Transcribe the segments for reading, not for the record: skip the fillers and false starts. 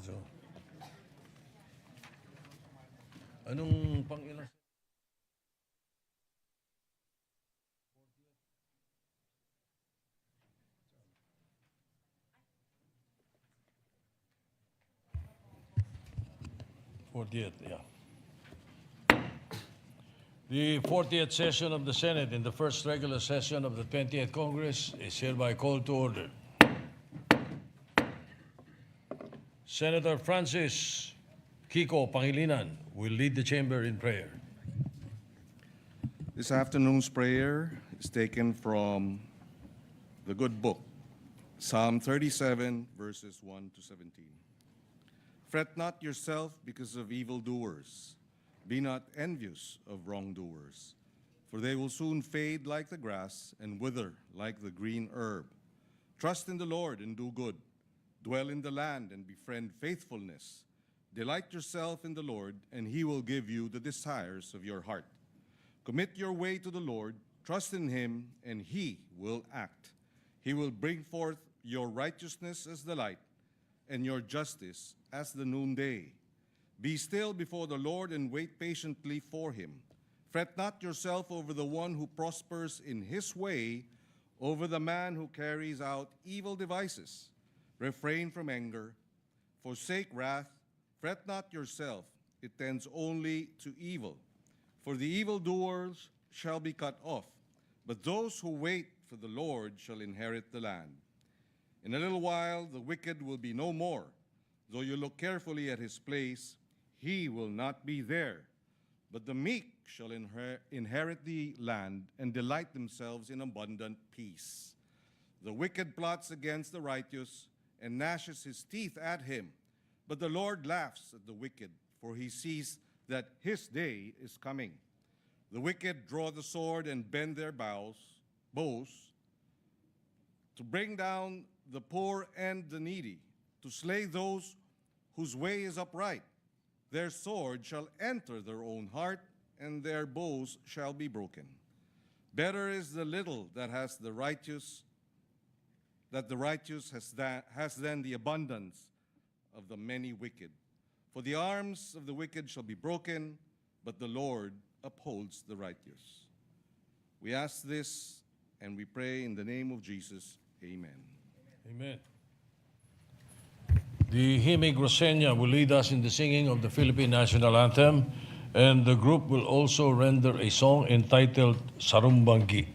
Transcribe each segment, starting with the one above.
So, anong pang-ilang? Yeah. The 40th session of the Senate in the first regular session of the 20th Congress is hereby called to order. Senator Francis Kiko Pangilinan will lead the chamber in prayer. This afternoon's prayer is taken from the good book, Psalm 37, verses 1 to 17. Fret not yourself because of evildoers. Be not envious of wrongdoers, for they will soon fade like the grass and wither like the green herb. Trust in the Lord and do good. Dwell in the land and befriend faithfulness. Delight yourself in the Lord, and he will give you the desires of your heart. Commit your way to the Lord, trust in him, and he will act. He will bring forth your righteousness as the light, and your justice as the noonday. Be still before the Lord and wait patiently for him. Fret not yourself over the one who prospers in his way, over the man who carries out evil devices. Refrain from anger, forsake wrath, fret not yourself, it tends only to evil. For the evildoers shall be cut off, but those who wait for the Lord shall inherit the land. In a little while the wicked will be no more. Though you look carefully at his place, he will not be there. But the meek shall inherit the land and delight themselves in abundant peace. The wicked plots against the righteous and gnashes his teeth at him. But the Lord laughs at the wicked, for he sees that his day is coming. The wicked draw the sword and bend their bows to bring down the poor and the needy, to slay those whose way is upright. Their sword shall enter their own heart, and their bows shall be broken. Better is the little that the righteous has than the abundance of the many wicked. For the arms of the wicked shall be broken, but the Lord upholds the righteous. We ask this and we pray in the name of Jesus. Amen. Amen. The Himig Rosenya will lead us in the singing of the Philippine National Anthem, and the group will also render a song entitled Sarumbanggi.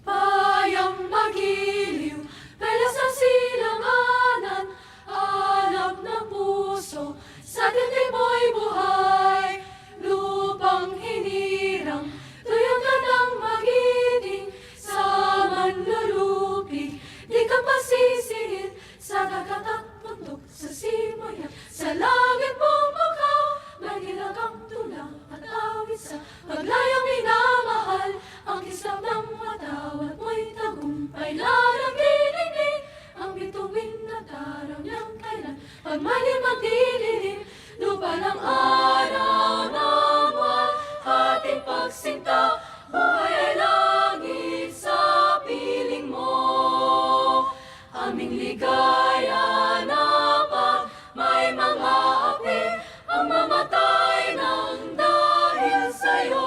Bayang magiliw, belas ang silanganan, alab ng puso, sa dibdib mo'y buhay. Lupang hinirang, tuyong ka ng magiting, sa manlulupig, di ka pasisingin, sa dagat at bundok, sa simaya, sa langit mong mukha, may nilagang tulang at awit sa paglayang minamahal, ang kislap ng matawat mo'y tagumpay, larang dininig, ang bituin na taraw niyang kailan, pagmalim magdililim, lupa ng araw ng buwan, ating pagsinta, buhay ay langit sa piling mo. Aming ligaya na pag may mga api, ang mamatay ng dahil sa'yo.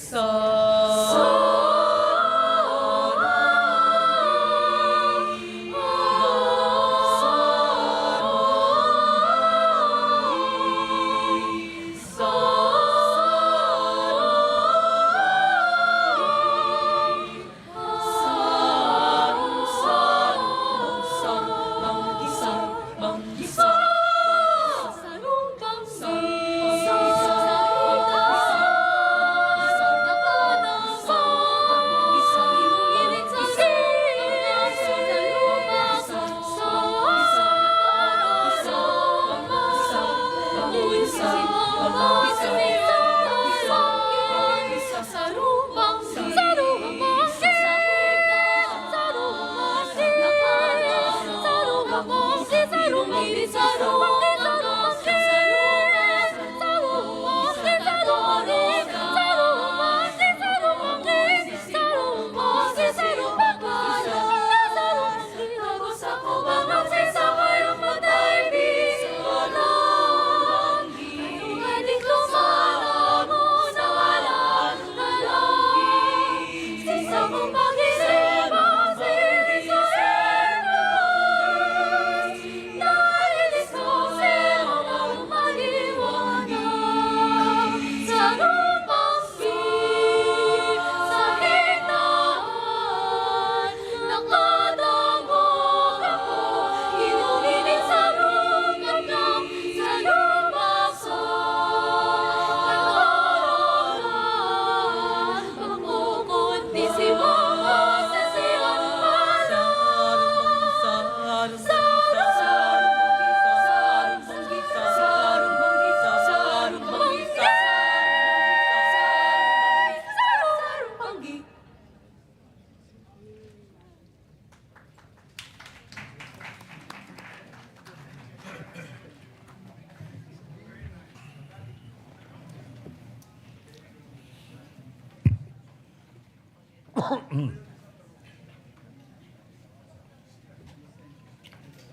Sa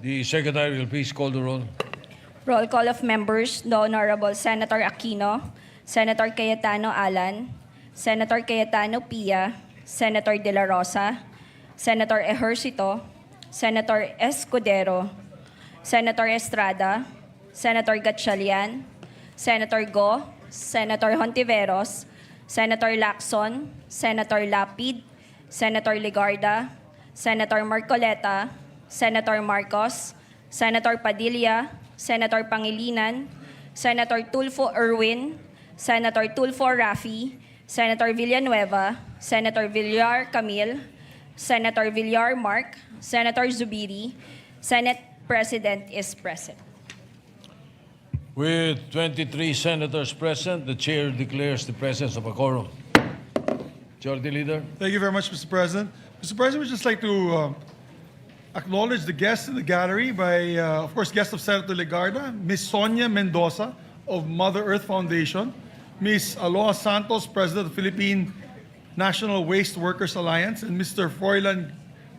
The Secretary will please call the roll. Roll call of members, the Honorable Senator Aquino, Senator Cayetano Alan, Senator Cayetano Pia, Senator De La Rosa, Senator Ejercito, Senator Escudero, Senator Estrada, Senator Gatchalian, Senator Go, Senator Hontiveros, Senator Lacson, Senator Lapid, Senator Ligarda, Senator Marcoleta, Senator Marcos, Senator Padilla, Senator Pangilinan, Senator Tulfo Erwin, Senator Tulfo Rafi, Senator Villanueva, Senator Villar Camil, Senator Villar Mark, Senator Zubiri, Senate President is present. With 23 senators present, the chair declares the presence of a quorum. Majority Leader. Thank you very much, Mr. President. Mr. President, we'd just like to acknowledge the guests in the gallery by, of course, guest of Senator Legarda, Ms. Sonia Mendoza of Mother Earth Foundation, Ms. Aloha Santos, President of the Philippine National Waste Workers Alliance, and Mr. Froilan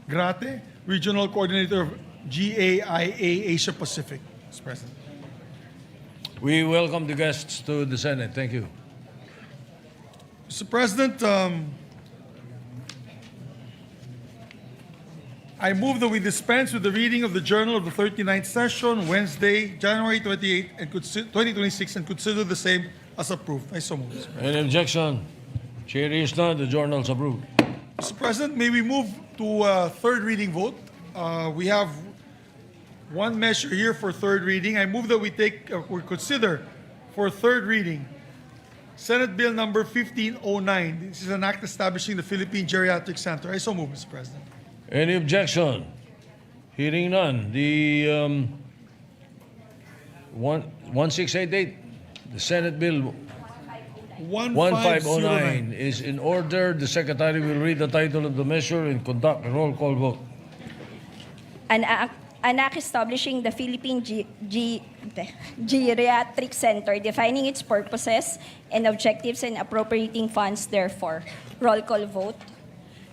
Grate, Regional Coordinator of GAIA Asia Pacific, Mr. President. We welcome the guests to the Senate. Thank you. Mr. President, I move that we dispense with the reading of the Journal of the 39th Session, Wednesday, January 28, 2026, and consider the same as approved. I so move, Mr. President. Any objection? Chair is none. The journal is approved. Mr. President, may we move to third reading vote? We have one measure here for third reading. I move that we consider for third reading Senate Bill number 1509. This is an act establishing the Philippine Geriatric Center. I so move, Mr. President. Any objection? Hearing none. The 1688, the Senate Bill 1509 is in order. The Secretary will read the title of the measure and conduct a roll call vote. An act establishing the Philippine Geriatric Center, defining its purposes and objectives and appropriating funds therefore. Roll call vote.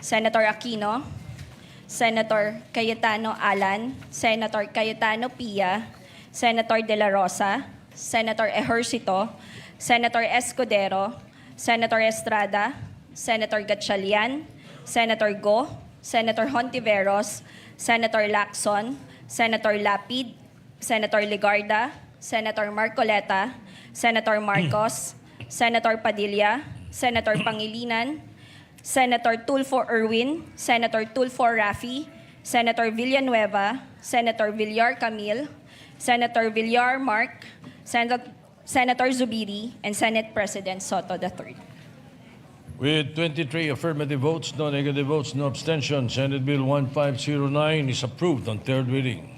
Senator Aquino, Senator Cayetano Alan, Senator Cayetano Pia, Senator De La Rosa, Senator Ejercito, Senator Escudero, Senator Estrada, Senator Gatchalian, Senator Go, Senator Hontiveros, Senator Lacson, Senator Lapid, Senator Ligarda, Senator Marcoleta, Senator Marcos, Senator Padilla, Senator Pangilinan, Senator Tulfo Erwin, Senator Tulfo Rafi, Senator Villanueva, Senator Villar Camil, Senator Villar Mark, Senator Zubiri, and Senate President Soto III. With 23 affirmative votes, no negative votes, no abstention, Senate Bill 1509 is approved on third reading.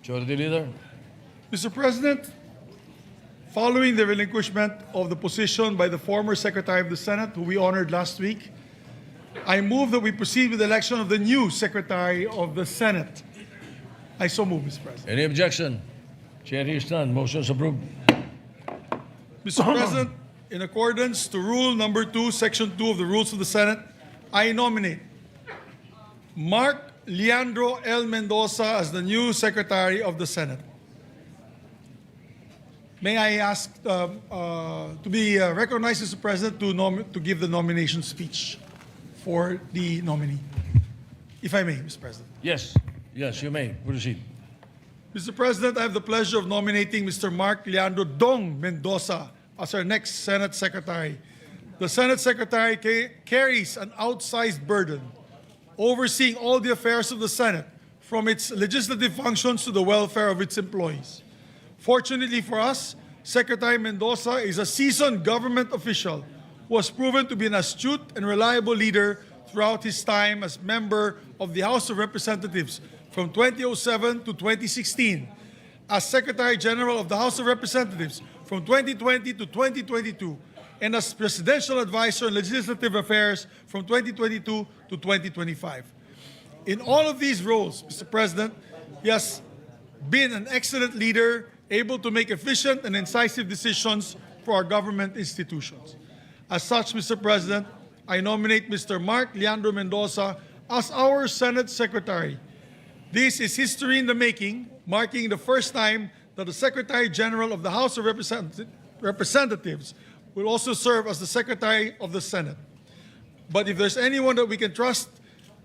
Majority Leader. Mr. President, following the relinquishment of the position by the former Secretary of the Senate, who we honored last week, I move that we proceed with the election of the new Secretary of the Senate. I so move, Mr. President. Any objection? Chair hears none. Motion is approved. Mr. President, in accordance to Rule Number 2, Section 2 of the Rules of the Senate, I nominate Mark Leandro L. Mendoza as the new Secretary of the Senate. May I ask to be recognized, Mr. President, to give the nomination speech for the nominee, if I may, Mr. President. Yes. Yes, you may. Proceed. Mr. President, I have the pleasure of nominating Mr. Mark Leandro Dong Mendoza as our next Senate Secretary. The Senate Secretary carries an outsized burden, overseeing all the affairs of the Senate, from its legislative functions to the welfare of its employees. Fortunately for us, Secretary Mendoza is a seasoned government official who has proven to be an astute and reliable leader throughout his time as member of the House of Representatives from 2007 to 2016, as Secretary General of the House of Representatives from 2020 to 2022, and as Presidential Advisor on Legislative Affairs from 2022 to 2025. In all of these roles, Mr. President, he has been an excellent leader, able to make efficient and incisive decisions for our government institutions. As such, Mr. President, I nominate Mr. Mark Leandro Mendoza as our Senate Secretary. This is history in the making, marking the first time that the Secretary General of the House of Representatives will also serve as the Secretary of the Senate. But if there's anyone that we can trust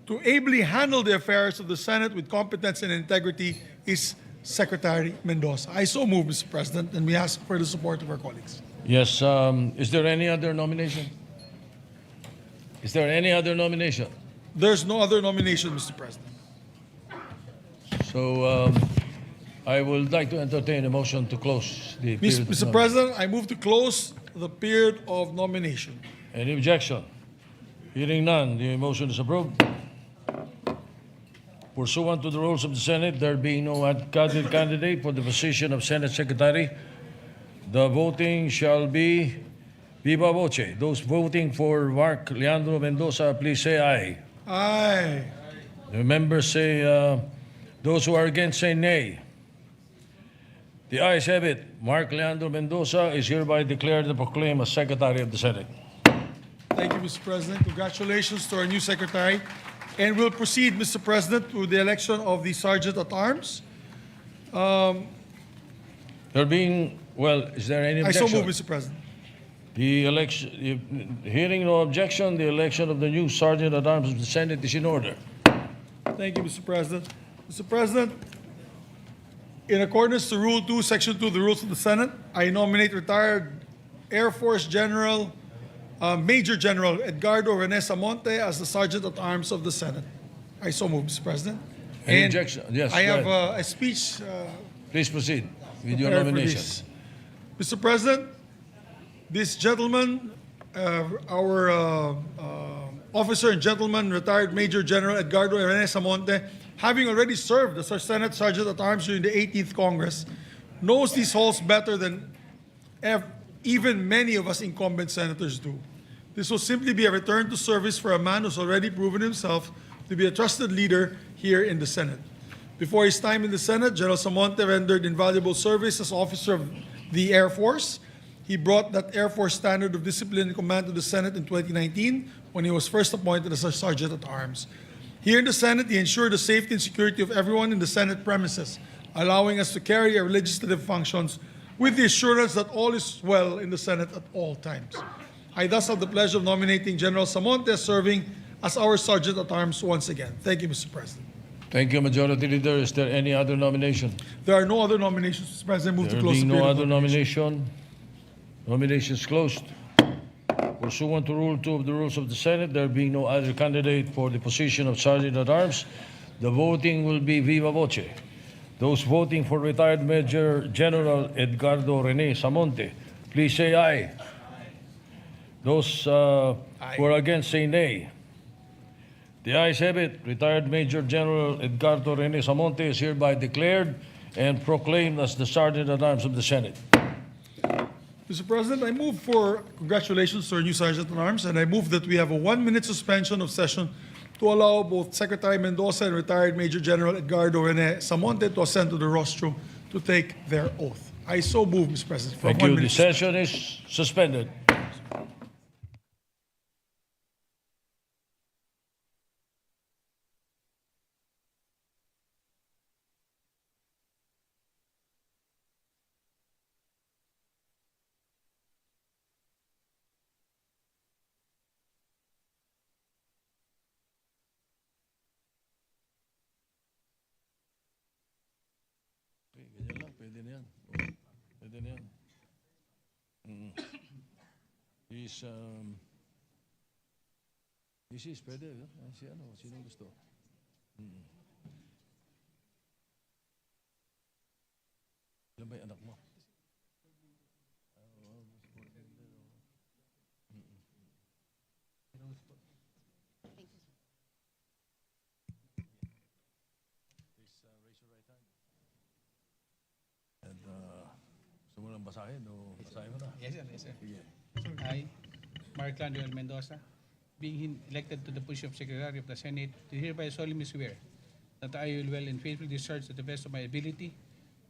to ably handle the affairs of the Senate with competence and integrity, is Secretary Mendoza. I so move, Mr. President, and we ask for the support of our colleagues. Yes, is there any other nomination? Is there any other nomination? There's no other nomination, Mr. President. So I would like to entertain a motion to close the period. of Mr. nomination. President, I move to close the period of nomination. Any objection? Hearing none, the motion is approved. Pursuant to the rules of the Senate, there being no candidate for the position of Senate Secretary, the voting shall be viva voce. Those voting for Mark Leandro Mendoza, please say aye. Aye. The members say, those who are against say nay. The ayes have it. Mark Leandro Mendoza is hereby declared and proclaimed as Secretary of the Senate. Thank you, Mr. President. Congratulations to our new Secretary. And we'll proceed, Mr. President, to the election of the Sergeant at Arms. There being, well, is there any I so objection? move, Mr. President. The election, hearing no objection, the election of the new Sergeant at Arms of the Senate is in order. Thank you, Mr. President. Mr. President, in accordance to Rule 2, Section 2 of the Rules of the Senate, I nominate retired Air Force General, Major General Edgardo Rene Samonte as the Sergeant at Arms of the Senate. I so move, Mr. President. Any And objection? Yes, I go have ahead. a speech Please proceed with your prepared for nomination. this. Mr. President, this gentleman, our officer and gentleman, retired Major General Edgardo Rene Samonte, having already served as our Senate Sergeant at Arms during the 18th Congress, knows these halls better than even many of us incumbent senators do. This will simply be a return to service for a man who's already proven himself to be a trusted leader here in the Senate. Before his time in the Senate, General Samonte rendered invaluable service as officer of the Air Force. He brought that Air Force standard of discipline and command to the Senate in 2019 when he was first appointed as a Sergeant at Arms. Here in the Senate, he ensured the safety and security of everyone in the Senate premises, allowing us to carry our legislative functions with the assurance that all is well in the Senate at all times. I thus have the pleasure of nominating General Samonte as serving as our Sergeant at Arms once again. Thank you, Mr. President. Thank you, Majority Leader. Is there any other nomination? There are no other nominations, Mr. President. Move to There close the being period no of other nomination. nomination, nomination is closed. Pursuant to Rule 2 of the Rules of the Senate, there being no other candidate for the position of Sergeant at Arms, the voting will be viva voce. Those voting for retired Major General Edgardo Rene Samonte, please say aye. Those who are against say nay. The ayes have it. Retired Major General Edgardo Rene Samonte is hereby declared and proclaimed as the Sergeant at Arms of the Senate. Mr. President, I move for congratulations to our new Sergeant at Arms, and I move that we have a 1-minute suspension of session to allow both Secretary Mendoza and retired Major General Edgardo Rene Samonte to ascend to the rostrum to take their oath. I so move, Mr. President, for Thank a you. 1 The minute. session is suspended. Ganyan lang, pwede na yan. Pwede na yan. This is, pwede. Si ano, sino gusto? Ilan ba yung anak mo? And gusto mo lang basahin o basahin mo na? Yes, sir. Yes, sir. Sige. I, Mark Leandro Mendoza, being elected to the position of Secretary of the Senate, do hereby solemnly swear that I will well and faithfully discharge to the best of my ability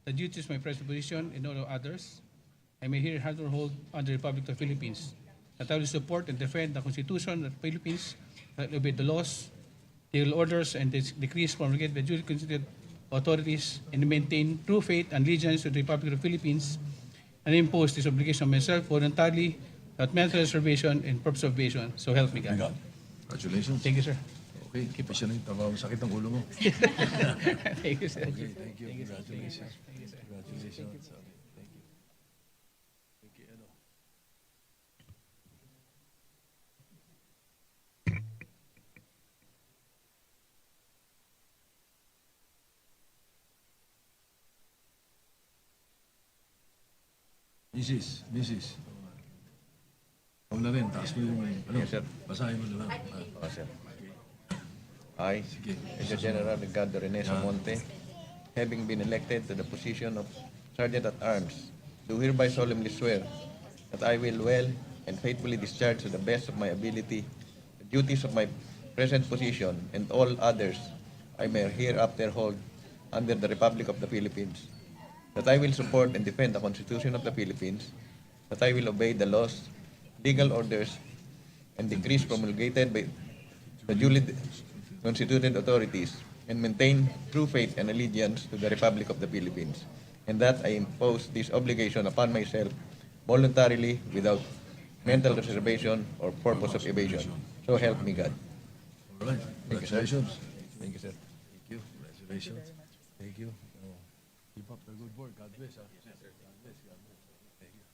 the duties of my present position and all others I may hereafter hold under the Republic of the Philippines, that I will support and defend the Constitution of the Philippines, that will obey the laws, legal orders, and decrees promulgated by duly constituted authorities, and maintain true faith and allegiance to the Republic of the Philippines, and impose this obligation on myself voluntarily, without mental reservation and purpose of evasion. So help me God. Congratulations. Thank you, sir. Okay, pasya na yung trabaho. Sakit ang ulo mo. Thank you, sir. Okay, thank you. Congratulations. Congratulations. Okay, thank you. Thank you. Ano? Mrs. Ikaw na rin, taas mo yung, Yes, sir. basahin mo na lang. Oh, sir. I, Sige. Major General Ricardo Rene Monte, having been elected to the position of Sergeant at Arms, do hereby solemnly swear that I will well and faithfully discharge to the best of my ability the duties of my present position and all others I may hereafter hold under the Republic of the Philippines, that I will support and defend the Constitution of the Philippines, that I will obey the laws, legal orders, and decrees promulgated by the duly constituted authorities, and maintain true faith and allegiance to the Republic of the Philippines, and that I impose this obligation upon myself voluntarily without mental reservation or purpose of evasion. So help me God. All right. Congratulations. Thank you, sir. Thank you. Congratulations. Thank you. Oh, keep up the good work. God bless. God bless. God bless. Thank you.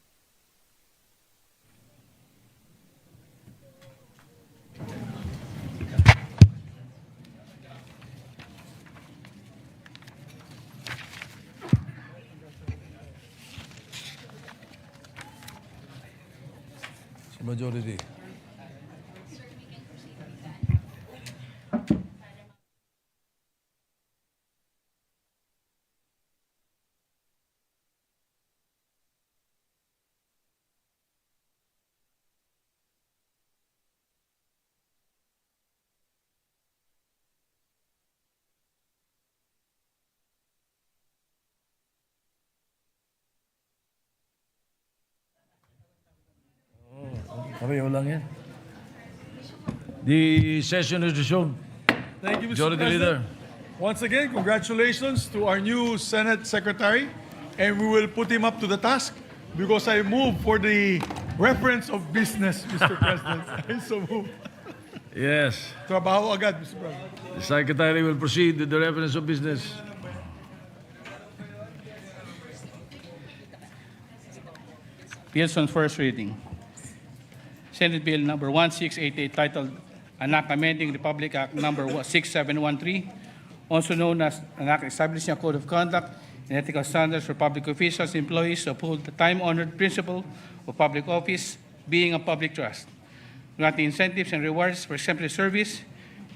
Si Majority. Pareho lang yan. The session is resumed. Thank you, Mr. Majority President. Leader. Once again, congratulations to our new Senate Secretary, and we will put him up to the task because I move for the reference of business, Mr. President. I so move. Yes. Trabaho agad, Mr. President. The Secretary will proceed with the reference of business. Bills on first reading. Senate Bill number 1688 titled An Act Amending Republic Act number 6713, also known as an act establishing a code of conduct and ethical standards for public officials and employees to uphold the time-honored principle of public office being a public trust, granting incentives and rewards for exemplary service,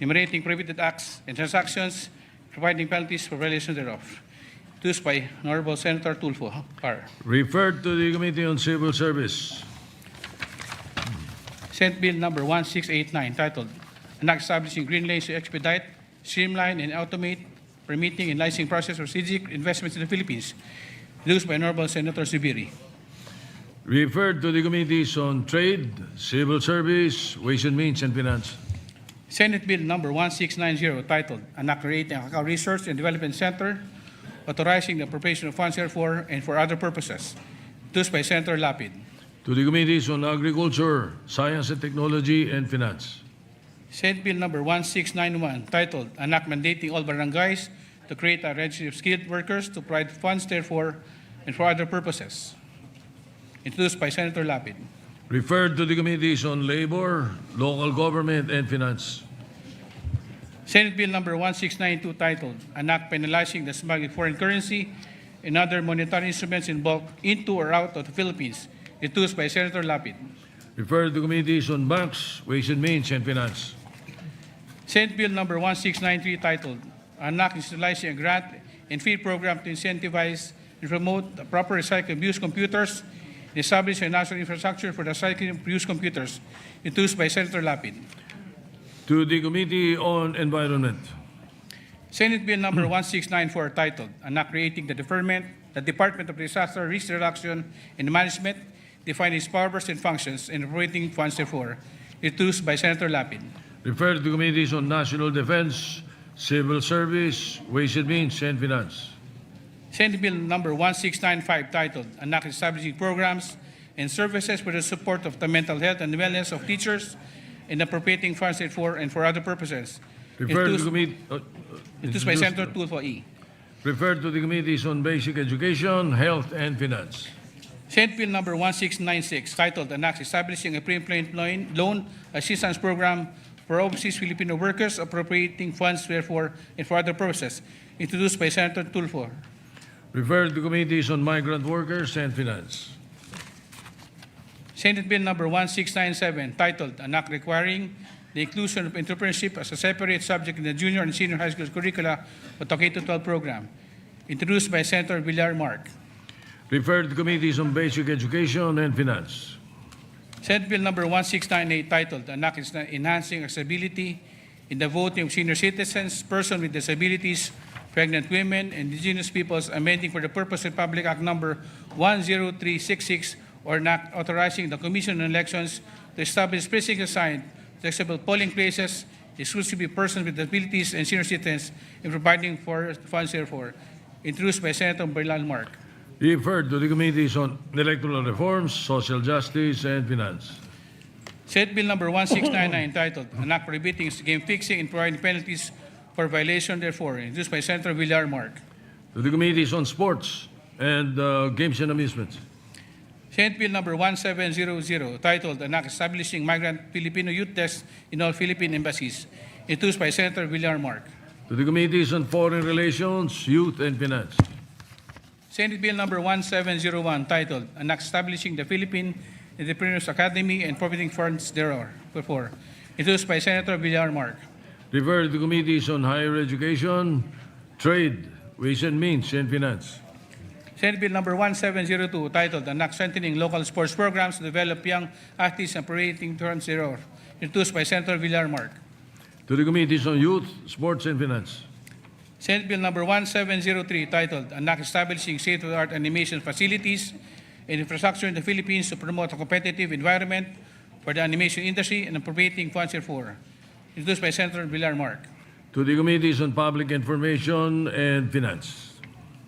enumerating prohibited acts and transactions, providing penalties for violations thereof. Introduced by Honorable Senator Tulfo. Par. Referred to the Committee on Civil Service. Senate Bill number 1689 titled An Act Establishing Green Lanes to Expedite, Streamline, and Automate Permitting and Licensing Process for Strategic Investments in the Philippines. Introduced by Honorable Senator Zubiri. Referred to the Committees on Trade, Civil Service, Ways and Means, and Finance. Senate Bill number 1690 titled An Act Creating a Cacao Research and Development Center, authorizing the appropriation of funds therefore and for other purposes. Introduced by Senator Lapid. To the Committees on Agriculture, Science and Technology, and Finance. Senate Bill number 1691 titled An Act Mandating All Barangays to create a registry of skilled workers to provide funds therefore and for other purposes. Introduced by Senator Lapid. Referred to the Committees on Labor, Local Government, and Finance. Senate Bill number 1692 titled An Act Penalizing the Smuggling of Foreign Currency and Other Monetary Instruments in Bulk into or out of the Philippines. Introduced by Senator Lapid. Referred to Committees on Banks, Ways and Means, and Finance. Senate Bill number 1693 titled An Act Institutionalizing a Grant and Fee Program to incentivize and promote the proper recycling of used computers and establish a national infrastructure for the recycling of used computers. Introduced by Senator Lapid. To the Committee on Environment. Senate Bill number 1694 titled An Act Creating the Department of Disaster Risk Reduction and Management, define its powers and functions and operating funds therefore, introduced by Senator Lapid. Referred to Committees on National Defense, Civil Service, Ways and Means, and Finance. Senate Bill number 1695 titled, An Act Establishing Programs and Services for the Support of the Mental Health and Wellness of Teachers and appropriating funds therefore and for other purposes. Referred to Introduced by Senator Tulfo E. Referred to the Committees on Basic Education, Health, and Finance. Senate Bill number 1696 titled, An Act Establishing a Pre-Employment Loan Assistance Program for Overseas Filipino Workers, appropriating funds therefore and for other purposes. Introduced by Senator Tulfo. Referred to Committees on Migrant Workers and Finance. Senate Bill number 1697 titled, An Act Requiring the Inclusion of Entrepreneurship as a Separate Subject in the Junior and Senior High School Curricula of the K-12 program. Introduced by Senator Villar Mark. Referred to Committees on Basic Education and Finance. Senate Bill number 1698 titled, An Act Enhancing Accessibility in the Voting of Senior Citizens, Persons with Disabilities, Pregnant Women, and Indigenous Peoples, amending for the purpose of Public Act number 10366, or an act authorizing the Commission on Elections to establish precincts assigned to accessible polling places, exclusively persons with disabilities and senior citizens, and providing for funds therefore. Introduced by Senator Villar Mark. Referred to the Committees on Electoral Reforms, Social Justice, and Finance. Senate Bill number 1699 titled, An Act Prohibiting Game Fixing and Providing Penalties for Violation therefore. Introduced by Senator Villar Mark. To the Committees on Sports and Games and Amusements. Senate Bill number 1700 titled, An Act Establishing Migrant Filipino Youth Tests in all Philippine Embassies. Introduced by Senator Villar Mark. To the Committees on Foreign Relations, Youth, and Finance. Senate Bill number 1701 titled, An Act Establishing the Philippine Entrepreneurs Academy and providing funds therefore. Introduced by Senator Villar Mark. Referred to Committees on Higher Education, Trade, Ways and Means, and Finance. Senate Bill number 1702 titled, An Act Strengthening Local Sports Programs to Develop Young Athletes and Operating Funds thereof. Introduced by Senator Villar Mark. To the Committees on Youth, Sports, and Finance. Senate Bill number 1703 titled, An Act Establishing State-of-the-Art Animation Facilities and Infrastructure in the Philippines to Promote a Competitive Environment for the Animation Industry and Appropriating Funds therefore. Introduced by Senator Villar Mark. To the Committees on Public Information and Finance.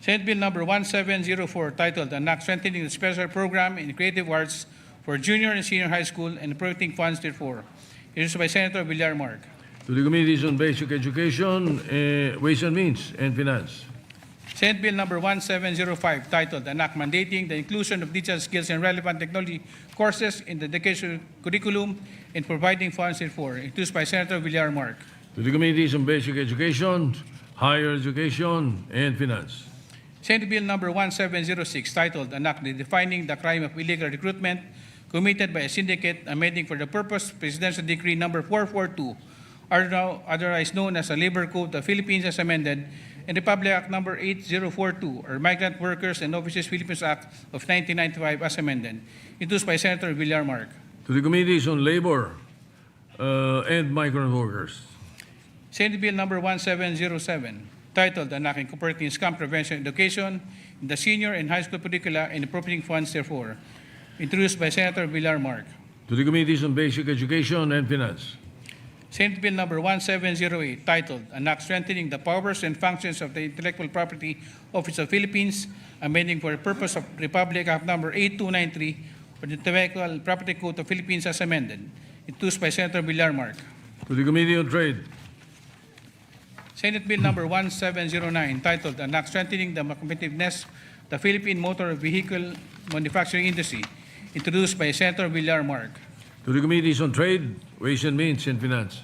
Senate Bill number 1704 titled, An Act Strengthening the Special Program in Creative Arts for Junior and Senior High School and Appropriating Funds therefore. Introduced by Senator Villar Mark. To the Committees on Basic Education, Ways and Means, and Finance. Senate Bill number 1705 titled, An Act Mandating the Inclusion of Digital Skills and Relevant Technology Courses in the Education Curriculum and providing funds therefore. Introduced by Senator Villar Mark. To the Committees on Basic Education, Higher Education, and Finance. Senate Bill number 1706 titled, An Act Defining the Crime of Illegal Recruitment committed by a syndicate, amending for the purpose Presidential Decree number 442, otherwise known as the Labor Code of the Philippines as amended, and Republic Act number 8042, or Migrant Workers and Overseas Philippines Act of 1995 as amended. Introduced by Senator Villar Mark. To the Committees on Labor and Migrant Workers. Senate Bill number 1707 titled, An Act Incorporating Scam Prevention Education in the Senior and High School Curricula and appropriating funds therefore. Introduced by Senator Villar Mark. To the Committees on Basic Education and Finance. Senate Bill number 1708 titled, An Act Strengthening the Powers and Functions of the Intellectual Property Office of Philippines, amending for the purpose of Republic Act number 8293 for the Intellectual Property Code of Philippines as amended. Introduced by Senator Villar Mark. To the Committee on Trade. Senate Bill number 1709 titled, An Act Strengthening the Competitiveness of the Philippine Motor Vehicle Manufacturing Industry. Introduced by Senator Villar Mark. To the Committees on Trade, Ways and Means, and Finance.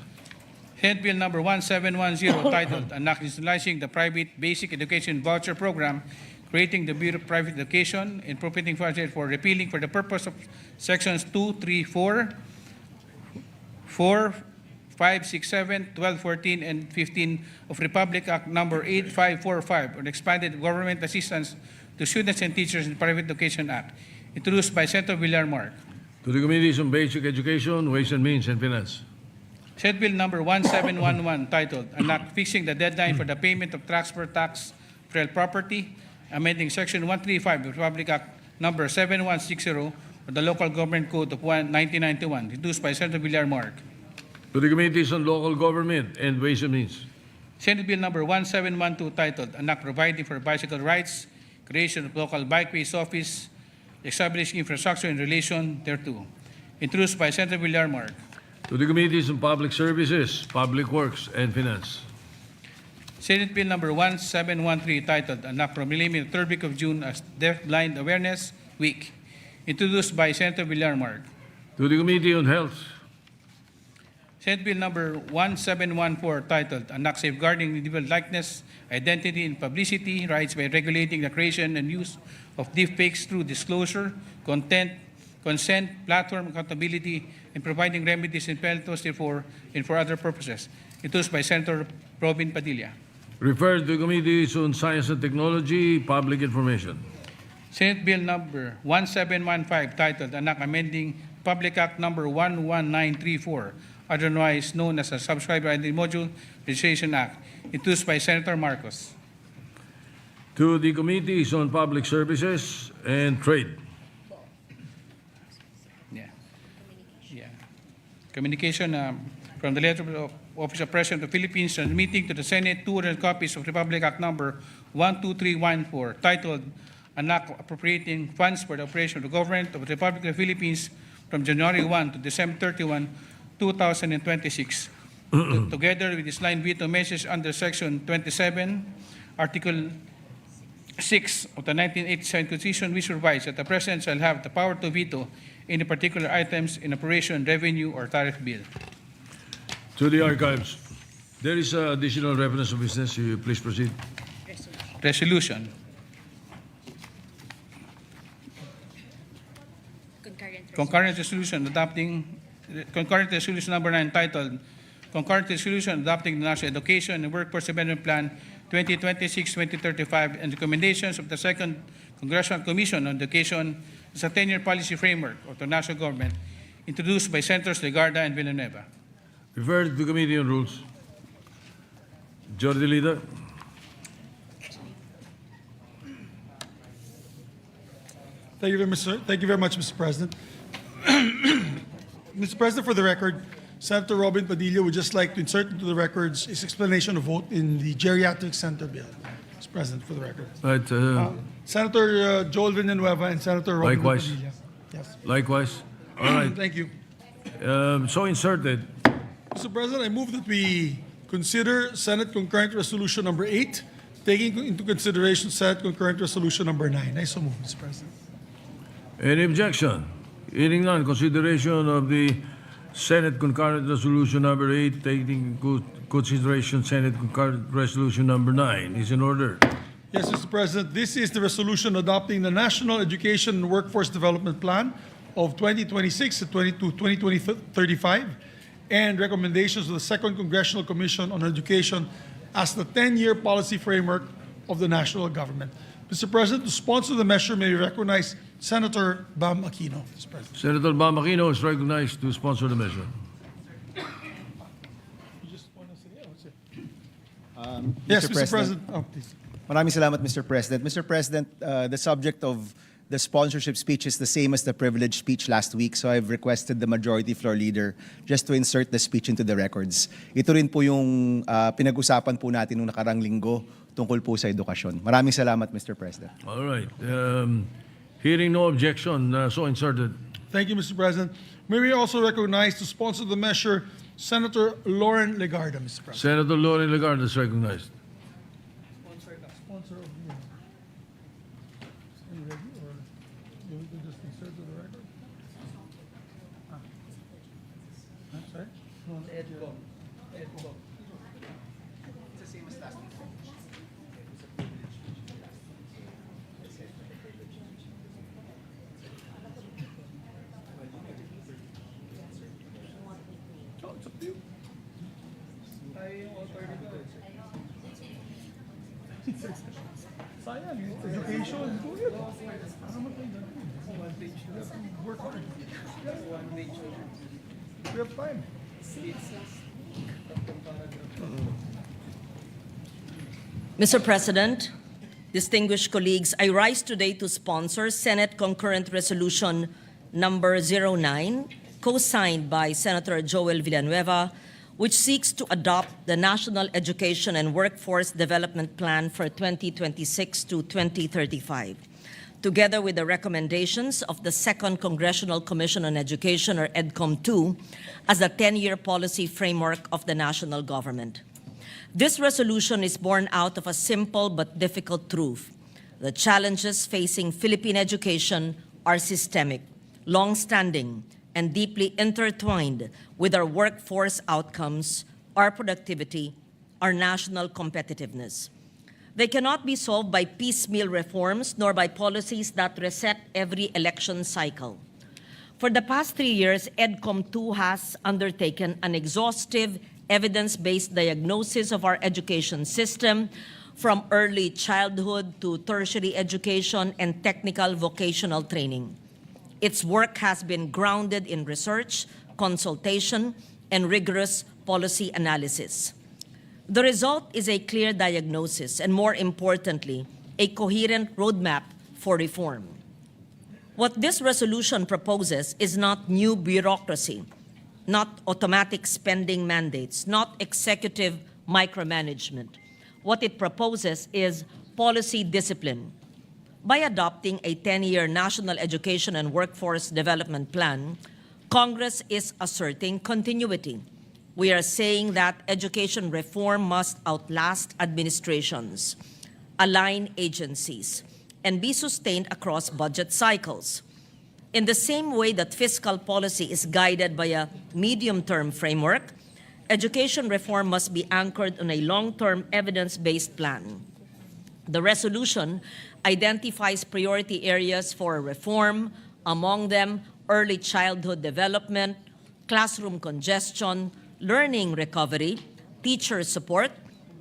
Senate Bill number 1710 titled, An Act Institutionalizing the Private Basic Education Voucher Program, creating the Bureau of Private Education and appropriating funds for repealing for the purpose of sections 2, 3, 4, 4, 5, 6, 7, 12, 14, and 15 of Republic Act number 8545 on expanded government assistance to students and teachers in the Private Education Act. Introduced by Senator Villar Mark. To the Committees on Basic Education, Ways and Means, and Finance. Senate Bill number 1711 titled, An Act Fixing the Deadline for the Payment of Transfer Tax for Real Property, amending Section 135 of Republic Act number 7160 of the Local Government Code of 1991, introduced by Senator Villar Mark. To the Committees on Local Government and Ways and Means. Senate Bill number 1712 titled, An Act Providing for Bicycle Rights, Creation of Local Bikeways Office, Establishing Infrastructure in Relation thereto, introduced by Senator Villar Mark. To the Committees on Public Services, Public Works, and Finance. Senate Bill number 1713 titled, An Act proclaiming the third week of June as Deaf-Blind Awareness Week, introduced by Senator Villar Mark. To the Committee on Health. Senate Bill number 1714 titled, An Act Safeguarding Individual Likeness, Identity, and Publicity Rights by Regulating the Creation and Use of Deepfakes through Disclosure, Consent, Platform Accountability, and Providing Remedies and Penalties for and for other purposes, introduced by Senator Robin Padilla. Referred to Committees on Science and Technology, Public Information. Senate Bill number 1715 titled, An Act Amending Public Act number 11934, otherwise known as the Subscriber Identity Module Registration Act, introduced by Senator Marcos. To the Committees on Public Services and Trade. Communication from the letter of Office of President of the Philippines transmitting to the Senate 200 copies of Republic Act number 12314 titled, An Act Appropriating Funds for the Operation of the Government of the Republic of the Philippines from January 1 to December 31, 2026, together with this line veto message under Section 27, Article 6 of the 1987 Constitution, which provides that the President shall have the power to veto any particular items in operation, revenue, or tariff bill. To the Archives. There is additional reference of business. You please proceed. Resolution. Concurrent resolution number 9 titled, Concurrent Resolution Adopting the National Education and Workforce Development Plan 2026-2035 and recommendations of the Second Congressional Commission on Education as a 10-year policy framework of the national government, introduced by Senators Legarda and Villanueva. Referred to the Committee on Rules. Majority Leader. Thank you very much, Mr. President. Mr. President, for the record, Senator Robin Padilla would just like to insert into the records his explanation of vote in the Geriatric Center bill. Mr. President, for the record. Right. Senator Joel Villanueva and Senator Robin Likewise. Padilla. Yes. Likewise. All right. Thank you. So inserted. Mr. President, I move that we consider Senate Concurrent Resolution number 8, taking into consideration Senate Concurrent Resolution number 9. I so move, Mr. President. Any objection? Hearing none, consideration of the Senate Concurrent Resolution number 8, taking into consideration Senate Concurrent Resolution number 9 is in order. Yes, Mr. President, this is the resolution adopting the National Education and Workforce Development Plan of 2026 to 2035 and recommendations of the Second Congressional Commission on Education as the 10-year policy framework of the national government. Mr. President, to sponsor the measure, may we recognize Senator Bam Aquino, Mr. President. Senator Bam Aquino is recognized to sponsor the measure. Yes, Mr. President. Oh, please. Maraming salamat, Mr. President. Mr. President, the subject of the sponsorship speech is the same as the privilege speech last week, so I've requested the Majority Floor Leader just to insert the speech into the records. Ito rin po yung pinag-usapan po natin nung nakarang linggo tungkol po sa edukasyon. Maraming salamat, Mr. President. All right. Hearing no objection, so inserted. Thank you, Mr. President. May we also recognize to sponsor the measure Senator Lauren Legarda, Mr. President. Senator Lauren Legarda is recognized. Sponsor of the are you ready, or you can just insert to the record? I'm sorry? No, Ed Bo. Ed Bo. It's the same as last week. Oh, it's up to you. Sayang, it's education. Do it. Work hard. We have time. Mr. President, distinguished colleagues, I rise today to sponsor Senate Concurrent Resolution number 09, co-signed by Senator Joel Villanueva, which seeks to adopt the National Education and Workforce Development Plan for 2026 to 2035, together with the recommendations of the Second Congressional Commission on Education, or EDCOM-2, as the 10-year policy framework of the national government. This resolution is born out of a simple but difficult truth. The challenges facing Philippine education are systemic, long-standing, and deeply intertwined with our workforce outcomes, our productivity, our national competitiveness. They cannot be solved by piecemeal reforms nor by policies that reset every election cycle. For the past 3 years, EDCOM-2 has undertaken an exhaustive, evidence-based diagnosis of our education system, from early childhood to tertiary education and technical vocational training. Its work has been grounded in research, consultation, and rigorous policy analysis. The result is a clear diagnosis and, more importantly, a coherent roadmap for reform. What this resolution proposes is not new bureaucracy, not automatic spending mandates, not executive micromanagement. What it proposes is policy discipline. By adopting a 10-year National Education and Workforce Development Plan, Congress is asserting continuity. We are saying that education reform must outlast administrations, align agencies, and be sustained across budget cycles. In the same way that fiscal policy is guided by a medium-term framework, education reform must be anchored on a long-term evidence-based plan. The resolution identifies priority areas for reform, among them early childhood development, classroom congestion, learning recovery, teacher support,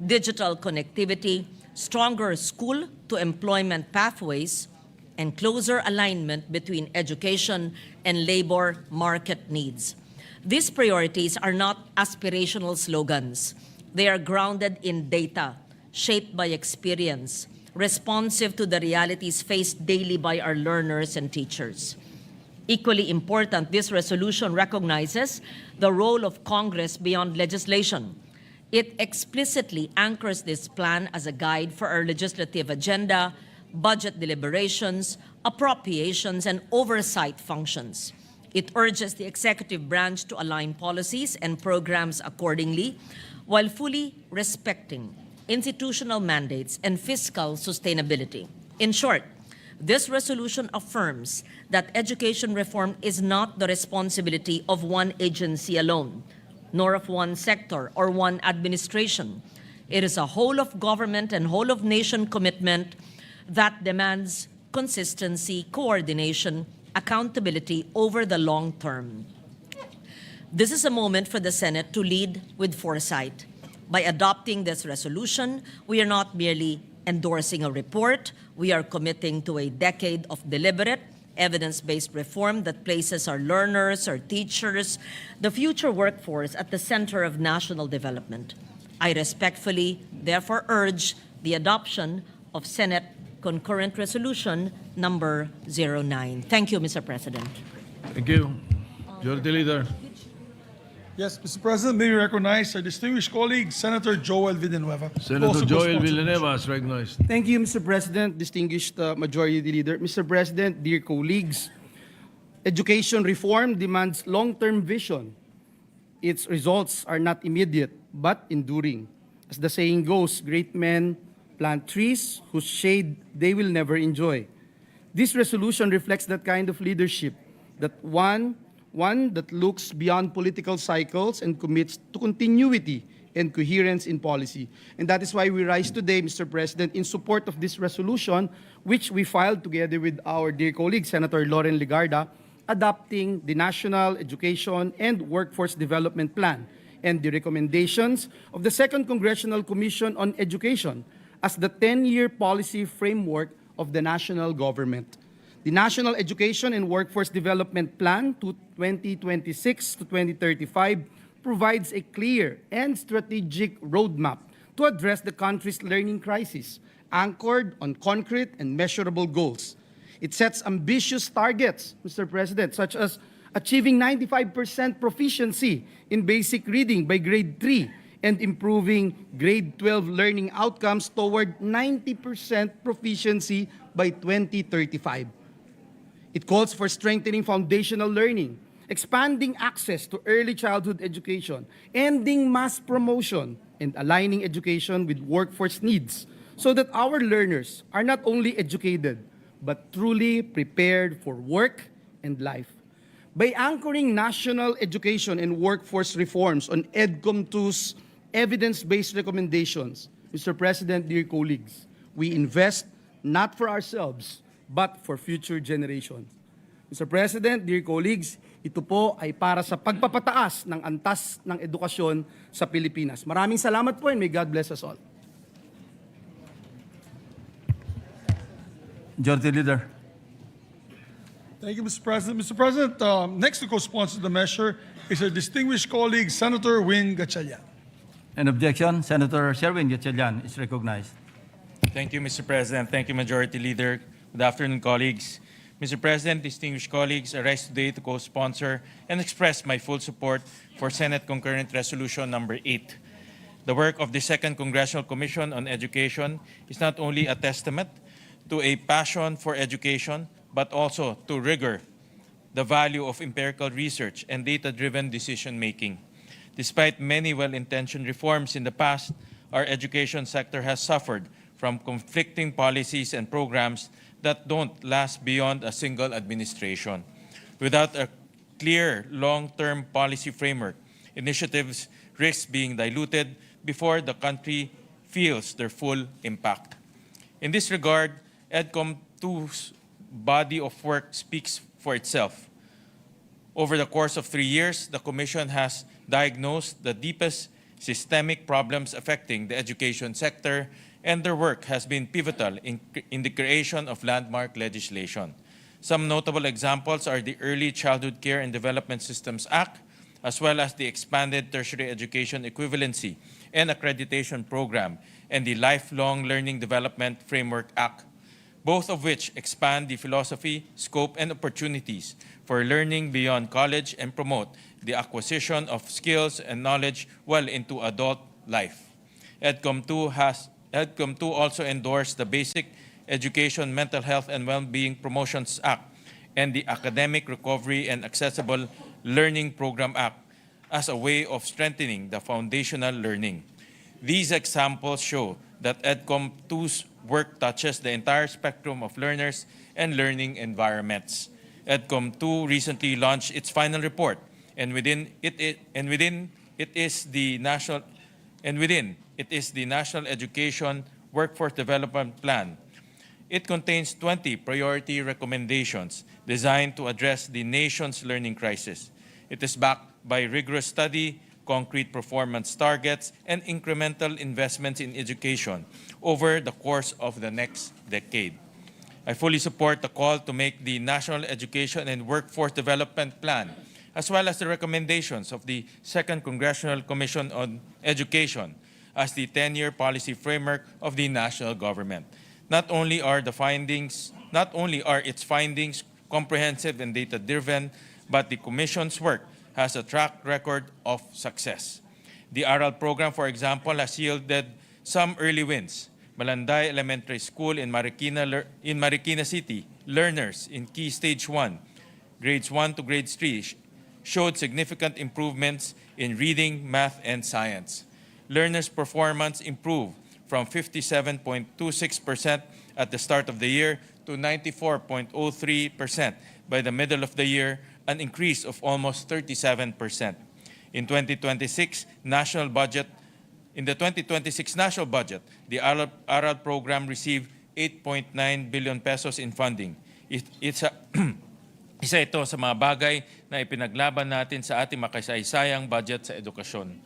digital connectivity, stronger school-to-employment pathways, and closer alignment between education and labor market needs. These priorities are not aspirational slogans. They are grounded in data, shaped by experience, responsive to the realities faced daily by our learners and teachers. Equally important, this resolution recognizes the role of Congress beyond legislation. It explicitly anchors this plan as a guide for our legislative agenda, budget deliberations, appropriations, and oversight functions. It urges the executive branch to align policies and programs accordingly, while fully respecting institutional mandates and fiscal sustainability. In short, this resolution affirms that education reform is not the responsibility of one agency alone, nor of one sector or one administration. It is a whole of government and whole of nation commitment that demands consistency, coordination, accountability over the long term. This is a moment for the Senate to lead with foresight. By adopting this resolution, we are not merely endorsing a report, we are committing to a decade of deliberate, evidence-based reform that places our learners, our teachers, the future workforce at the center of national development. I respectfully, therefore, urge the adoption of Senate Concurrent Resolution number 09. Thank you, Mr. President. Thank you. Majority Leader. Yes, Mr. President, may we recognize our distinguished colleague, Senator Joel Villanueva. who Senator also Joel co-sponsored the Villanueva is recognized. Thank you, Mr. President, distinguished Majority Leader. Mr. President, dear colleagues, education reform demands long-term vision. Its results are not immediate, but enduring. As the saying goes, great men plant trees whose shade they will never enjoy. This resolution reflects that kind of leadership, that one that looks beyond political cycles and commits to continuity and coherence in policy. And that is why we rise today, Mr. President, in support of this resolution, which we filed together with our dear colleague, Senator Loren Legarda, adopting the National Education and Workforce Development Plan and the recommendations of the Second Congressional Commission on Education as the 10-year policy framework of the national government. The National Education and Workforce Development Plan to 2026 to 2035 provides a clear and strategic roadmap to address the country's learning crisis, anchored on concrete and measurable goals. It sets ambitious targets, Mr. President, such as achieving 95% proficiency in basic reading by grade 3 and improving grade 12 learning outcomes toward 90% proficiency by 2035. It calls for strengthening foundational learning, expanding access to early childhood education, ending mass promotion, and aligning education with workforce needs so that our learners are not only educated, but truly prepared for work and life. By anchoring national education and workforce reforms on EDCOM 2's evidence-based recommendations, Mr. President, dear colleagues, we invest not for ourselves, but for future generations. Mr. President, dear colleagues, ito po ay para sa pagpapataas ng antas ng edukasyon sa Pilipinas. Maraming salamat po and may God bless us all. Majority Leader. Thank you, Mr. President. Mr. President, next to co-sponsor the measure is our distinguished colleague, Senator Win Gatchalian. An objection, Senator Sherwin Gatchalian is recognized. Thank you, Mr. President. Thank you, Majority Leader. Good afternoon, colleagues. Mr. President, distinguished colleagues, I rise today to co-sponsor and express my full support for Senate Concurrent Resolution Number 8. The work of the Second Congressional Commission on Education is not only a testament to a passion for education, but also to rigor, the value of empirical research and data-driven decision-making. Despite many well-intentioned reforms in the past, our education sector has suffered from conflicting policies and programs that don't last beyond a single administration. Without a clear long-term policy framework, initiatives risk being diluted before the country feels their full impact. In this regard, EDCOM 2's body of work speaks for itself. Over the course of 3 years, the Commission has diagnosed the deepest systemic problems affecting the education sector, and their work has been pivotal in the creation of landmark legislation. Some notable examples are the Early Childhood Care and Development Systems Act, as well as the Expanded Tertiary Education Equivalency and Accreditation Program and the Lifelong Learning Development Framework Act, both of which expand the philosophy, scope, and opportunities for learning beyond college and promote the acquisition of skills and knowledge well into adult life. EDCOM 2 also endorsed the Basic Education, Mental Health, and Well-Being Promotions Act and the Academic Recovery and Accessible Learning Program Act as a way of strengthening the foundational learning. These examples show that EDCOM 2's work touches the entire spectrum of learners and learning environments. EDCOM 2 recently launched its final report, and within it is the National Education Workforce Development Plan. It contains 20 priority recommendations designed to address the nation's learning crisis. It is backed by rigorous study, concrete performance targets, and incremental investments in education over the course of the next decade. I fully support the call to make the National Education and Workforce Development Plan, as well as the recommendations of the Second Congressional Commission on Education, as the 10-year policy framework of the national government. Not only are its findings comprehensive and data-driven, but the Commission's work has a track record of success. The ARAL program, for example, has yielded some early wins. Malanday Elementary School in Marikina City, learners in Key Stage 1, grades 1 to grades 3, showed significant improvements in reading, math, and science. Learners' performance improved from 57.26% at the start of the year to 94.03% by the middle of the year, an increase of almost 37%. In the 2026 national budget, the ARAL program received 8.9 billion pesos in funding. Isa ito sa mga bagay na ipinaglaban natin sa ating makasaysayang budget sa edukasyon.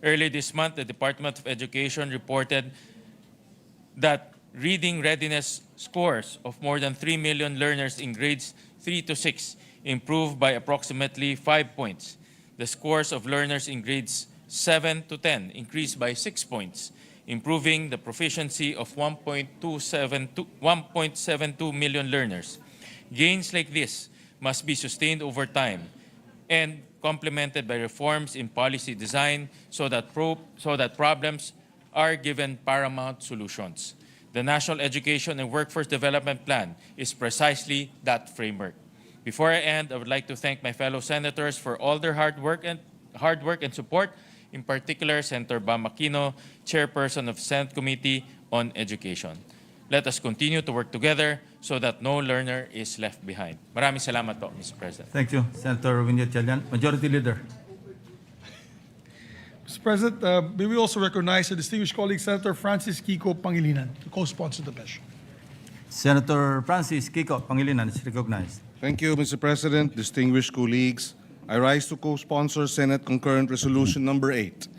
Early this month, the Department of Education reported that reading readiness scores of more than 3 million learners in grades 3 to 6 improved by approximately 5 points. The scores of learners in grades 7 to 10 increased by 6 points, improving the proficiency of 1.72 million learners. Gains like this must be sustained over time and complemented by reforms in policy design so that problems are given paramount solutions. The National Education and Workforce Development Plan is precisely that framework. Before I end, I would like to thank my fellow senators for all their hard work and support, in particular Senator Bam Aquino, Chairperson of Senate Committee on Education. Let us continue to work together so that no learner is left behind. Maraming salamat po, Mr. President. Thank you, Senator Winnie Gatchalian. Majority Leader. Mr. President, may we also recognize the distinguished colleague, Senator Francis Kiko Pangilinan, to co-sponsor the measure. Senator Francis Kiko Pangilinan is recognized. Thank you, Mr. President, distinguished colleagues. I rise to co-sponsor Senate Concurrent Resolution Number 8,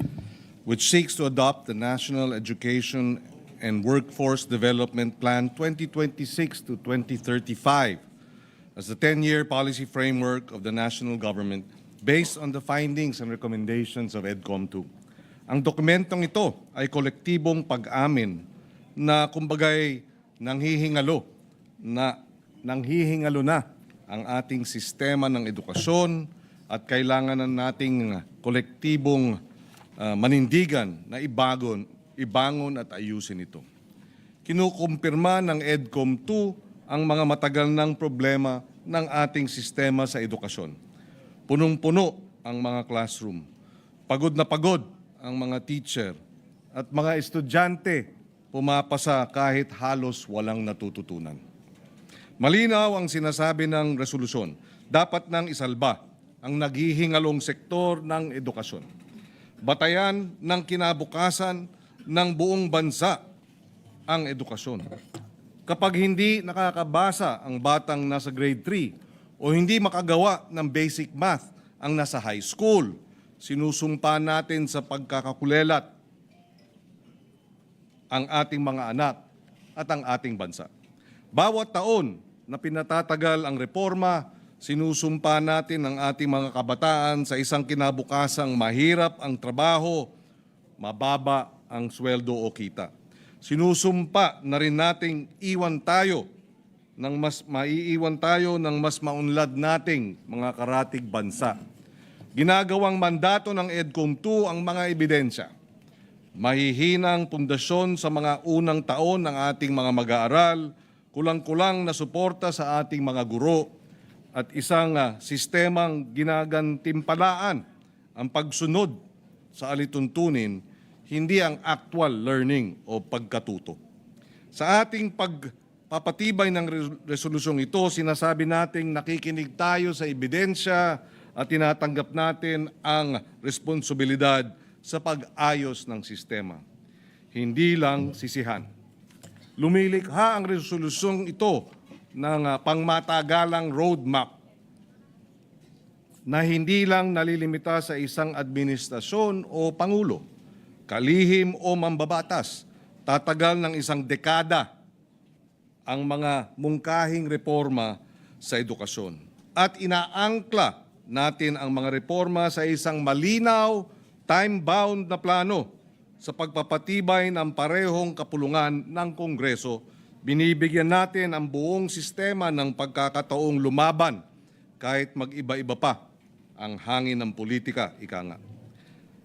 which seeks to adopt the National Education and Workforce Development Plan 2026 to 2035 as the 10-year policy framework of the national government based on the findings and recommendations of EDCOM 2. Ang dokumentong ito ay kolektibong pag-amin na kumbagay nanghihingalo na ang ating sistema ng edukasyon at kailangan na nating kolektibong manindigan na ibangon at ayusin ito. Kinukumpirma ng EDCOM 2 ang mga matagal ng problema ng ating sistema sa edukasyon. Punong-puno ang mga classroom. Pagod na pagod ang mga teacher at mga estudyante pumapasa kahit halos walang natututunan. Malinaw ang sinasabi ng resolusyon. Dapat nang isalba ang naghihingalong sektor ng edukasyon. Batayan ng kinabukasan ng buong bansa ang edukasyon. Kapag hindi nakakabasa ang batang nasa grade 3 o hindi makagawa ng basic math ang nasa high school, sinusumpa natin sa pagkakakulelat ang ating mga anak at ang ating bansa. Bawat taon na pinatatagal ang reforma, sinusumpa natin ang ating mga kabataan sa isang kinabukasang mahirap ang trabaho, mababa ang sweldo o kita. Sinusumpa na rin nating maiiwan tayo ng mas maunlad nating mga karatig bansa. Ginagawang mandato ng EDCOM 2 ang mga ebidensya. Mahihinang pundasyon sa mga unang taon ng ating mga mag-aaral, kulang-kulang na suporta sa ating mga guro, at isang sistemang ginagantimpalaan ang pagsunod sa alituntunin, hindi ang actual learning o pagkatuto. Sa ating pagpapatibay ng resolusyong ito, sinasabi nating nakikinig tayo sa ebidensya at tinatanggap natin ang responsibilidad sa pag-ayos ng sistema. Hindi lang sisihan. Lumilikha ang resolusyong ito ng pangmatagalang roadmap na hindi lang nalilimita sa isang administrasyon o pangulo, kalihim o mambabatas. Tatagal ng isang dekada ang mga mungkahing reforma sa edukasyon. At inaangkla natin ang mga reforma sa isang malinaw, time-bound na plano sa pagpapatibay ng parehong kapulungan ng Kongreso. Binibigyan natin ang buong sistema ng pagkakataong lumaban kahit mag-iba-iba pa ang hangin ng politika, ika nga.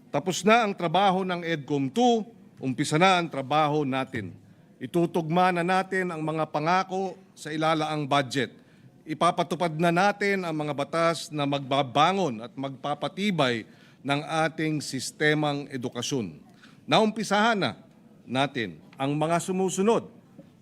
Tapos na ang trabaho ng EDCOM 2, umpisa na ang trabaho natin. Itutugma na natin ang mga pangako sa ilalaang budget. Ipapatupad na natin ang mga batas na magbabangon at magpapatibay ng ating sistemang edukasyon. Naumpisahan na natin ang mga sumusunod.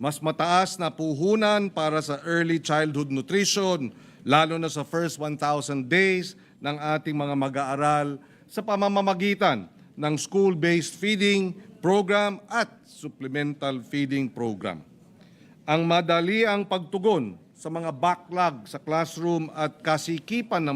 Mas mataas na puhunan para sa early childhood nutrition, lalo na sa first 1,000 days ng ating mga mag-aaral sa pamamagitan ng school-based feeding program at supplemental feeding program. Ang madaliang pagtugon sa mga backlog sa classroom at kasikipan ng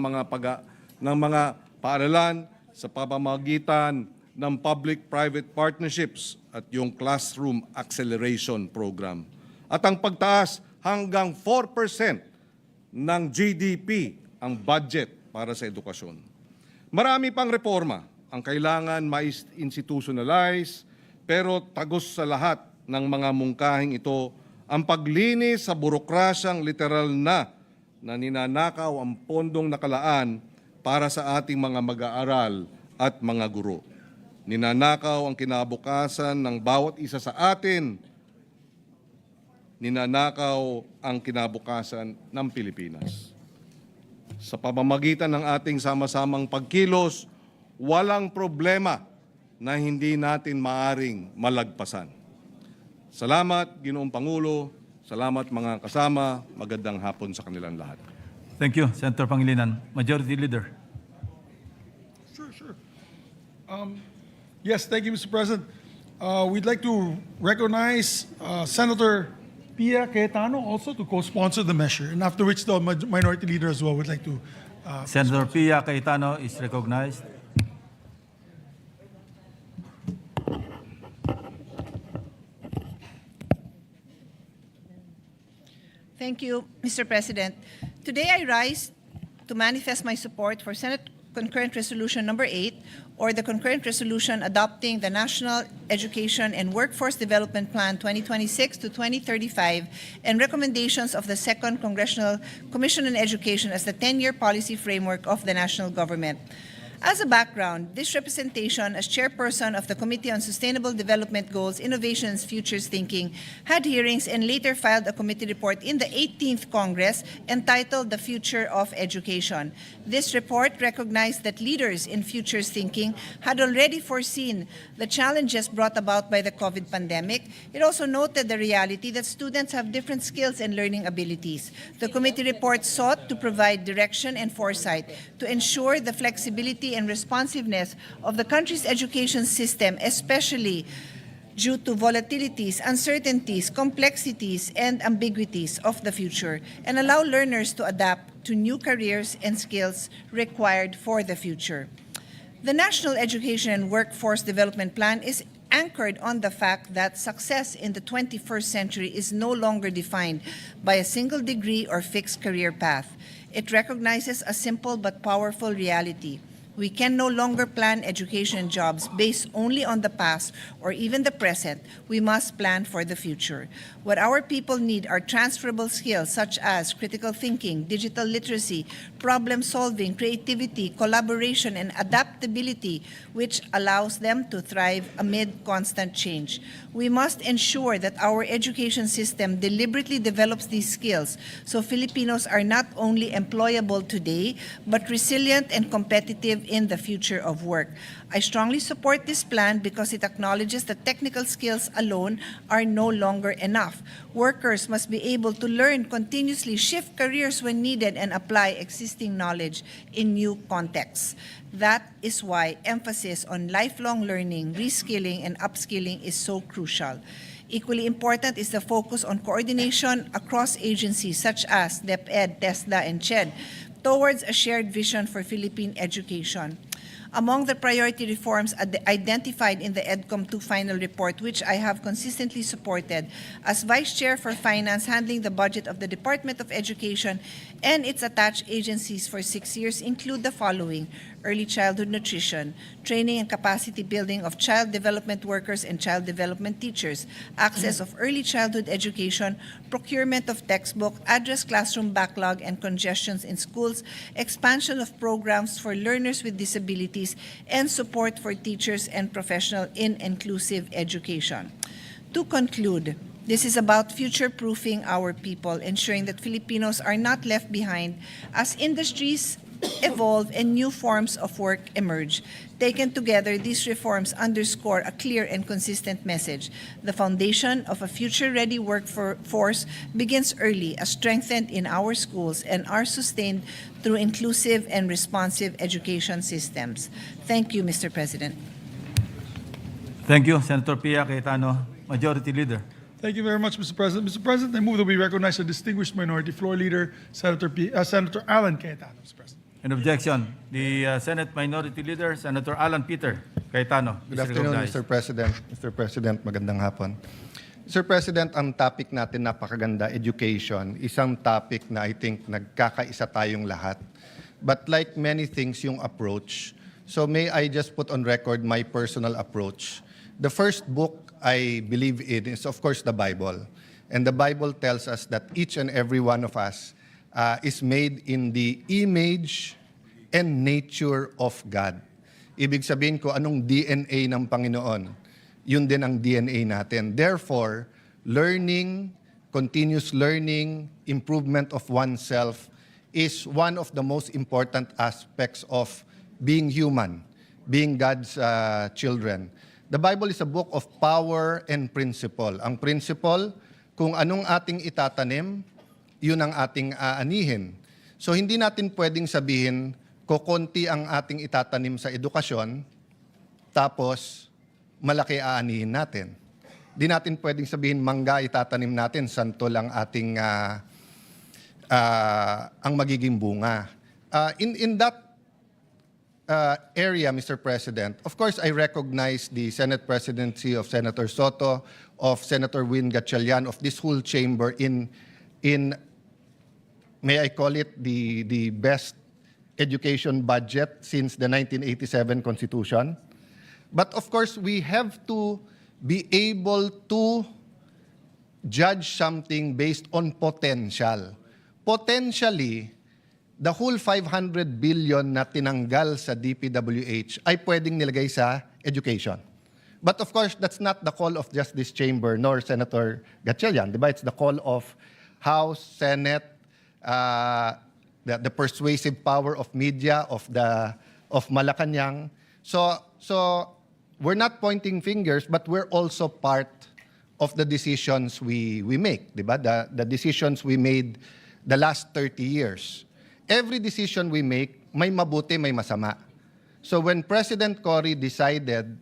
mga paaralan sa pamamagitan ng public-private partnerships at yung classroom acceleration program. At ang pagtaas hanggang 4% ng GDP ang budget para sa edukasyon. Marami pang reforma ang kailangan ma-institutionalize, pero tagos sa lahat ng mga mungkahing ito ang paglinis sa burokrasyang literal na na ninanakaw ang pondong nakalaan para sa ating mga mag-aaral at mga guro. Ninanakaw ang kinabukasan ng bawat isa sa atin. Ninanakaw ang kinabukasan ng Pilipinas. Sa pamamagitan ng ating sama-samang pagkilos, walang problema na hindi natin maaring malagpasan. Salamat, Ginoong Pangulo. Salamat mga kasama. Magandang hapon sa kanilang lahat. Thank you, Senator Pangilinan. Majority Leader. Sure. Yes, thank you, Mr. President. We'd like to recognize Senator Pia Cayetano also to co-sponsor the measure, and after which the Minority Leader as well would like to. Senator Pia Cayetano is recognized. Thank you, Mr. President. Today I rise to manifest my support for Senate Concurrent Resolution Number 8, or the Concurrent Resolution adopting the National Education and Workforce Development Plan 2026 to 2035 and recommendations of the Second Congressional Commission on Education as the 10-year policy framework of the national government. As a background, this representation as chairperson of the Committee on Sustainable Development Goals, Innovations, Futures Thinking, had hearings and later filed a committee report in the 18th Congress entitled The Future of Education. This report recognized that leaders in futures thinking had already foreseen the challenges brought about by the COVID pandemic. It also noted the reality that students have different skills and learning abilities. The committee report sought to provide direction and foresight to ensure the flexibility and responsiveness of the country's education system, especially due to volatilities, uncertainties, complexities, and ambiguities of the future, and allow learners to adapt to new careers and skills required for the future. The National Education and Workforce Development Plan is anchored on the fact that success in the 21st century is no longer defined by a single degree or fixed career path. It recognizes a simple but powerful reality. We can no longer plan education and jobs based only on the past or even the present. We must plan for the future. What our people need are transferable skills such as critical thinking, digital literacy, problem solving, creativity, collaboration, and adaptability, which allows them to thrive amid constant change. We must ensure that our education system deliberately develops these skills so Filipinos are not only employable today, but resilient and competitive in the future of work. I strongly support this plan because it acknowledges that technical skills alone are no longer enough. Workers must be able to learn continuously, shift careers when needed, and apply existing knowledge in new contexts. That is why emphasis on lifelong learning, reskilling, and upskilling is so crucial. Equally important is the focus on coordination across agencies such as DepEd, TESDA, and CHED towards a shared vision for Philippine education. Among the priority reforms identified in the EDCOM 2 final report, which I have consistently supported as Vice Chair for Finance handling the budget of the Department of Education and its attached agencies for 6 years, include the following: early childhood nutrition, training and capacity building of child development workers and child development teachers, access of early childhood education, procurement of textbook, address classroom backlog and congestions in schools, expansion of programs for learners with disabilities, and support for teachers and professionals in inclusive education. To conclude, this is about future-proofing our people, ensuring that Filipinos are not left behind as industries evolve and new forms of work emerge. Taken together, these reforms underscore a clear and consistent message. The foundation of a future-ready workforce begins early, as strengthened in our schools, and are sustained through inclusive and responsive education systems. Thank you, Mr. President. Thank you, Senator Pia Cayetano. Majority Leader. Thank you very much, Mr. President. Mr. President, I move that we recognize the distinguished Minority Floor Leader, Senator Alan Cayetano, Mr. President. In objection, the Senate Minority Leader, Senator Alan Peter Cayetano, is Good afternoon, recognized. Mr. President. Mr. President, magandang hapon. Mr. President, ang topic natin napakaganda, education, isang topic na I think nagkakaisa tayong lahat. But like many things, yung approach. So may I just put on record my personal approach. The first book I believe in is, of course, the Bible. And the Bible tells us that each and every one of us is made in the image and nature of God. Ibig sabihin ko, anong DNA ng Panginoon? Yun din ang DNA natin. Therefore, learning, continuous learning, improvement of oneself is one of the most important aspects of being human, being God's children. The Bible is a book of power and principle. Ang principle, kung anong ating itatanim, yun ang ating aanihin. So hindi natin pwedeng sabihin, kokonti ang ating itatanim sa edukasyon, tapos malaki aanihin natin. Di natin pwedeng sabihin, mangga itatanim natin, santo lang ating ang magiging bunga. In that area, Mr. President, of course, I recognize the Senate presidency of Senator Soto, of Senator Win Gatchalian, of this whole chamber in may I call it the best education budget since the 1987 Constitution. But of course, we have to be able to judge something based on potential. Potentially, the whole 500 billion na tinanggal sa DPWH ay pwedeng nilagay sa education. But of course, that's not the call of just this chamber nor Senator Gatchalian. Diba? It's the call of House, Senate, the persuasive power of media, of Malacanang. So we're not pointing fingers, but we're also part of the decisions we make. Diba? The decisions we made the last 30 years. Every decision we make, may mabuti, may masama. So when President Cory decided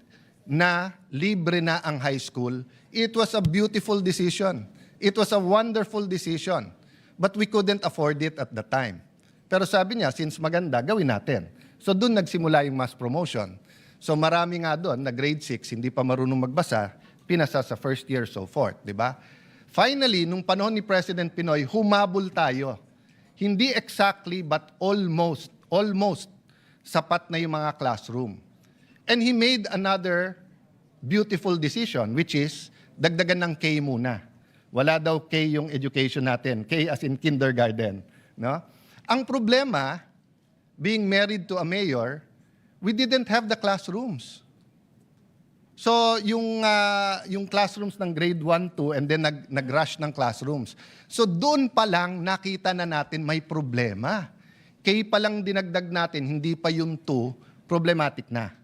na libre na ang high school, it was a beautiful decision. It was a wonderful decision. But we couldn't afford it at the time. Pero sabi niya, since maganda, gawin natin. So doon nagsimula yung mass promotion. So marami nga doon na grade 6, hindi pa marunong magbasa, pinasa sa first year, so forth. Diba? Finally, nung panahon ni President Pinoy, humabol tayo. Hindi exactly, but almost sapat na yung mga classroom. And he made another beautiful decision, which is, dagdagan ng K muna. Wala daw K yung education natin. K as in kindergarten. No? Ang problema, being married to a mayor, we didn't have the classrooms. So, yung classrooms ng grade 1, 2, and then nag-rush ng classrooms. So, doon pa lang nakita na natin may problema. K pa lang dinagdag natin, hindi pa yung 2, problematic na.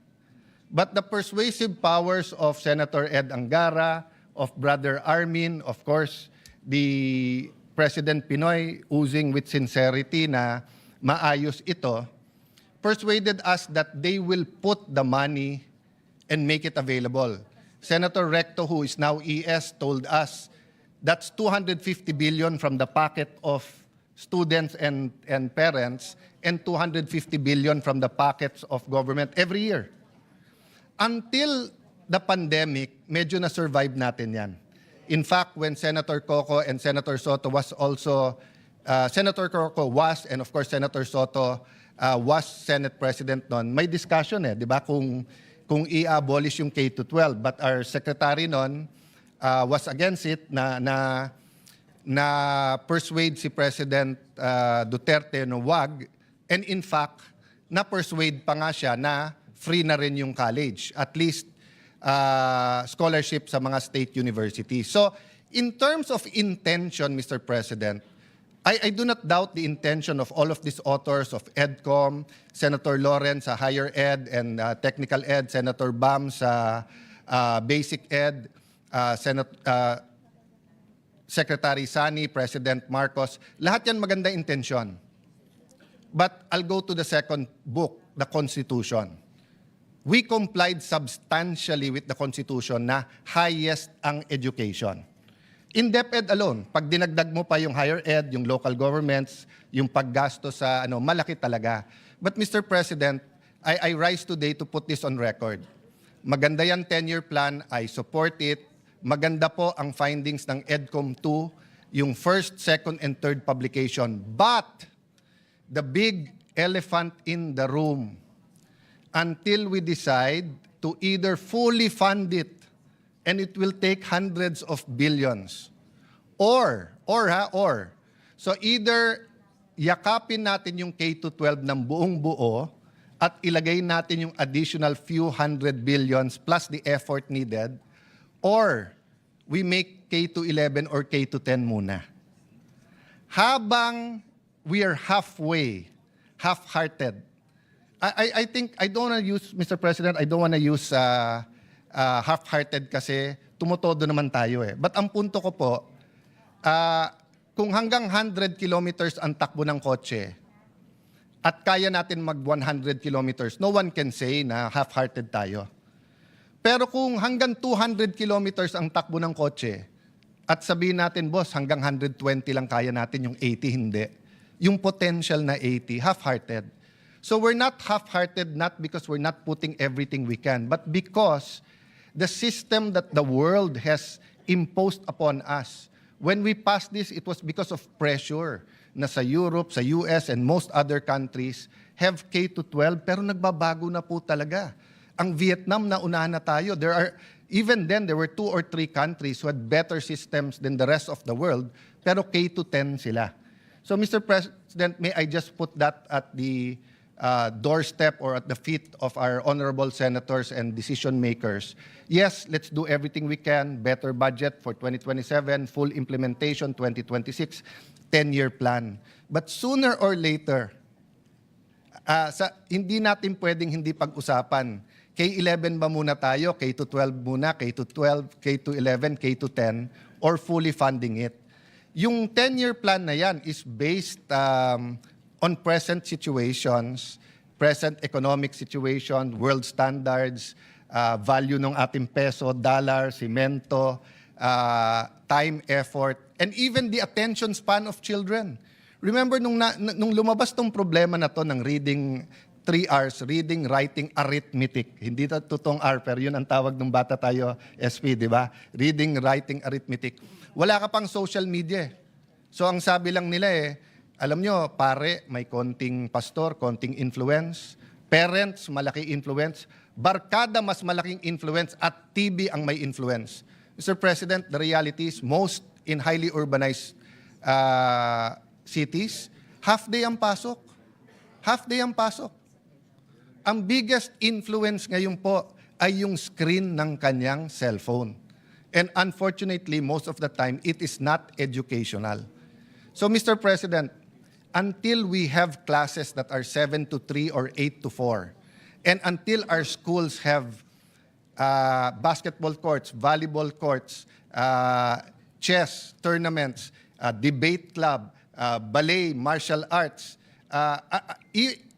But the persuasive powers of Senator Ed Angara, of Brother Armin, of course, the President Pinoy oozing with sincerity na maayos ito, persuaded us that they will put the money and make it available. Senator Recto, who is now ES, told us that's 250 billion from the pocket of students and parents and 250 billion from the pockets of government every year. Until the pandemic, medyo na-survive natin yan. In fact, when Senator Coco and Senator Soto was also, Senator Coco was, and of course Senator Soto was Senate President noon, may discussion di ba, kung i-abolish yung K-12. But our secretary noon was against it na persuade si President Duterte na wag. And in fact, na-persuade pa nga siya na free na rin yung college. At least scholarship sa mga state universities. So in terms of intention, Mr. President, I do not doubt the intention of all of these authors of EDCOM, Senator Lawrence sa Higher Ed and Technical Ed, Senator Bam sa Basic Ed, Secretary Sani, President Marcos. Lahat yan maganda intention. But I'll go to the second book, the Constitution. We complied substantially with the Constitution na highest ang education. In DepEd alone, pag dinagdag mo pa yung higher ed, yung local governments, yung paggasto sa malaki talaga. But Mr. President, I rise today to put this on record. Maganda yan 10-year plan, I support it. Maganda po ang findings ng EDCOM 2, yung first, second, and third publication. But the big elephant in the room, until we decide to either fully fund it, and it will take hundreds of billions. Or. So either yakapin natin yung K-12 ng buong buo at ilagay natin yung additional few hundred billions plus the effort needed, or we make K-11 or K-10 muna. Habang we are halfway, half-hearted, I think, I don't want to use, Mr. President, I don't want to use half-hearted kasi tumutodo naman tayo eh. But ang punto ko po, kung hanggang 100 kilometers ang takbo ng kotse at kaya natin mag 100 kilometers, no one can say na half-hearted tayo. Pero kung hanggang 200 kilometers ang takbo ng kotse at sabihin natin, boss, hanggang 120 lang kaya natin, yung 80 hindi. Yung potential na 80, half-hearted. So we're not half-hearted not because we're not putting everything we can, but because the system that the world has imposed upon us, when we passed this, it was because of pressure na sa Europe, sa US, and most other countries have K-12, pero nagbabago na po talaga. Ang Vietnam, naunahan na tayo. Even then, there were 2 or 3 countries who had better systems than the rest of the world, pero K-10 sila. So, Mr. President, may I just put that at the doorstep or at the feet of our honorable senators and decision makers. Yes, let's do everything we can. Better budget for 2027, full implementation 2026, 10-year plan. But sooner or later, hindi natin pwedeng hindi pag-usapan. K-11 ba muna tayo? K-12 muna? K-12, K-11, K-10, or fully funding it? Yung 10-year plan na yan is based on present situations, present economic situation, world standards, value ng ating peso, dollar, simento, time, effort, and even the attention span of children. Remember, nung lumabas tong problema na to ng reading 3 R's, reading, writing, arithmetic. Hindi na totoong R, pero yun ang tawag ng bata tayo, SP, di ba? Reading, writing, arithmetic. Wala ka pang social media. So ang sabi lang nila alam nyo, pare, may konting pastor, konting influence. Parents, malaki influence. Barkada, mas malaking influence. At TV ang may influence. Mr. President, the reality is most in highly urbanized cities, half day ang pasok. Half day ang pasok. Ang biggest influence ngayon po ay yung screen ng kanyang cellphone. And unfortunately, most of the time, it is not educational. So, Mr. President, until we have classes that are 7 to 3 or 8 to 4, and until our schools have basketball courts, volleyball courts, chess tournaments, debate club, ballet, martial arts,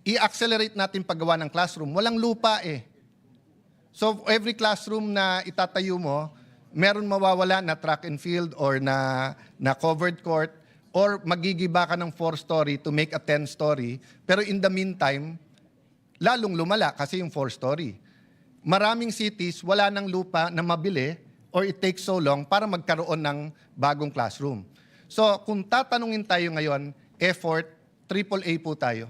i-accelerate natin paggawa ng classroom. Walang lupa So every classroom na itatayo mo, meron mawawala na track and field or na covered court, or magigiba ka ng 4-story to make a 10-story. Pero in the meantime, lalong lumala kasi yung 4-story. Maraming cities, wala ng lupa na mabili or it takes so long para magkaroon ng bagong classroom. So kung tatanungin tayo ngayon, effort, AAA po tayo.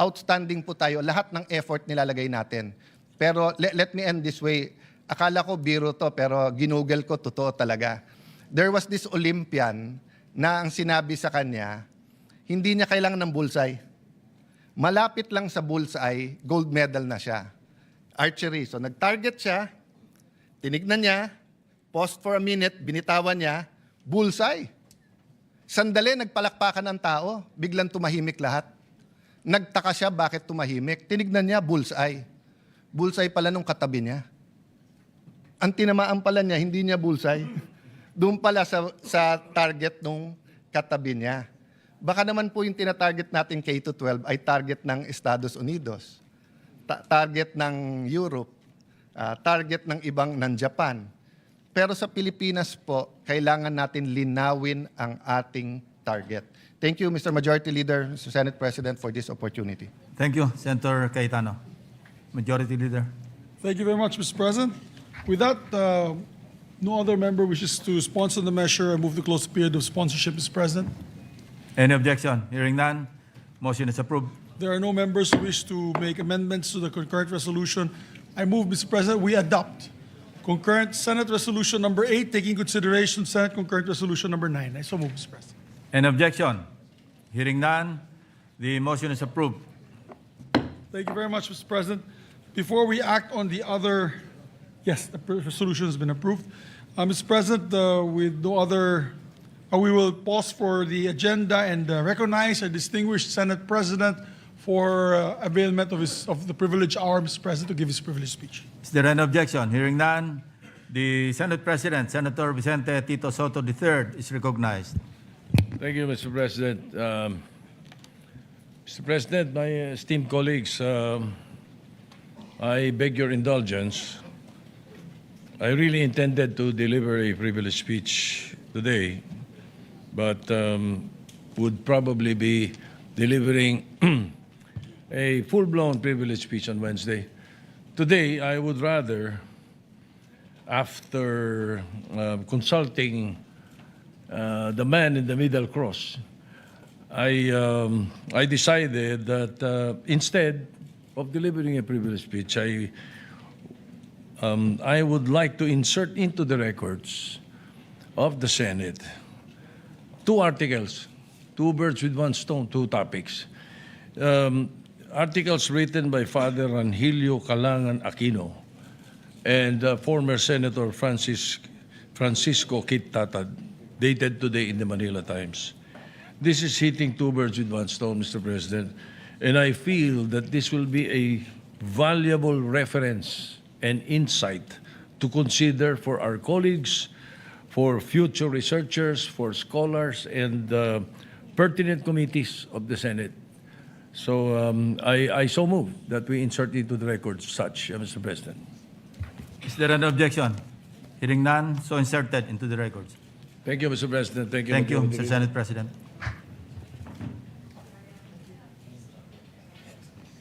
Outstanding po tayo. Lahat ng effort nilalagay natin. Pero let me end this way. Akala ko biro to, pero ginugel ko, totoo talaga. There was this Olympian na ang sinabi sa kanya, hindi niya kailangan ng bullseye. Malapit lang sa bullseye, gold medal na siya. Archery. So nag-target siya, tinignan niya, paused for a minute, binitawan niya, bullseye. Sandali, nagpalakpakan ng tao, biglang tumahimik lahat. Nagtaka siya bakit tumahimik. Tinignan niya, bullseye. Bullseye pala nung katabi niya. Ang tinamaan pala niya, hindi niya bullseye. Doon pala sa target nung katabi niya. Baka naman po yung tinatarget natin K-12 ay target ng Estados Unidos, target ng Europe, target ng ibang ng Japan. Pero sa Pilipinas po, kailangan natin linawin ang ating target. Thank you, Mr. Majority Leader, Mr. Senate President, for this opportunity. Thank you, Senator Cayetano. Majority Leader. Thank you very much, Mr. President. With that, no other member wishes to sponsor the measure. I move to close the period of sponsorship, Mr. President. Any objection? Hearing none, motion is approved. There are no members who wish to make amendments to the concurrent resolution. I move, Mr. President, we adopt concurrent Senate Resolution number 8, taking consideration Senate Concurrent Resolution number 9. I so move, Mr. President. Any objection? Hearing none, the motion is approved. Thank you very much, Mr. President. Before we act on the other, yes, the resolution has been approved. Mr. President, with no other, we will pause for the agenda and recognize our distinguished Senate President for availment of the privilege hour, Mr. President, to give his privileged speech. Is there an objection? Hearing none, the Senate President, Senator Vicente Tito Soto III, is recognized. Thank you, Mr. President. Mr. President, my esteemed colleagues, I beg your indulgence. I really intended to deliver a privileged speech today, but would probably be delivering a full-blown privileged speech on Wednesday. Today, I would rather, after consulting the man in the middle cross, I decided that instead of delivering a privileged speech, I would like to insert into the records of the Senate 2 articles, 2 birds with 1 stone, 2 topics. Articles written by Father Angilio Calangan Aquino and former Senator Francisco Kit Tatad, dated today in the Manila Times. This is hitting 2 birds with 1 stone, Mr. President, and I feel that this will be a valuable reference and insight to consider for our colleagues, for future researchers, for scholars, and pertinent committees of the Senate. So I so move that we insert into the records such, Mr. President. Is there an objection? Hearing none, so inserted into the records. Thank you, Mr. President. Thank you. Thank you, Mr. Senate President.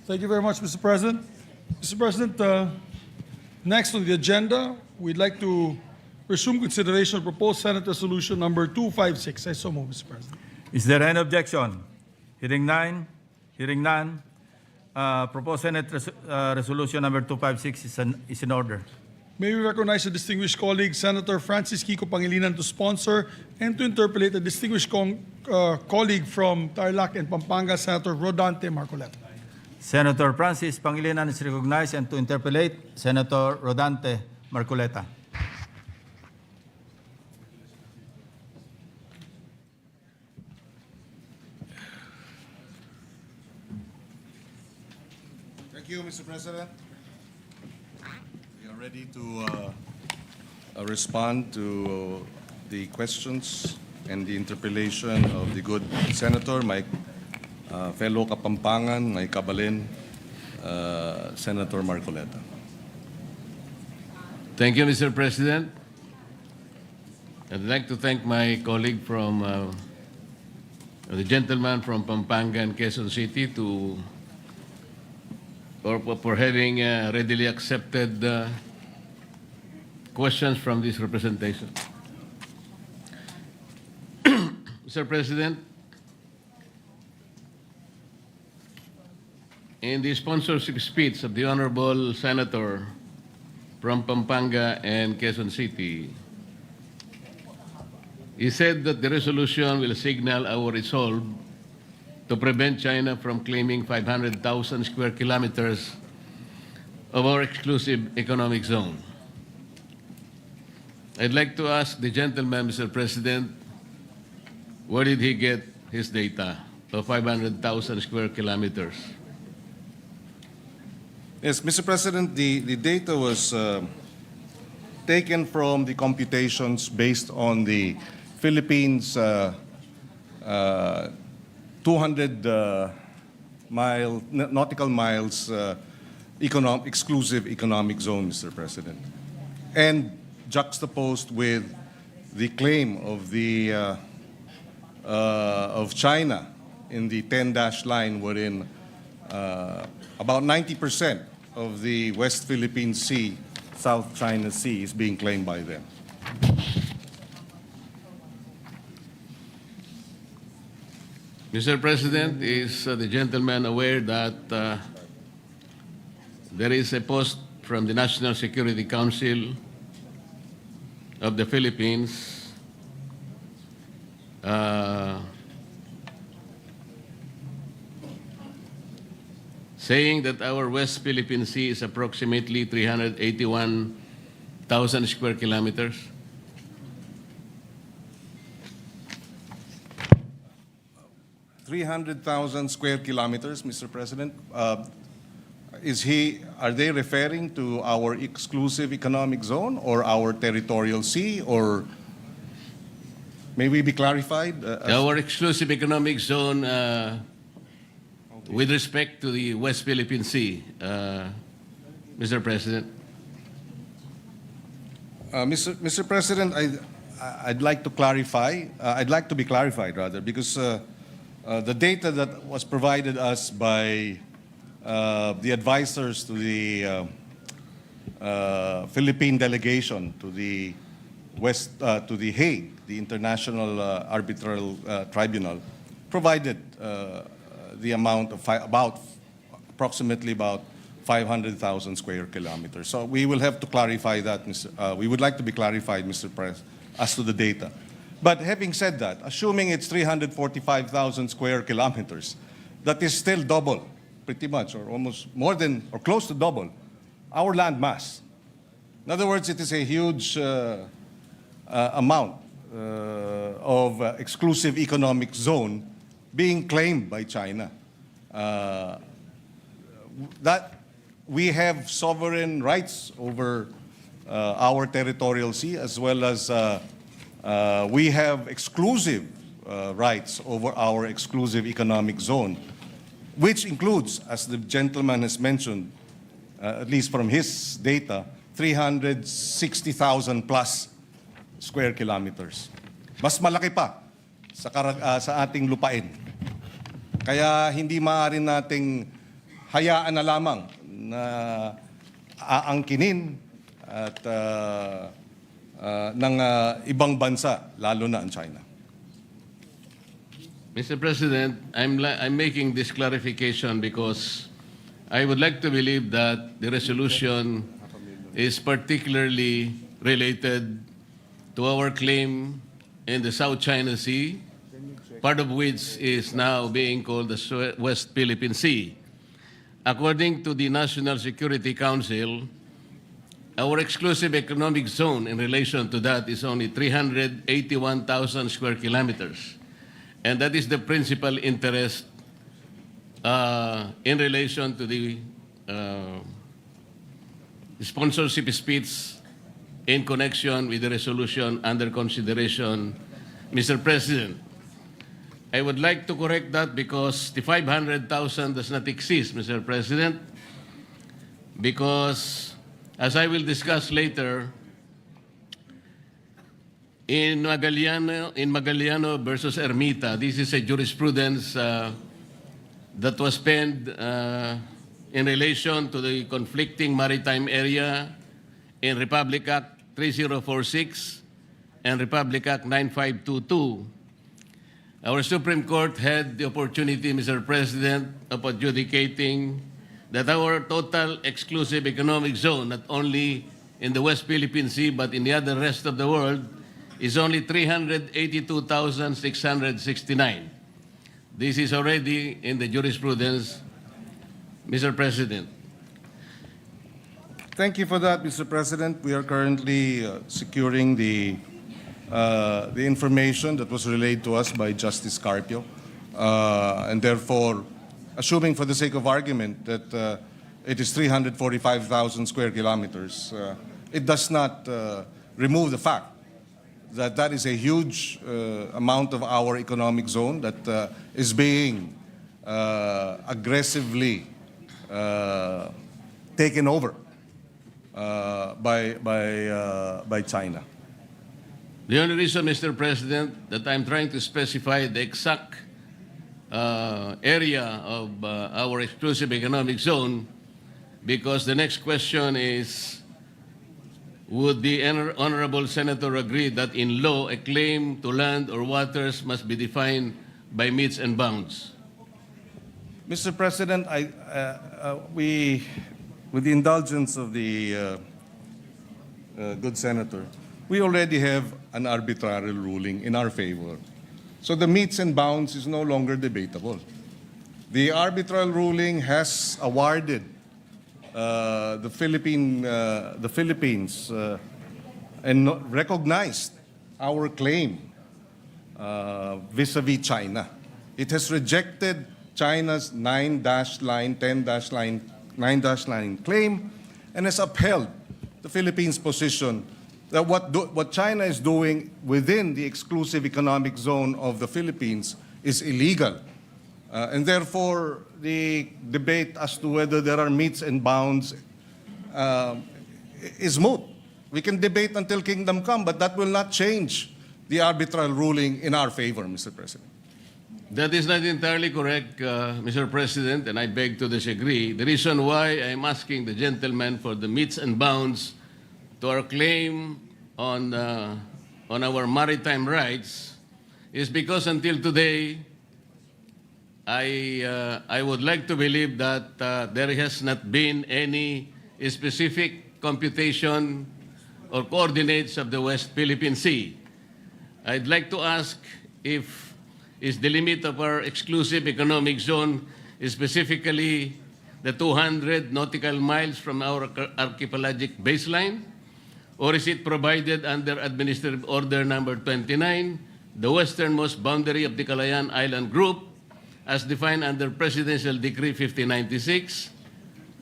Thank you very much, Mr. President. Mr. President, next on the agenda, we'd like to resume consideration of proposed Senate Resolution number 256. I so move, Mr. President. Is there an objection? Hearing none, proposed Senate Resolution number 256 is in order. May we recognize the distinguished colleague, Senator Francis Kiko Pangilinan, to sponsor and to interpolate a distinguished colleague from Tarlac and Pampanga, Senator Rodante Marcoleta. Senator Francis Pangilinan is recognized, and to interpolate, Senator Rodante Marcoleta. Thank you, Mr. President. We are ready to respond to the questions and the interpellation of the good senator, my fellow Kapampangan, my kabalin, Senator Marcoleta. Thank you, Mr. President. I'd like to thank my colleague from the gentleman from Pampanga and Quezon City for having readily accepted questions from this representation. Mr. President, in the sponsorship speech of the Honorable Senator from Pampanga and Quezon City, he said that the resolution will signal our resolve to prevent China from claiming 500,000 square kilometers of our exclusive economic zone. I'd like to ask the gentleman, Mr. President, where did he get his data of 500,000 square kilometers? Yes, Mr. President, the data was taken from the computations based on the Philippines 200 nautical miles exclusive economic zone, Mr. President, and juxtaposed with the claim of China in the 10-dash line, wherein about 90% of the West Philippine Sea, South China Sea, is being claimed by them. Mr. President, is the gentleman aware that there is a post from the National Security Council of the Philippines saying that our West Philippine Sea is approximately 381,000 square kilometers? 300,000 square kilometers, Mr. President. Are they referring to our exclusive economic zone or our territorial sea, or may we be clarified? Our exclusive economic zone with respect to the West Philippine Sea, Mr. President. Mr. President, I'd like to clarify. I'd like to be clarified rather, because the data that was provided us by the advisors to the Philippine delegation to the to the Hague, the International Arbitral Tribunal, provided the amount of approximately about 500,000 square kilometers. So we will have to clarify that, we would like to be clarified, Mr. President, as to the data. But having said that, assuming it's 345,000 square kilometers, that is still double, pretty much, or almost more than, or close to double, our land mass. In other words, it is a huge amount of exclusive economic zone being claimed by China. That we have sovereign rights over our territorial sea, as well as we have exclusive rights over our exclusive economic zone, which includes, as the gentleman has mentioned, at least from his data, 360,000 plus square kilometers. Mas malaki pa sa ating lupain. Kaya hindi maaari nating hayaan na lamang na aangkinin at ng ibang bansa, lalo na ang China. Mr. President, I'm making this clarification because I would like to believe that the resolution is particularly related to our claim in the South China Sea, part of which is now being called the West Philippine Sea. According to the National Security Council, our exclusive economic zone in relation to that is only 381,000 square kilometers. And that is the principal interest in relation to the sponsorship speech in connection with the resolution under consideration, Mr. President. I would like to correct that because the 500,000 does not exist, Mr. President, because, as I will discuss later, in Magaliano versus Ermita, this is a jurisprudence that was penned in relation to the conflicting maritime area in Republic Act 3046 and Republic Act 9522. Our Supreme Court had the opportunity, Mr. President, of adjudicating that our total exclusive economic zone, not only in the West Philippine Sea but in the other rest of the world, is only 382,669. This is already in the jurisprudence, Mr. President. Thank you for that, Mr. President. We are currently securing the information that was relayed to us by Justice Carpio, and therefore, assuming for the sake of argument that it is 345,000 square kilometers, it does not remove the fact that that is a huge amount of our economic zone that is being aggressively taken over by China. The only reason, Mr. President, that I'm trying to specify the exact area of our exclusive economic zone, because the next question is, would the Honorable Senator agree that in law a claim to land or waters must be defined by metes and bounds? Mr. President, we, with the indulgence of the good senator, we already have an arbitrary ruling in our favor. So the metes and bounds is no longer debatable. The arbitral ruling has awarded the Philippines and recognized our claim vis-a-vis China. It has rejected China's 9-line, 10-line, 9-line claim and has upheld the Philippines' position that what China is doing within the exclusive economic zone of the Philippines is illegal. And therefore, the debate as to whether there are metes and bounds is moot. We can debate until kingdom come, but that will not change the arbitral ruling in our favor, Mr. President. That is not entirely correct, Mr. President, and I beg to disagree. The reason why I'm asking the gentleman for the metes and bounds to our claim on our maritime rights is because until today, I would like to believe that there has not been any specific computation or coordinates of the West Philippine Sea. I'd like to ask if is the limit of our exclusive economic zone is specifically the 200 nautical miles from our archipelagic baseline, or is it provided under Administrative Order Number 29, the westernmost boundary of the Calayan Island Group, as defined under Presidential Decree 5096,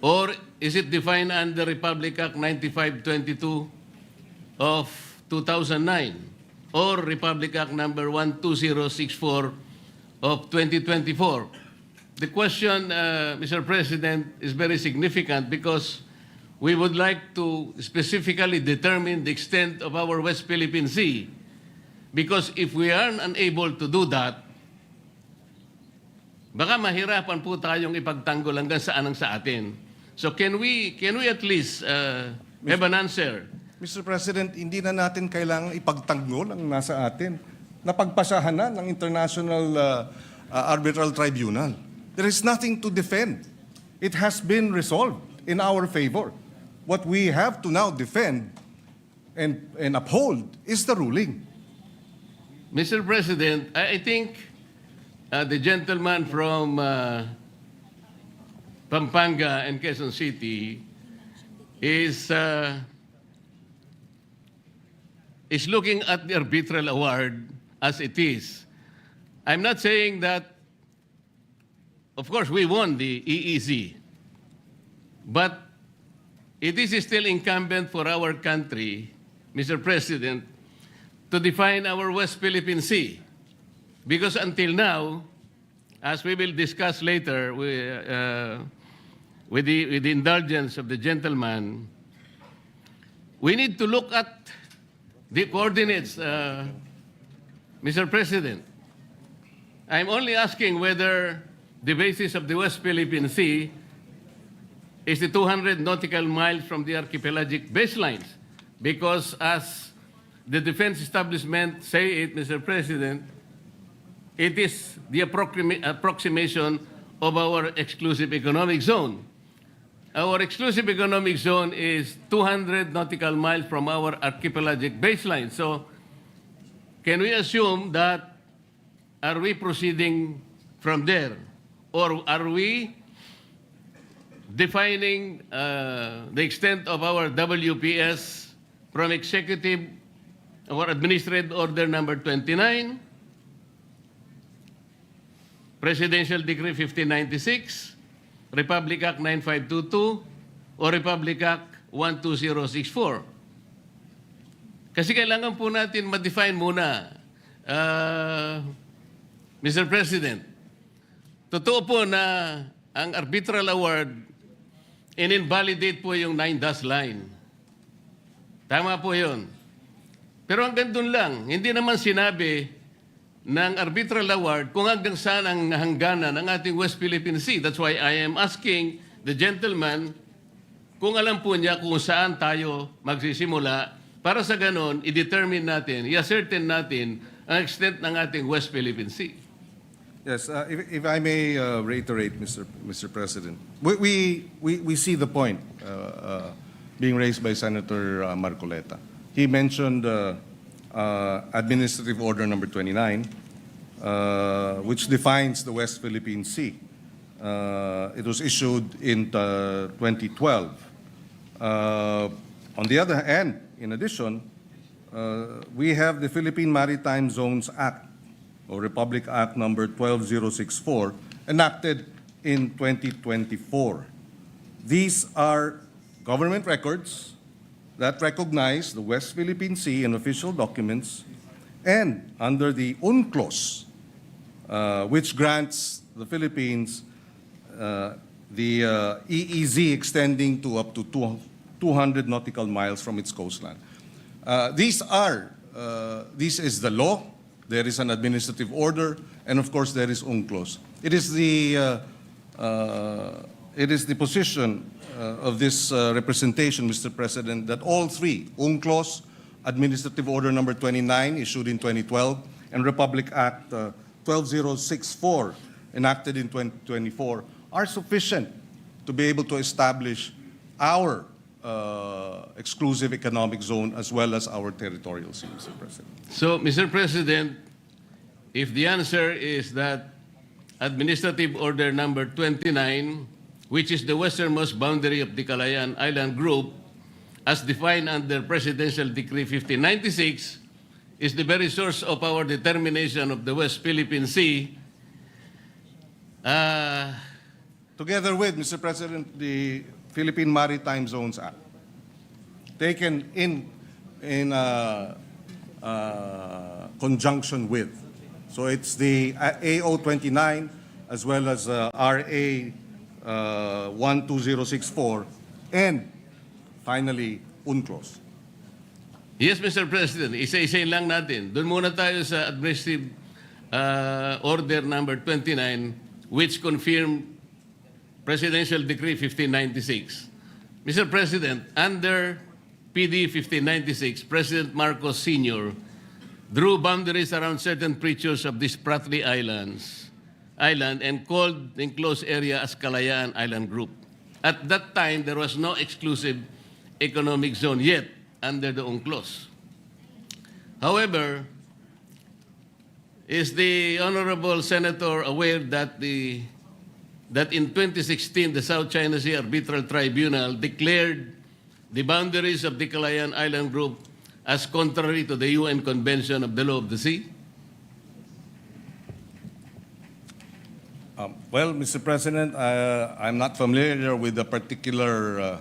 or is it defined under Republic Act 9522 of 2009, or Republic Act number 12064 of 2024? The question, Mr. President, is very significant because we would like to specifically determine the extent of our West Philippine Sea. Because if we are unable to do that, baka mahirapan po tayong ipagtanggol hanggang saan ang sa atin. So can we at least have an answer? Mr. President, hindi na natin kailangang ipagtanggol ang nasa atin. Napagpasahan na ng International Arbitral Tribunal. There is nothing to defend. It has been resolved in our favor. What we have to now defend and uphold is the ruling. Mr. President, I think the gentleman from Pampanga and Quezon City is looking at the arbitral award as it is. I'm not saying that, of course, we won the EEZ, but it is still incumbent for our country, Mr. President, to define our West Philippine Sea. Because until now, as we will discuss later with the indulgence of the gentleman, we need to look at the coordinates, Mr. President. I'm only asking whether the basis of the West Philippine Sea is the 200 nautical miles from the archipelagic baselines. Because as the defense establishment say it, Mr. President, it is the approximation of our exclusive economic zone. Our exclusive economic zone is 200 nautical miles from our archipelagic baseline. So, can we assume that are we proceeding from there? Or are we defining the extent of our WPS from Executive or Administrative Order Number 29, Presidential Decree 5096, Republic Act 9522, o Republic Act 12064. Kasi kailangan po natin ma-define muna, Mr. President. Totoo po na ang arbitral award, in-invalidate po yung 9-dash line. Tama po yun. Pero hanggang doon lang, hindi naman sinabi ng arbitral award kung hanggang saan ang hangganan ng ating West Philippine Sea. That's why I am asking the gentleman kung alam po niya kung saan tayo magsisimula para sa ganon, i-determine natin, i-ascertain natin ang extent ng ating West Philippine Sea. Yes, if I may reiterate, Mr. President, we see the point being raised by Senator Marcoleta. He mentioned Administrative Order Number 29, which defines the West Philippine Sea. It was issued in 2012. On the other hand, in addition, we have the Philippine Maritime Zones Act, or Republic Act number 12064, enacted in 2024. These are government records that recognize the West Philippine Sea in official documents, and under the UNCLOS, which grants the Philippines the EEZ extending to up to 200 nautical miles from its coastline. This is the law. There is an administrative order, and of course there is UNCLOS. It is the position of this representation, Mr. President, that all three, UNCLOS, Administrative Order number 29, issued in 2012, and Republic Act 12064, enacted in 2024, are sufficient to be able to establish our exclusive economic zone as well as our territorial sea, Mr. President. So, Mr. President, if the answer is that Administrative Order number 29, which is the westernmost boundary of the Kalayaan Island Group, as defined under Presidential Decree 1596, is the very source of our determination of the West Philippine Sea, Together with, Mr. President, the Philippine Maritime Zones Act, taken in conjunction with. So it's the AO 29 as well as RA 12064, and finally, UNCLOS. Yes, Mr. President, isa-isayin lang natin. Doon muna tayo sa Administrative Order number 29, which confirmed Presidential Decree 1596. Mr. President, under PD 1596, President Marcos Sr. drew boundaries around certain features of this Spratly Island and called the enclosed area as Kalayaan Island Group. At that time, there was no exclusive economic zone yet under the UNCLOS. However, is the Honorable Senator aware that in 2016, the South China Sea Arbitral Tribunal declared the boundaries of the Kalayaan Island Group as contrary to the UN Convention of the Law of the Sea? Well, Mr. President, I'm not familiar with the particular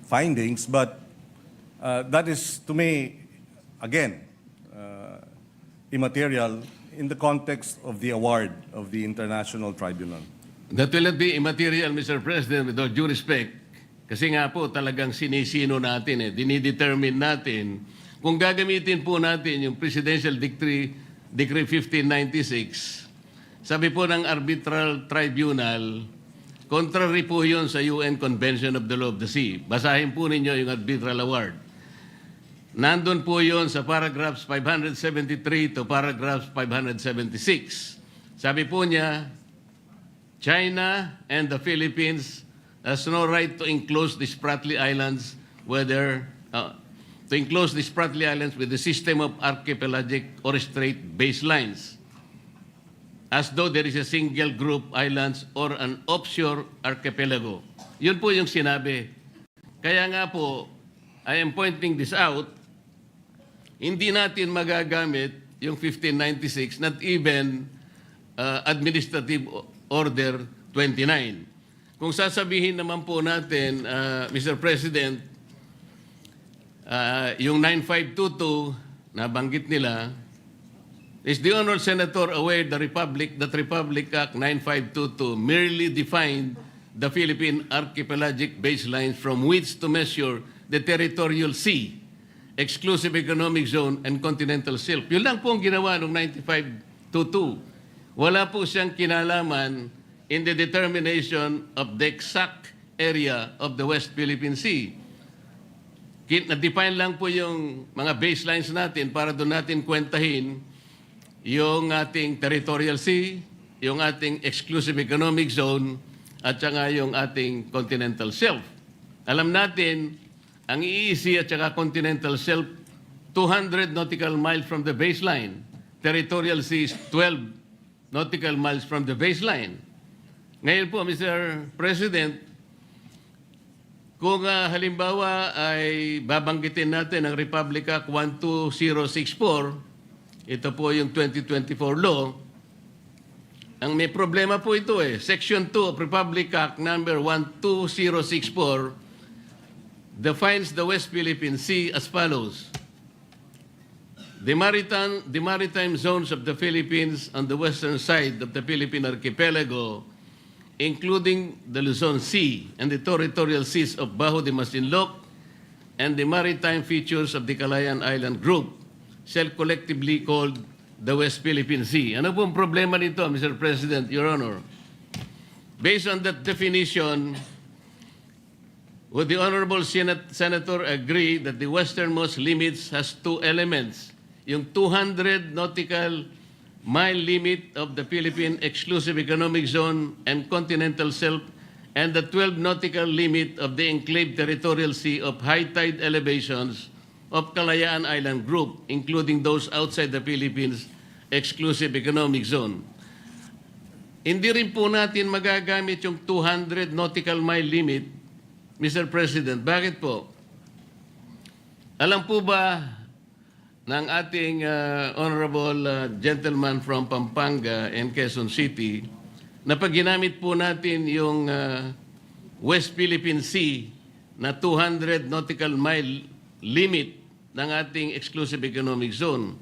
findings, but that is, to me, again, immaterial in the context of the award of the International Tribunal. That will not be immaterial, Mr. President, with all due respect. Kasi nga po talagang sinisino natin, dinidetermine natin. Kung gagamitin po natin yung Presidential Decree 1596, sabi po ng Arbitral Tribunal, contrary po yun sa UN Convention of the Law of the Sea. Basahin po ninyo yung Arbitral Award. Nandun po yun sa paragraphs 573 to paragraphs 576. Sabi po niya, China and the Philippines has no right to enclose the Spratly Islands, with the system of archipelagic or strait baselines, as though there is a single group islands or an offshore archipelago. Yun po yung sinabi. Kaya nga po, I am pointing this out, hindi natin magagamit yung 1596, not even Administrative Order 29. Kung sasabihin naman po natin, Mr. President, yung 9522 na banggit nila, is the Honorable Senator aware that Republic Act 9522 merely defined the Philippine archipelagic baselines from which to measure the territorial sea, exclusive economic zone, and continental shelf. Yun lang po ang ginawa noong 9522. Wala po siyang kinalaman in the determination of the exact area of the West Philippine Sea. Na-define lang po yung mga baselines natin para doon natin kwentahin yung ating territorial sea, yung ating exclusive economic zone, at saka yung ating continental shelf. Alam natin, ang EEZ at saka continental shelf, 200 nautical miles from the baseline. Territorial sea is 12 nautical miles from the baseline. Ngayon po, Mr. President, kung halimbawa ay babanggitin natin ang Republic Act 12064, ito po yung 2024 law, ang may problema po ito Section 2 of Republic Act number 12064 defines the West Philippine Sea as follows. The maritime zones of the Philippines on the western side of the Philippine archipelago, including the Luzon Sea and the territorial seas of Bajo de Masinloc and the maritime features of the Calayan Island Group, shall collectively called the West Philippine Sea. Ano pong problema nito, Mr. President, Your Honor? Based on that definition, would the Honorable Senator agree that the westernmost limits has two elements? Yung 200 nautical mile limit of the Philippine Exclusive Economic Zone and Continental Shelf, and the 12 nautical limit of the enclave territorial sea of high tide elevations of Kalayaan Island Group, including those outside the Philippines Exclusive Economic Zone. Hindi rin po natin magagamit yung 200 nautical mile limit, Mr. President. Bakit po? Alam po ba ng ating honorable gentleman from Pampanga and Quezon City na pag ginamit po natin yung West Philippine Sea na 200 nautical mile limit ng ating exclusive economic zone,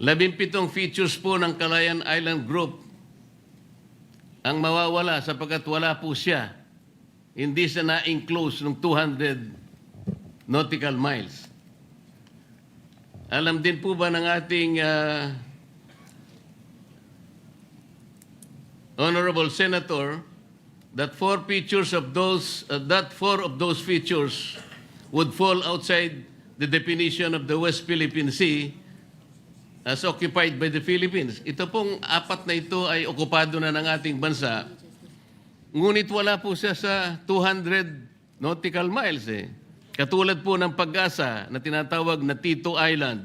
17 features po ng Calayan Island Group ang mawawala sapagkat wala po siya. Hindi siya na-enclose ng 200 nautical miles. Alam din po ba ng ating honorable senator that four of those features would fall outside the definition of the West Philippine Sea as occupied by the Philippines. Ito pong apat na ito ay okupado na ng ating bansa. Ngunit wala po siya sa 200 nautical miles Katulad po ng Pag-asa na tinatawag na Tito Island.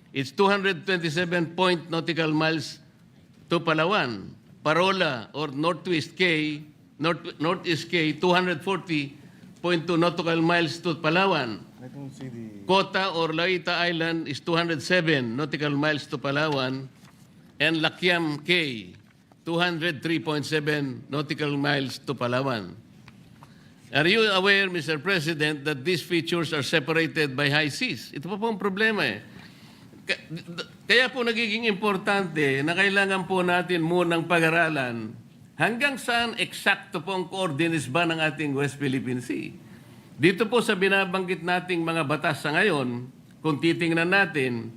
It's 227 nautical miles to Palawan. Parola or Northeast K, 240.2 nautical miles to Palawan. Kota or Laita Island is 207 nautical miles to Palawan. And Lakiam K, 203.7 nautical miles to Palawan. Are you aware, Mr. President, that these features are separated by high seas? Ito pa po ang problema Kaya po nagiging importante na kailangan po natin munang pag-aralan hanggang saan eksakto po ang coordinates ba ng ating West Philippine Sea. Dito po sa binabanggit nating mga batas sa ngayon, kung titingnan natin,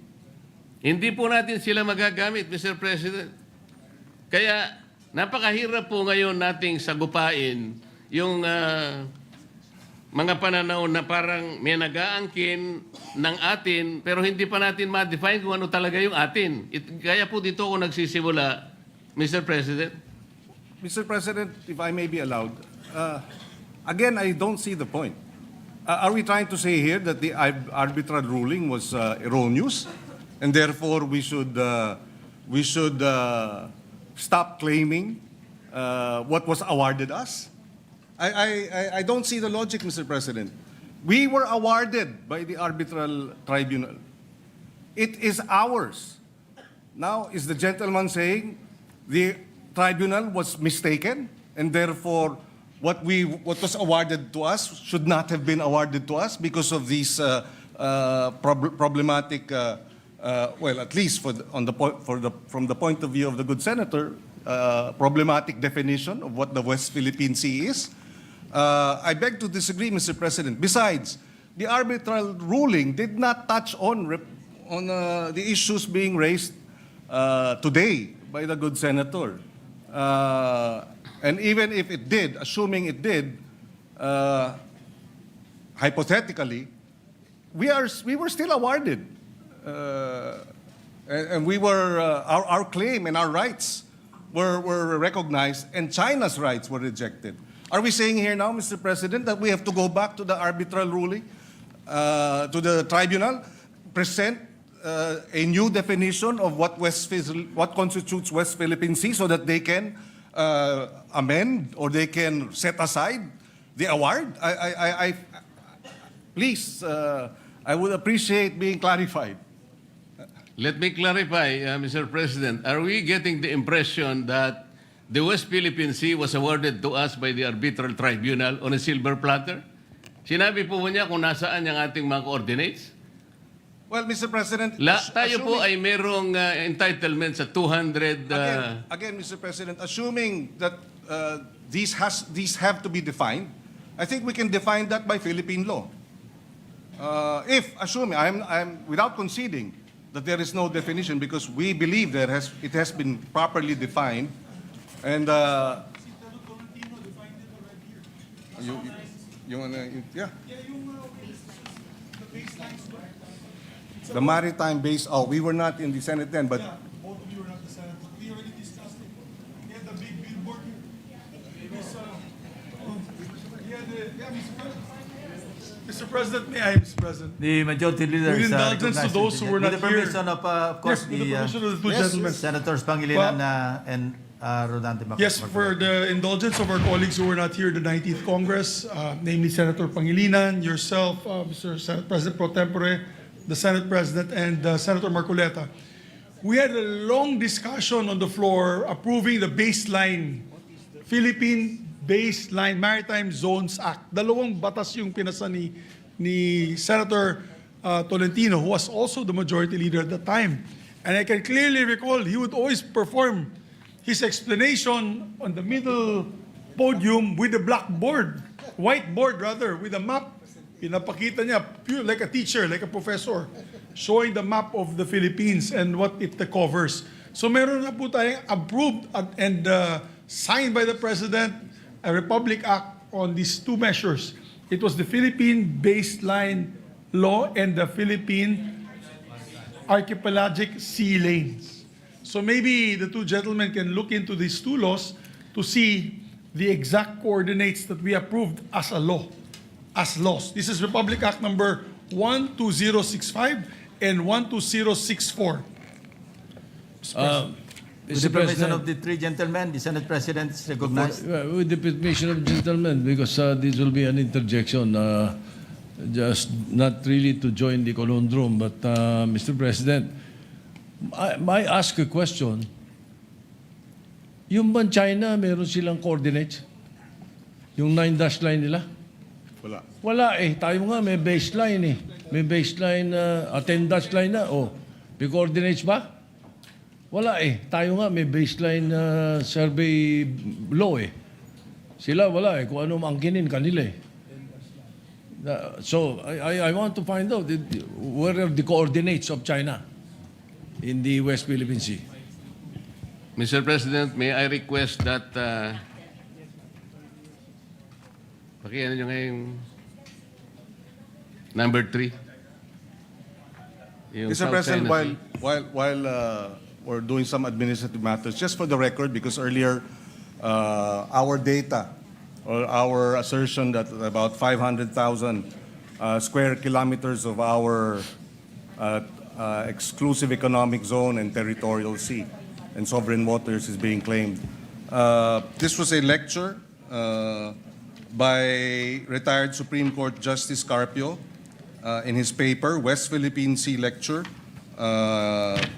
hindi po natin sila magagamit, Mr. President. Kaya napakahirap po ngayon nating sagupain yung mga pananaw na parang may nag-aangkin ng atin pero hindi pa natin ma-define kung ano talaga yung atin. Kaya po dito ako nagsisimula, Mr. President. Mr. President, if I may be allowed, again, I don't see the point. Are we trying to say here that the arbitral ruling was erroneous and therefore we should stop claiming what was awarded us? I don't see the logic, Mr. President. We were awarded by the arbitral tribunal. It is ours. Now, is the gentleman saying the tribunal was mistaken and therefore what was awarded to us should not have been awarded to us because of these problematic, well, at least from the point of view of the good senator, problematic definition of what the West Philippine Sea is? I beg to disagree, Mr. President. Besides, the arbitral ruling did not touch on the issues being raised today by the good senator. And even if it did, assuming it did, hypothetically, we were still awarded, and we were our claim and our rights were recognized, and China's rights were rejected. Are we saying here now, Mr. President, that we have to go back to the arbitral ruling, to the tribunal, present a new definition of what what constitutes West Philippine Sea so that they can amend or they can set aside the award? Please, I would appreciate being clarified. Let me clarify, Mr. President. Are we getting the impression that the West Philippine Sea was awarded to us by the arbitral tribunal on a silver platter? Sinabi po niya kung nasaan yung ating mga coordinates? Well, Mr. President, Tayo po ay merong entitlement sa 200... again, Mr. President, assuming that these have to be defined, I think we can define that by Philippine law. Assuming, I'm without conceding that there is no definition because we believe it has been properly defined, and yeah. The maritime base. Oh, we were not in the Senate then, but Both of you were not the Senate. We already discussed it. We had the big billboard here. Mr. President, may I, Mr. President? The majority leader With is indulgence to recognized. those who were With not the permission of course, Yes, with the permission of the two yes, gentlemen. Senators Pangilinan and Rodante Mac. Yes, for the indulgence of our colleagues who were not here, the 19th Congress, namely Senator Pangilinan, yourself, Mr. Senate President Pro Tempore, the Senate President, and Senator Marcoleta. We had a long discussion on the floor approving the baseline, Philippine Baseline Maritime Zones Act. Dalawang batas yung pinasa ni Senator Tolentino, who was also the majority leader at the time. And I can clearly recall he would always perform his explanation on the middle podium with a blackboard, whiteboard rather, with a map. Pinapakita niya, pure, like a teacher, like a professor, showing the map of the Philippines and what it covers. So meron na po tayong approved and signed by the President a Republic Act on these two measures. It was the Philippine Baseline Law and the Philippine Archipelagic Sea Lanes. So maybe the two gentlemen can look into these two laws to see the exact coordinates that we approved as a law, as laws. This is Republic Act number 12065 and 12064. With the permission of the three gentlemen, the Senate President is recognized. With the permission of gentlemen, because this will be an interjection, just not really to join the conundrum, but Mr. President, I ask a question. Yung ban China, meron silang coordinates? Yung 9-dash line nila? wala. Wala eh. Tayo nga may baseline eh. May baseline, 10-dash line na. Oh, may coordinates ba? Wala eh. Tayo nga may baseline survey law eh. Sila wala eh. Kung ano maangkinin kanila eh. So, I want to find out where are the coordinates of China in the West Philippine Sea. Mr. President, may I request that pakiano nyo ngayong number 3? Mr. President, while we're doing some administrative matters, just for the record, because earlier our data or our assertion that about 500,000 square kilometers of our exclusive economic zone and territorial sea and sovereign waters is being claimed. This was a lecture by retired Supreme Court Justice Carpio in his paper, West Philippine Sea Lecture,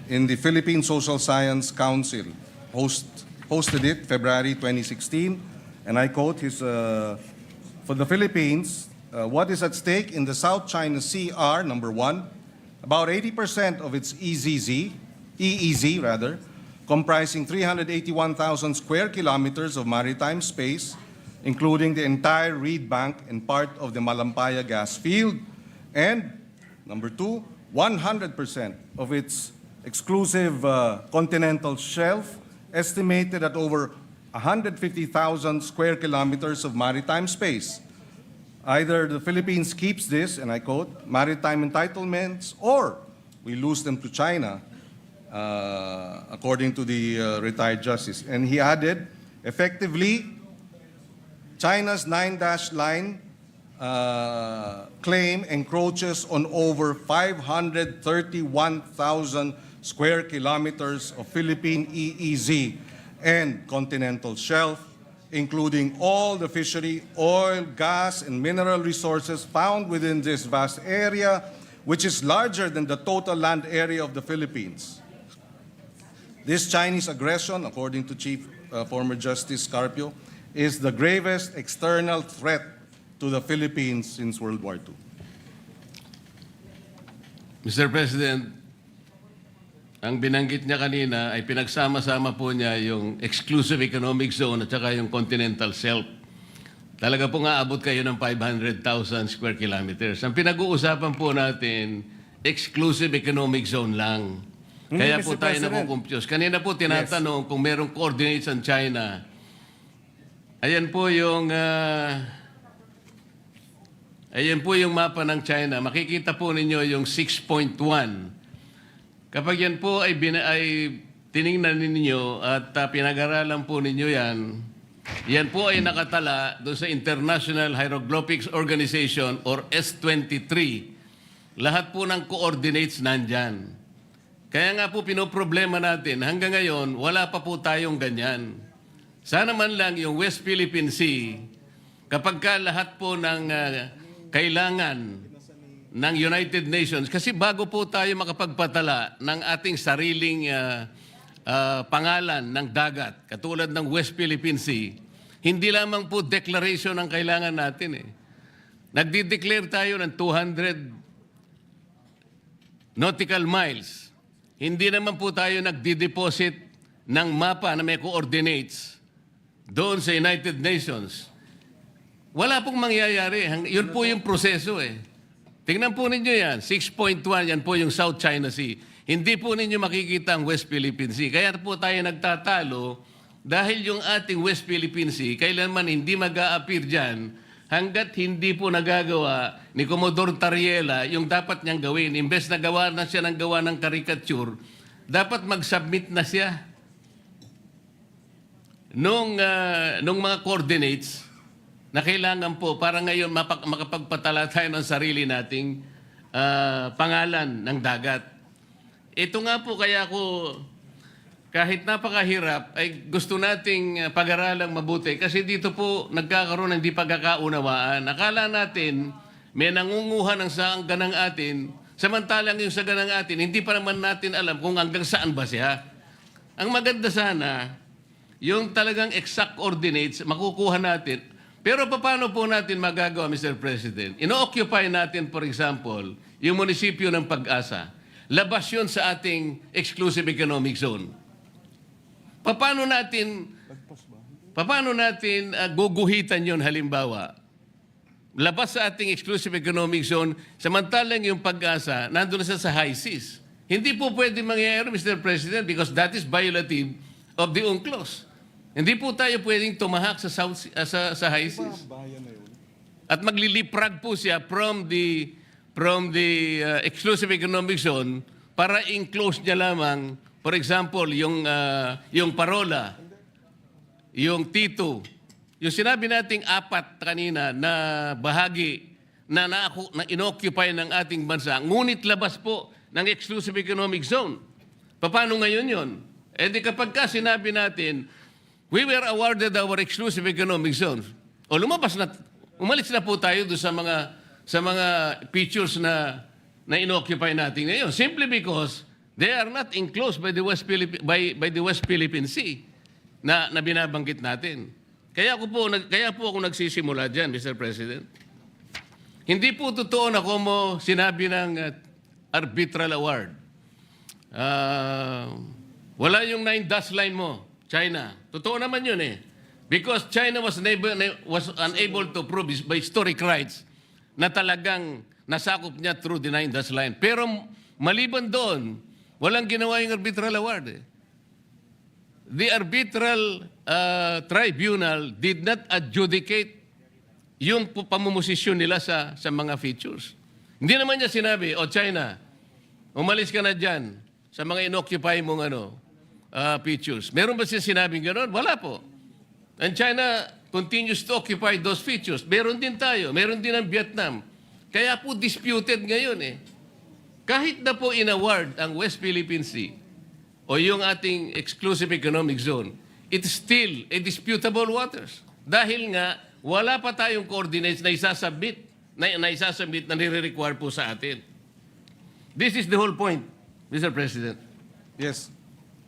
in the Philippine Social Science Council, hosted it February 2016, and I quote his, for the Philippines, what is at stake in the South China Sea are, number one, about 80% of its EEZ rather, comprising 381,000 square kilometers of maritime space, including the entire Reed Bank and part of the Malampaya gas field, and number two, 100% of its exclusive continental shelf, estimated at over 150,000 square kilometers of maritime space. Either the Philippines keeps this, and I quote, maritime entitlements, or we lose them to China, according to the retired justice. And he added, effectively, China's 9-dash line claim encroaches on over 531,000 square kilometers of Philippine EEZ and continental shelf, including all the fishery, oil, gas, and mineral resources found within this vast area, which is larger than the total land area of the Philippines. This Chinese aggression, according to Chief former Justice Carpio, is the gravest external threat to the Philippines since World War II. Mr. President, ang binanggit niya kanina ay pinagsama-sama po niya yung exclusive economic zone at saka yung continental shelf. Talaga po nga abot kayo ng 500,000 square kilometers. Ang pinag-uusapan po natin, exclusive economic zone lang. Kaya po Mr. tayo President. nakukumpyos. Kanina po tinatanong kung merong coordinates ang China. Ayan po yung mapa ng China. Makikita po ninyo yung 6.1. Kapag yan po ay tiningnan ninyo at pinag-aralan po ninyo yan po ay nakatala doon sa International Hieroglyphics Organization or S23. Lahat po ng coordinates nandyan. Kaya nga po pinoproblema natin, hanggang ngayon, wala pa po tayong ganyan. Sana man lang yung West Philippine Sea, kapag ka lahat po ng kailangan ng United Nations, kasi bago po tayo makapagpatala ng ating sariling pangalan ng dagat, katulad ng West Philippine Sea, hindi lamang po declaration ang kailangan natin. Nagdi-declare tayo ng 200 nautical miles. Hindi naman po tayo nagdi-deposit ng mapa na may coordinates doon sa United Nations. Wala pong mangyayari. Yun po yung proseso Tingnan po ninyo yan. 6.1, yan po yung South China Sea. Hindi po ninyo makikita ang West Philippine Sea. Kaya po tayo nagtatalo dahil yung ating West Philippine Sea, kailanman hindi mag-a-appear dyan hanggat hindi po nagagawa ni Commodore Tariela yung dapat niyang gawin. Imbes na gawa na siya ng gawa ng caricature, dapat mag-submit na siya nung mga coordinates na kailangan po para ngayon makapagpatala tayo ng sarili nating pangalan ng dagat. Ito nga po kaya ko kahit napakahirap ay gusto nating pag-aralang mabuti kasi dito po nagkakaroon ng di pagkakaunawaan. Akala natin may nangunguha ng saang ganang atin, samantalang yung sa ganang atin, hindi pa naman natin alam kung hanggang saan ba siya. Ang maganda sana, yung talagang exact coordinates, makukuha natin. Pero paano po natin magagawa, Mr. President? Ino-occupy natin, for example, yung munisipyo ng Pag-asa. Labas yun sa ating exclusive economic zone. Paano natin guguhitan yun halimbawa? Labas sa ating exclusive economic zone, samantalang yung Pag-asa, nandun na sa high seas. Hindi po pwede mangyayari, Mr. President, because that is violative of the UNCLOS. Hindi po tayo pwedeng tumahak sa high seas. At magliliprag po siya from the exclusive economic zone para enclose niya lamang, for example, yung Parola, yung Tito, yung sinabi nating 4 kanina na bahagi na inoccupy ng ating bansa, ngunit labas po ng exclusive economic zone. Paano ngayon yun? Eh di kapag ka sinabi natin, we were awarded our exclusive economic zone, o umalis na po tayo doon sa mga features na inoccupy natin ngayon. Simply because they are not enclosed by the West Philippine Sea na binabanggit natin. Kaya po ako nagsisimula dyan, Mr. President. Hindi po totoo na como sinabi ng arbitral award. Wala yung 9 dash line mo, China. Totoo naman yun Because China was unable to prove by historic rights na talagang nasakop niya through the 9 dash line. Pero maliban doon, walang ginawa yung arbitral award The arbitral tribunal did not adjudicate yung pamumosisyon nila sa mga features. Hindi naman niya sinabi, China, umalis ka na dyan sa mga inoccupy mong features. Meron ba siya sinabing gano'n? Wala po. And China continues to occupy those features. Meron din tayo, meron din ang Vietnam. Kaya po disputed ngayon eh. Kahit na po in-award ang West Philippine Sea o yung ating exclusive economic zone, it's still a disputable waters. Dahil nga, wala pa tayong coordinates na isasubmit na nire-require po sa atin. This is the whole point, Mr. President. Yes.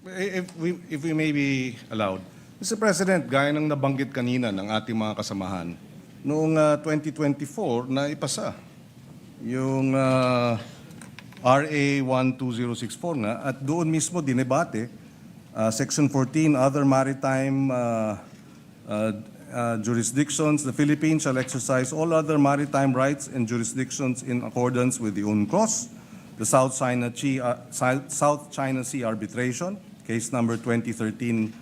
If we may be allowed. Mr. President, gaya ng nabanggit kanina ng ating mga kasamahan, noong 2024 na ipasa yung RA 12064 nga at doon mismo dinebate Section 14, other maritime jurisdictions, the Philippines shall exercise all other maritime rights and jurisdictions in accordance with the UNCLOS, the South China Sea Arbitration, case number 2013-19,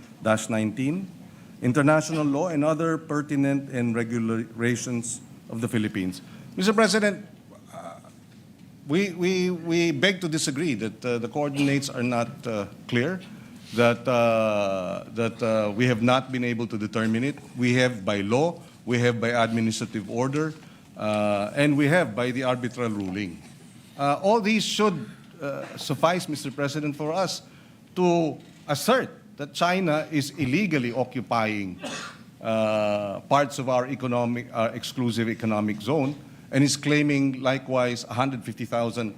international law, and other pertinent and regulations of the Philippines. Mr. President, we beg to disagree that the coordinates are not clear, that we have not been able to determine it. We have by law, we have by administrative order, and we have by the arbitral ruling. All these should suffice, Mr. President, for us to assert that China is illegally occupying parts of our exclusive economic zone and is claiming likewise 150,000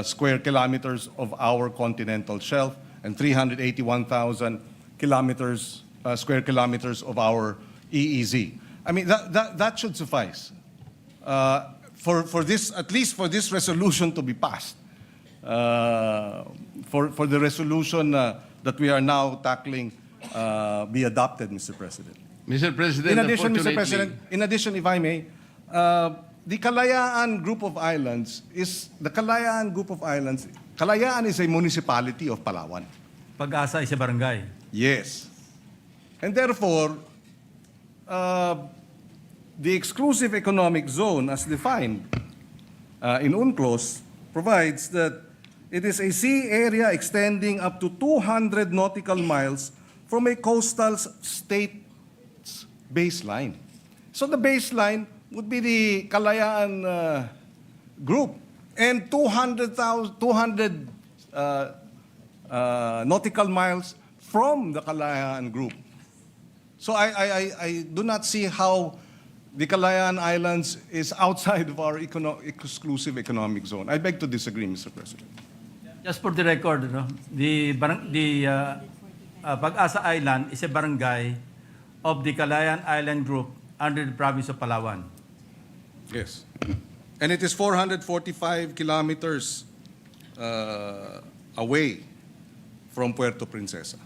square kilometers of our continental shelf and 381,000 square kilometers of our EEZ. I mean, that should suffice for this, at least for this resolution to be passed, for the resolution that we are now tackling be adopted, Mr. President. Mr. President, In addition, Mr. unfortunately- President, if I may, the Kalayaan Group of Islands Kalayaan is a municipality of Palawan. Pag-asa is a barangay. Yes. And therefore, the exclusive economic zone as defined in UNCLOS provides that it is a sea area extending up to 200 nautical miles from a coastal state's baseline. So the baseline would be the Kalayaan group, and 200 nautical miles from the Kalayaan group. So I do not see how the Kalayaan Islands is outside of our exclusive economic zone. I beg to disagree, Mr. President. Just for the record, the Pag-asa Island is a barangay of the Kalayaan Island Group under the province of Palawan. Yes. And it is 445 kilometers away from Puerto Princesa.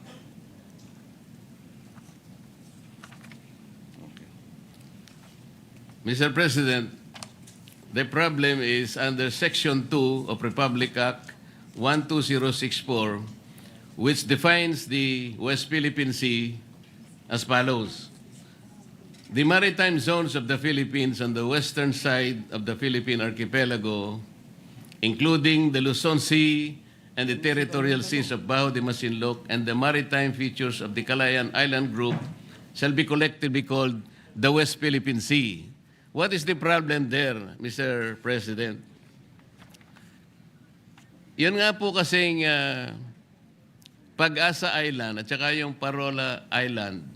Mr. President, the problem is under Section 2 of Republic Act 12064, which defines the West Philippine Sea as follows. The maritime zones of the Philippines on the western side of the Philippine archipelago, including the Luzon Sea and the territorial seas of Bao de Masinloc and the maritime features of the Kalayaan Island Group, shall be collectively called the West Philippine Sea. What is the problem there, Mr. President? Yun nga po kasing Pag-asa Island at saka yung Parola Island,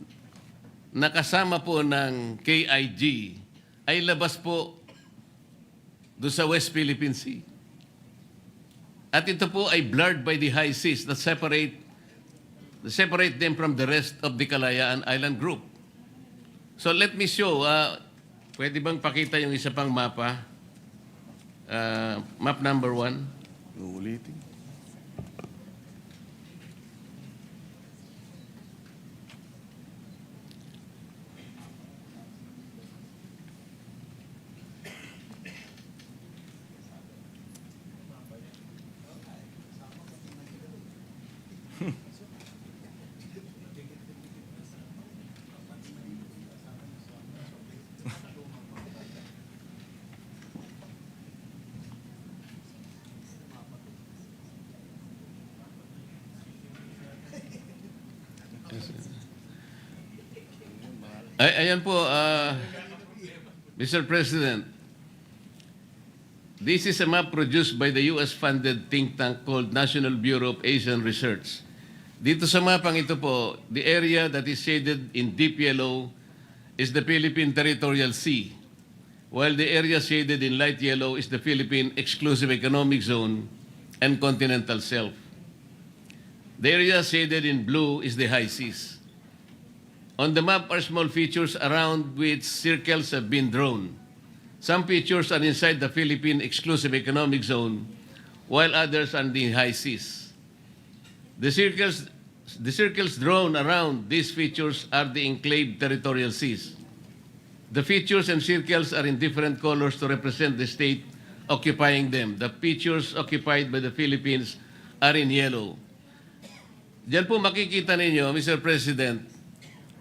nakasama po ng KIG, ay labas po doon sa West Philippine Sea. At ito po ay blurred by the high seas that separate them from the rest of the Kalayaan Island Group. So let me show, pwede bang pakita yung isa pang mapa? Map number 1. Uulitin. Ayan po, Mr. President. This is a map produced by the US-funded think tank called National Bureau of Asian Research. Dito sa mapang ito po, the area that is shaded in deep yellow is the Philippine Territorial Sea, while the area shaded in light yellow is the Philippine Exclusive Economic Zone and Continental Shelf. The area shaded in blue is the high seas. On the map are small features around which circles have been drawn. Some features are inside the Philippine Exclusive Economic Zone, while others are in the high seas. The circles drawn around these features are the enclave territorial seas. The features and circles are in different colors to represent the state occupying them. The features occupied by the Philippines are in yellow. Diyan po makikita ninyo, Mr. President,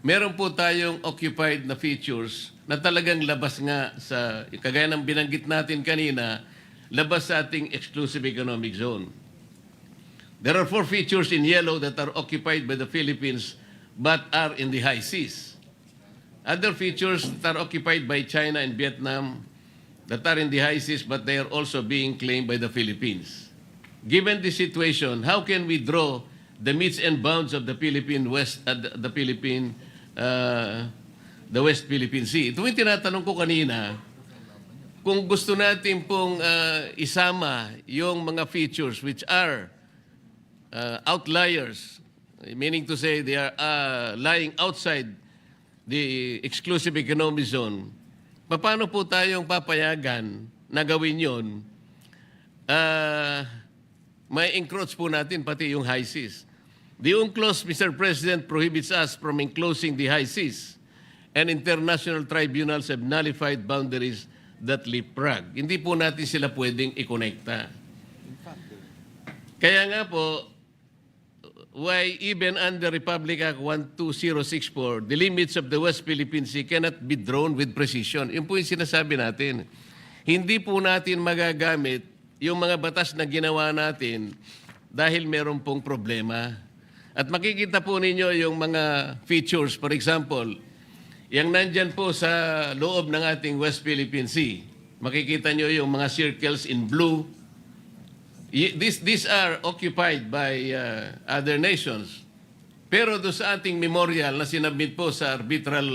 meron po tayong occupied na features na talagang labas nga sa, kagaya ng binanggit natin kanina, labas sa ating exclusive economic zone. There are 4 features in yellow that are occupied by the Philippines but are in the high seas. Other features that are occupied by China and Vietnam that are in the high seas but they are also being claimed by the Philippines. Given this situation, how can we draw the metes and bounds of the Philippine West, the West Philippine Sea? Ito yung tinatanong ko kanina, kung gusto natin pong isama yung mga features which are outliers, meaning to say they are lying outside the exclusive economic zone, paano po tayong papayagan na gawin yun? May encroach po natin pati yung high seas. The UNCLOS, Mr. President, prohibits us from enclosing the high seas, and international tribunals have nullified boundaries that leapfrog. Hindi po natin sila pwedeng i-connecta. Kaya nga po, why even under Republic Act 12064, the limits of the West Philippine Sea cannot be drawn with precision. Yun po yung sinasabi natin. Hindi po natin magagamit yung mga batas na ginawa natin dahil meron pong problema. At makikita po ninyo yung mga features, for example, yung nandyan po sa loob ng ating West Philippine Sea. Makikita nyo yung mga circles in blue. These are occupied by other nations. Pero doon sa ating memorial na sinabit po sa arbitral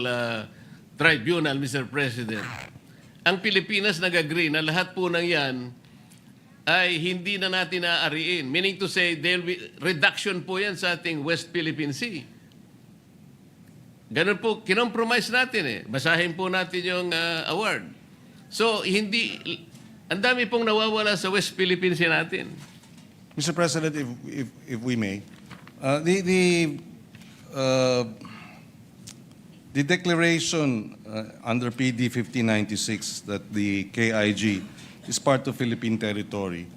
tribunal, Mr. President, ang Pilipinas nag-agree na lahat po ng yan ay hindi na natin naaariin. Meaning to say, there will be reduction po yan sa ating West Philippine Sea. Ganun po, kinompromise natin eh. Basahin po natin yung award. So, ang dami pong nawawala sa West Philippine Sea natin. Mr. President, if we may, the declaration under PD 1596 that the KIG is part of Philippine territory,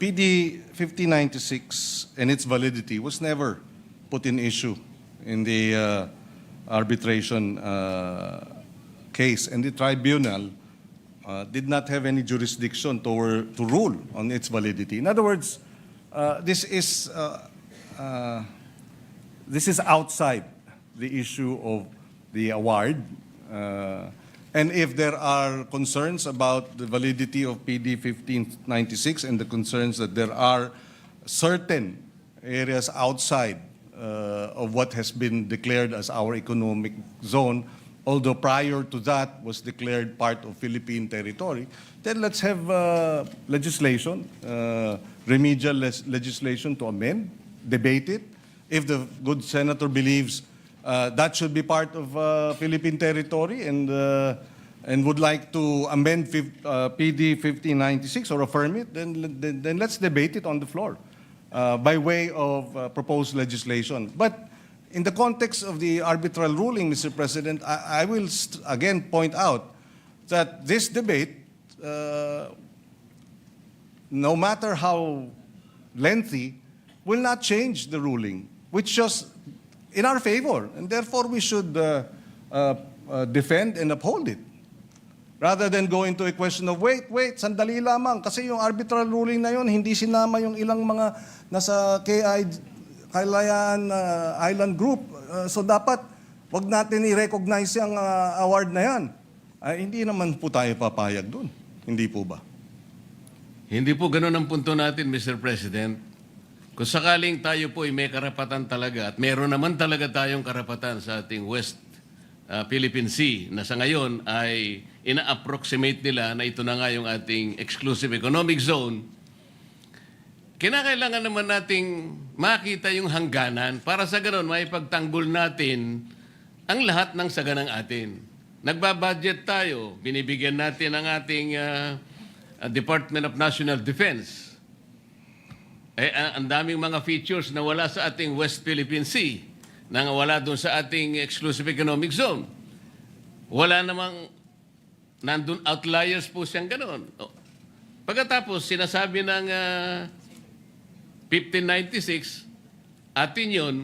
PD 1596 and its validity was never put in issue in the arbitration case, and the tribunal did not have any jurisdiction to rule on its validity. In other words, this is outside the issue of the award. And if there are concerns about the validity of PD 1596 and the concerns that there are certain areas outside of what has been declared as our economic zone, although prior to that was declared part of Philippine territory, then let's have legislation, remedial legislation to amend, debate it. If the good senator believes that should be part of Philippine territory and would like to amend PD 1596 or affirm it, then let's debate it on the floor by way of proposed legislation. But in the context of the arbitral ruling, Mr. President, I will again point out that this debate, no matter how lengthy, will not change the ruling, which just in our favor, and therefore we should defend and uphold it. Rather than go into a question of, wait, sandali lamang, kasi yung arbitral ruling na yun, hindi sinama yung ilang mga nasa Kalayaan Island Group. So dapat wag natin i-recognize yung award na yan. Ay, hindi naman po tayo papayag doon. Hindi po ba? Hindi po ganun ang punto natin, Mr. President. Kung sakaling tayo po ay may karapatan talaga, at meron naman talaga tayong karapatan sa ating West Philippine Sea, na sa ngayon ay ina-approximate nila na ito na nga yung ating exclusive economic zone, kinakailangan naman nating makita yung hangganan para sa ganun maipagtanggol natin ang lahat ng saganang atin. Nagbabudget tayo, binibigyan natin ang ating Department of National Defense. Ang daming mga features na wala sa ating West Philippine Sea, na wala doon sa ating exclusive economic zone. Wala namang, nandun outliers po siyang gano'n. Pagkatapos, sinasabi ng 1596, atin yun,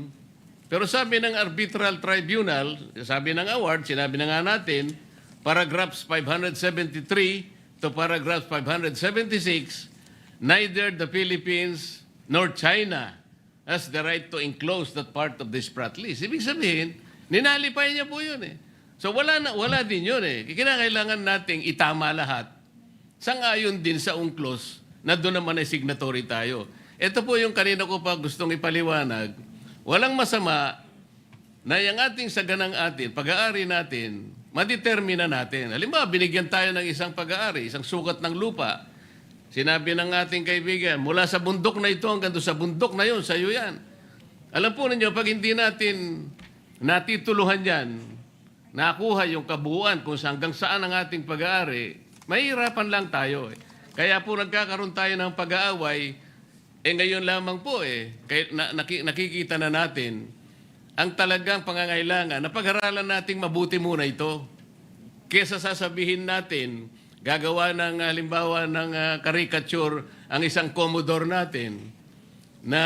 pero sabi ng arbitral tribunal, sabi ng award, sinabi na nga natin, paragraphs 573 to paragraphs 576, neither the Philippines nor China has the right to enclose that part of the Sprat list. Ibig sabihin, ninalipay niya po yun eh. So wala din yun eh. Kinakailangan nating itama lahat. Sang-ayon din sa UNCLOS na doon naman ay signatory tayo. Ito po yung kanina ko pa gustong ipaliwanag. Walang masama na yung ating saganang atin, pag-aari natin, madetermina natin. Halimbawa, binigyan tayo ng isang pag-aari, isang sukat ng lupa. Sinabi ng ating kaibigan, mula sa bundok na ito hanggang doon sa bundok na yun, sa iyo yan. Alam po ninyo, pag hindi natin natituluhan yan, nakuha yung kabuuan kung hanggang saan ang ating pag-aari, mahihirapan lang tayo. Kaya po nagkakaroon tayo ng pag-aaway, ngayon lamang po nakikita na natin ang talagang pangangailangan na pag-aralan nating mabuti muna ito. Kesa sasabihin natin, gagawa ng halimbawa ng caricature ang isang Commodore natin na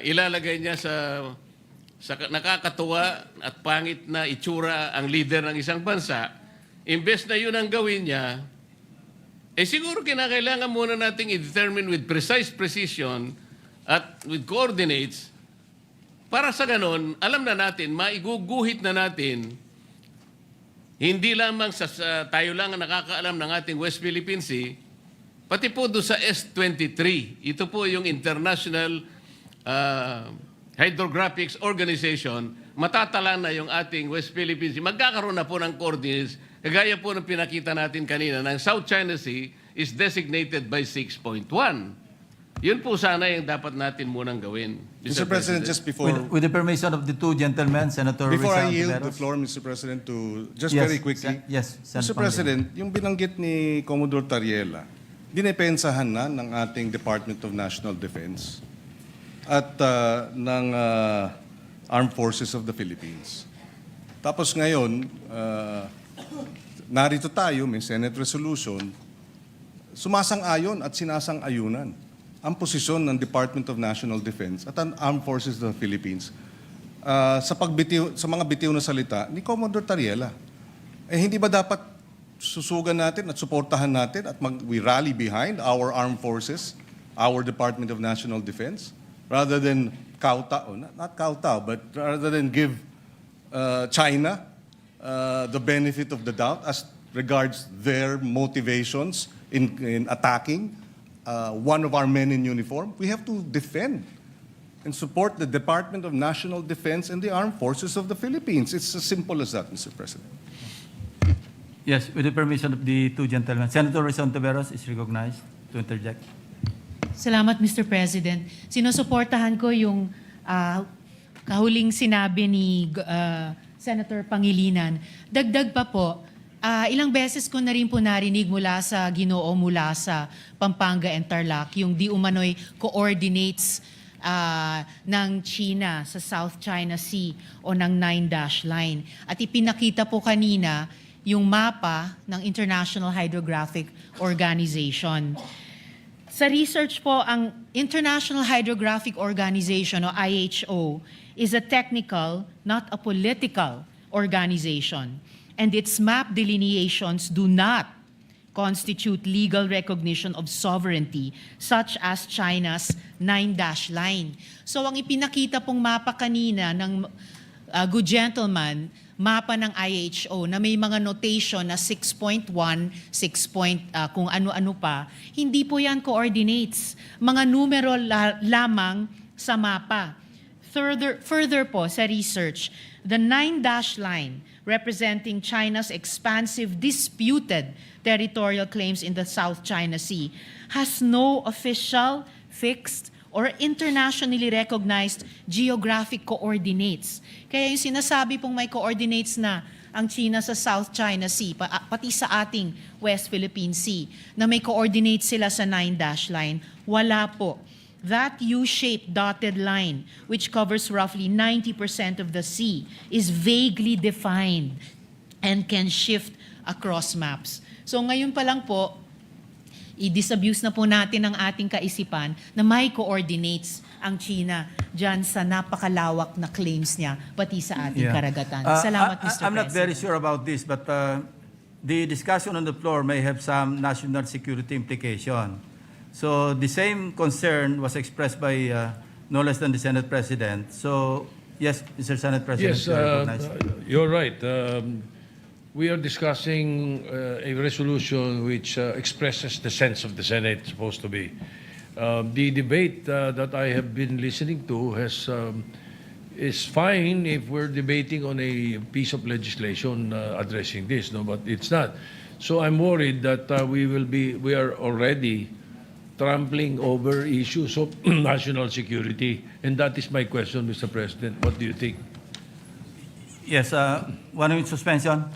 ilalagay niya sa nakakatuwa at pangit na itsura ang leader ng isang bansa, imbes na yun ang gawin niya, siguro kinakailangan muna nating i-determine with precise precision at with coordinates para sa ganon, alam na natin, maiguguhit na natin. Hindi lamang tayo lang ang nakakaalam ng ating West Philippine Sea, pati po doon sa S-23. Ito po yung International Hydrographics Organization. Matatala na yung ating West Philippine Sea. Magkakaroon na po ng coordinates. Kagaya po ng pinakita natin kanina, ng South China Sea is designated by 6.1. Yun po sana yung dapat natin munang gawin. Mr. President, just before... With the permission of the two gentlemen, Senator Before I Rizal yield Tiveros. the floor, Mr. President, to just Yes, very quickly. Yes, Mr. President, yung binanggit ni Commodore Tariela, dinepensahan na ng ating Department of National Defense at ng Armed Forces of the Philippines. Tapos ngayon, narito tayo, may Senate resolution, sumasang-ayon at sinasang-ayunan ang posisyon ng Department of National Defense at ang Armed Forces of the Philippines sa mga bitiw na salita ni Commodore Tariela. Hindi ba dapat susugan natin at suportahan natin at we rally behind our armed forces, our Department of National Defense, rather than kowtow, not kowtow, but rather than give China the benefit of the doubt as regards their motivations in attacking one of our men in uniform? We have to defend and support the Department of National Defense and the Armed Forces of the Philippines. It's as simple as that, Mr. President. Yes, with the permission of the two gentlemen. Senator Rizal Tiveros is recognized to interject. Salamat, Mr. President. Sinusuportahan ko yung kahuling sinabi ni Senator Pangilinan. Dagdag pa po, ilang beses ko na rin po narinig mula sa Ginoo, mula sa Pampanga and Tarlac, yung di umano'y coordinates ng China sa South China Sea o ng 9-dash line. At ipinakita po kanina yung mapa ng International Hydrographic Organization. Sa research po, ang International Hydrographic Organization o IHO is a technical, not a political organization. And its map delineations do not constitute legal recognition of sovereignty, such as China's 9-dash line. So ang ipinakita pong mapa kanina ng good gentleman, mapa ng IHO na may mga notation na 6.1, 6 kung ano-ano pa, hindi po yan coordinates. Mga numero lamang sa mapa. Further po sa research, the 9-dash line representing China's expansive disputed territorial claims in the South China Sea has no official, fixed, or internationally recognized geographic coordinates. Kaya yung sinasabi pong may coordinates na ang China sa South China Sea, pati sa ating West Philippine Sea, na may coordinates sila sa 9-dash line, wala po. That U-shaped dotted line, which covers roughly 90% of the sea, is vaguely defined and can shift across maps. So ngayon pa lang po, i-disabuse na po natin ang ating kaisipan na may coordinates ang China dyan sa napakalawak na claims niya, pati sa ating karagatan. Salamat, Mr. I'm not very President. sure about this, but the discussion on the floor may have some national security implication. So the same concern was expressed by no less than the Senate President. So, yes, Mr. Senate President, Yes, you are recognized. you're right. We are discussing a resolution which expresses the sense of the Senate supposed to be. The debate that I have been listening to is fine if we're debating on a piece of legislation addressing this, no, but it's not. So I'm worried that we are already trampling over issues of national security, and that is my question, Mr. President. What do you think? Yes, 1 minute suspension.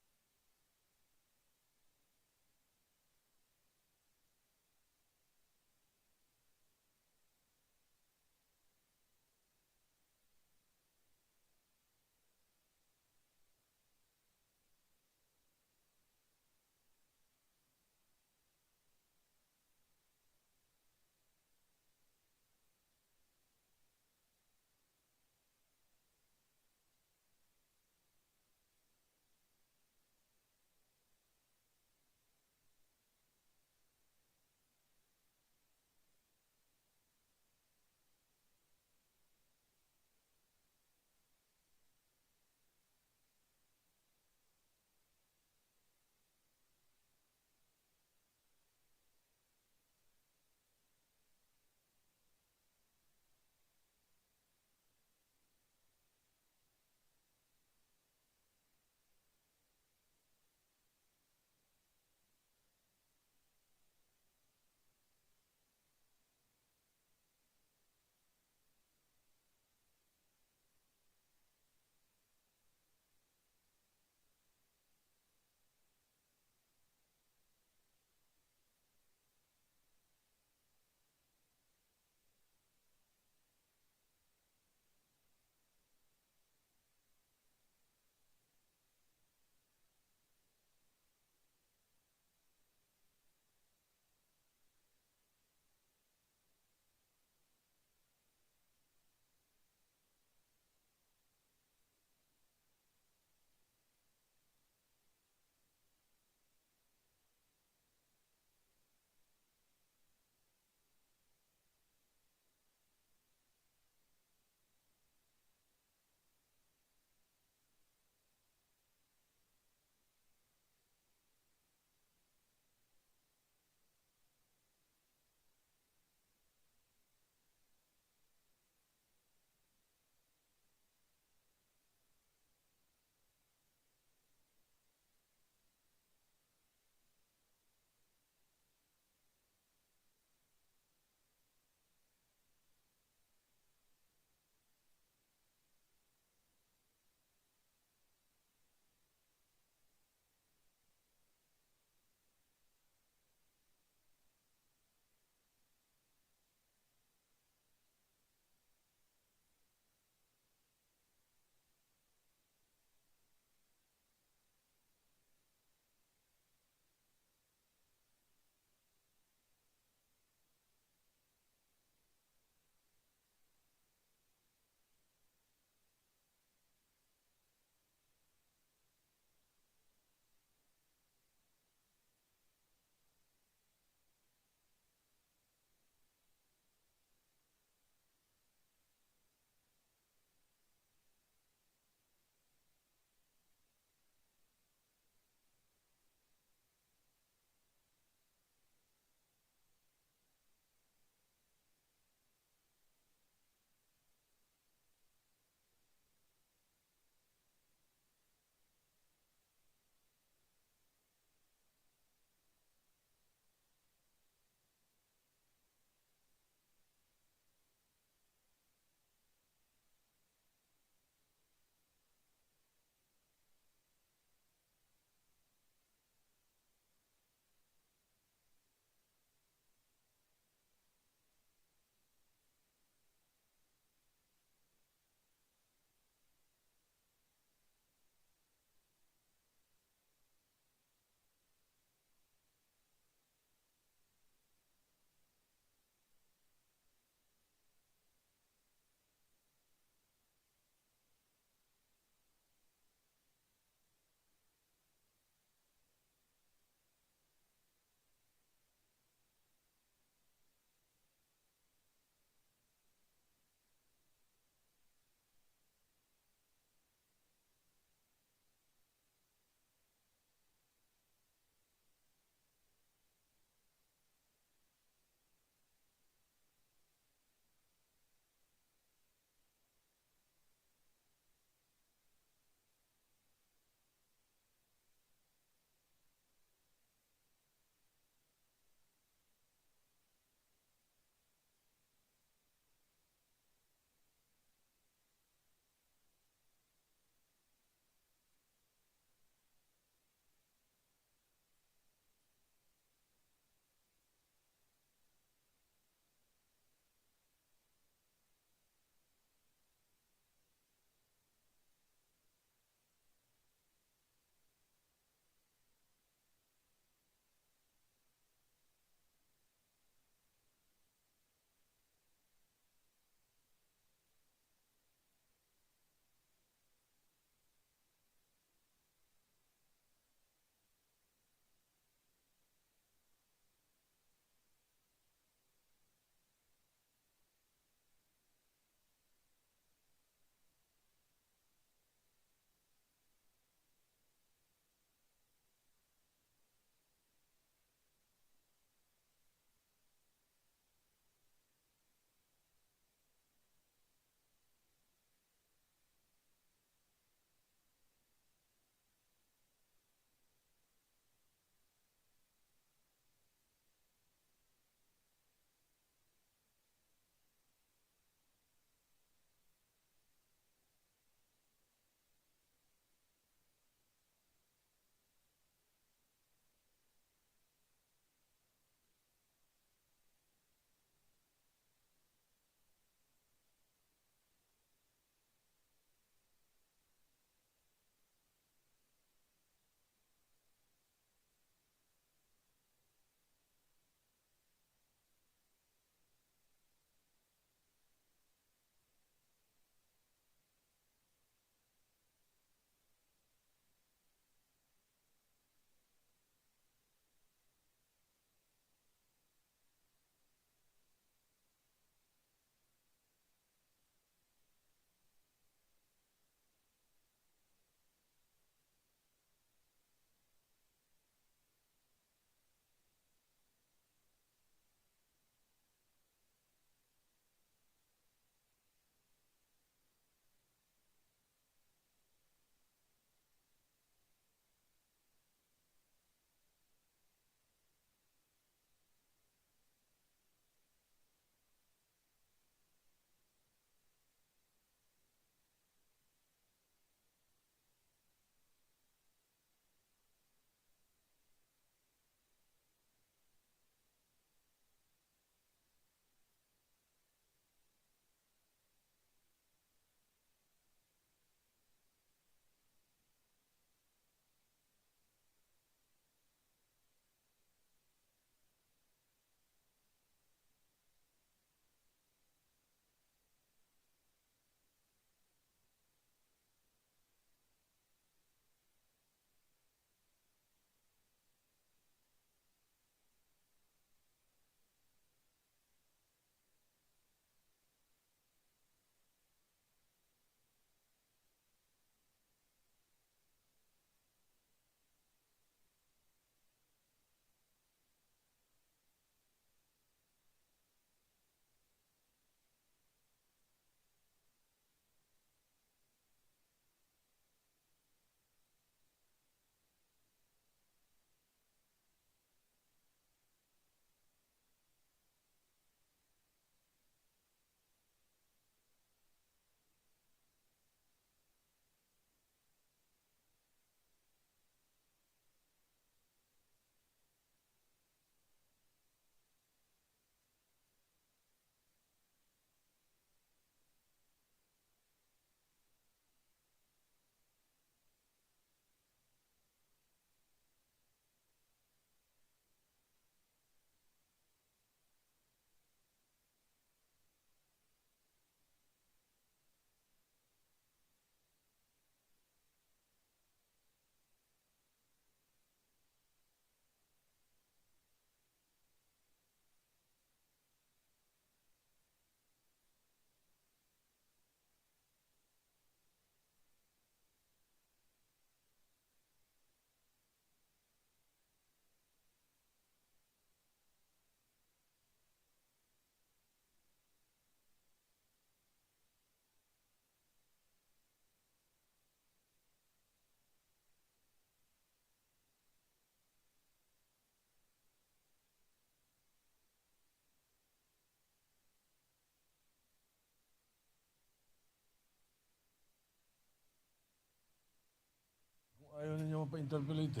Ayaw ninyo mapa-interpolate.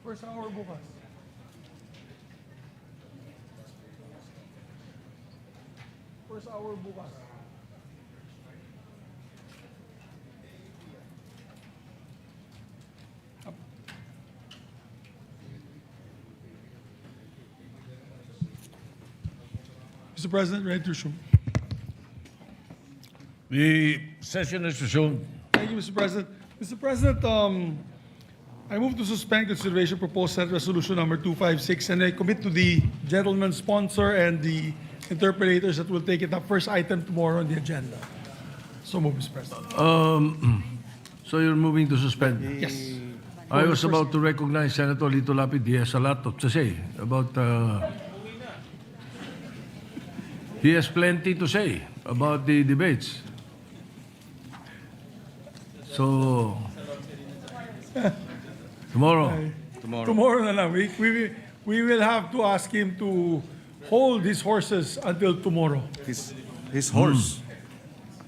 First hour bukas. First hour bukas. Mr. President, ready to resume. The session is resumed. Thank you, Mr. President. Mr. President, I move to suspend consideration proposed Senate Resolution number 256, and I commit to the gentleman sponsor and the interpreters that will take it up first item tomorrow on the agenda. So move, Mr. President. So you're moving to suspend? Yes. I was about to recognize Senator Lito Lapid. He has a lot to say about... he has plenty to say about the debates. So... Tomorrow. Tomorrow na lang. We will have to ask him to hold his horses until tomorrow. His horse.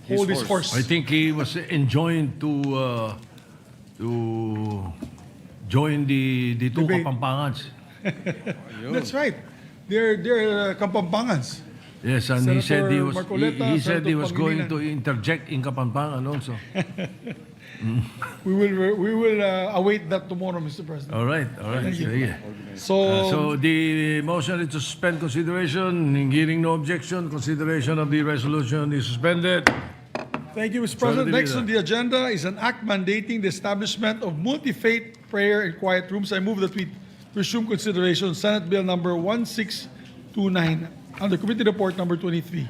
Hold his horse. I think he was enjoined to join the two Debate. Kapampangans. That's right. They're Kapampangans. Yes, and he said he Senator was Marcoleta, he said he Senator was going Pangilinan. to interject in Kapampangan also. We will await that tomorrow, Mr. President. All right. Thank you. Sige. So, So the motion is to suspend consideration. Hearing no objection, consideration of the resolution is suspended. thank you, Mr. President. Sorry, Next on the agenda is an act mandating the establishment of multi-faith prayer and quiet rooms. I move that we resume consideration Senate Bill number 1629 under Committee Report number 23.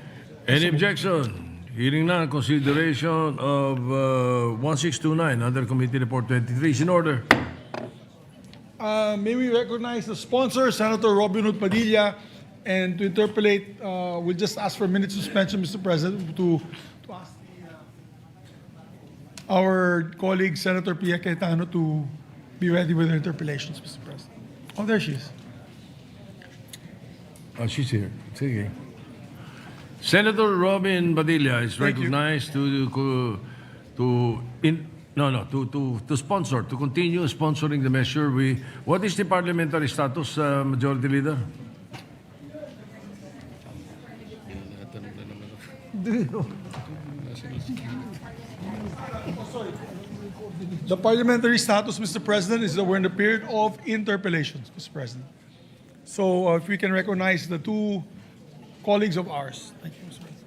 Any objection? Hearing none, consideration of 1629 under Committee Report 23 is in order. May we recognize the sponsor, Senator Robin Hood Padilla, and to interpolate, we'll just ask for a minute suspension, Mr. President, to ask our colleague, Senator Pia Cayetano, to be ready with her interpolations, Mr. President. Oh, there she is. Oh, she's here. Sige. Senator Robin Padilla is Thank you. recognized to sponsor, to continue sponsoring the measure. What is the parliamentary status, Majority Leader? The parliamentary status, Mr. President, is that we're in the period of interpellations, Mr. President. So if we can recognize the two colleagues of ours. Thank you, Mr. President.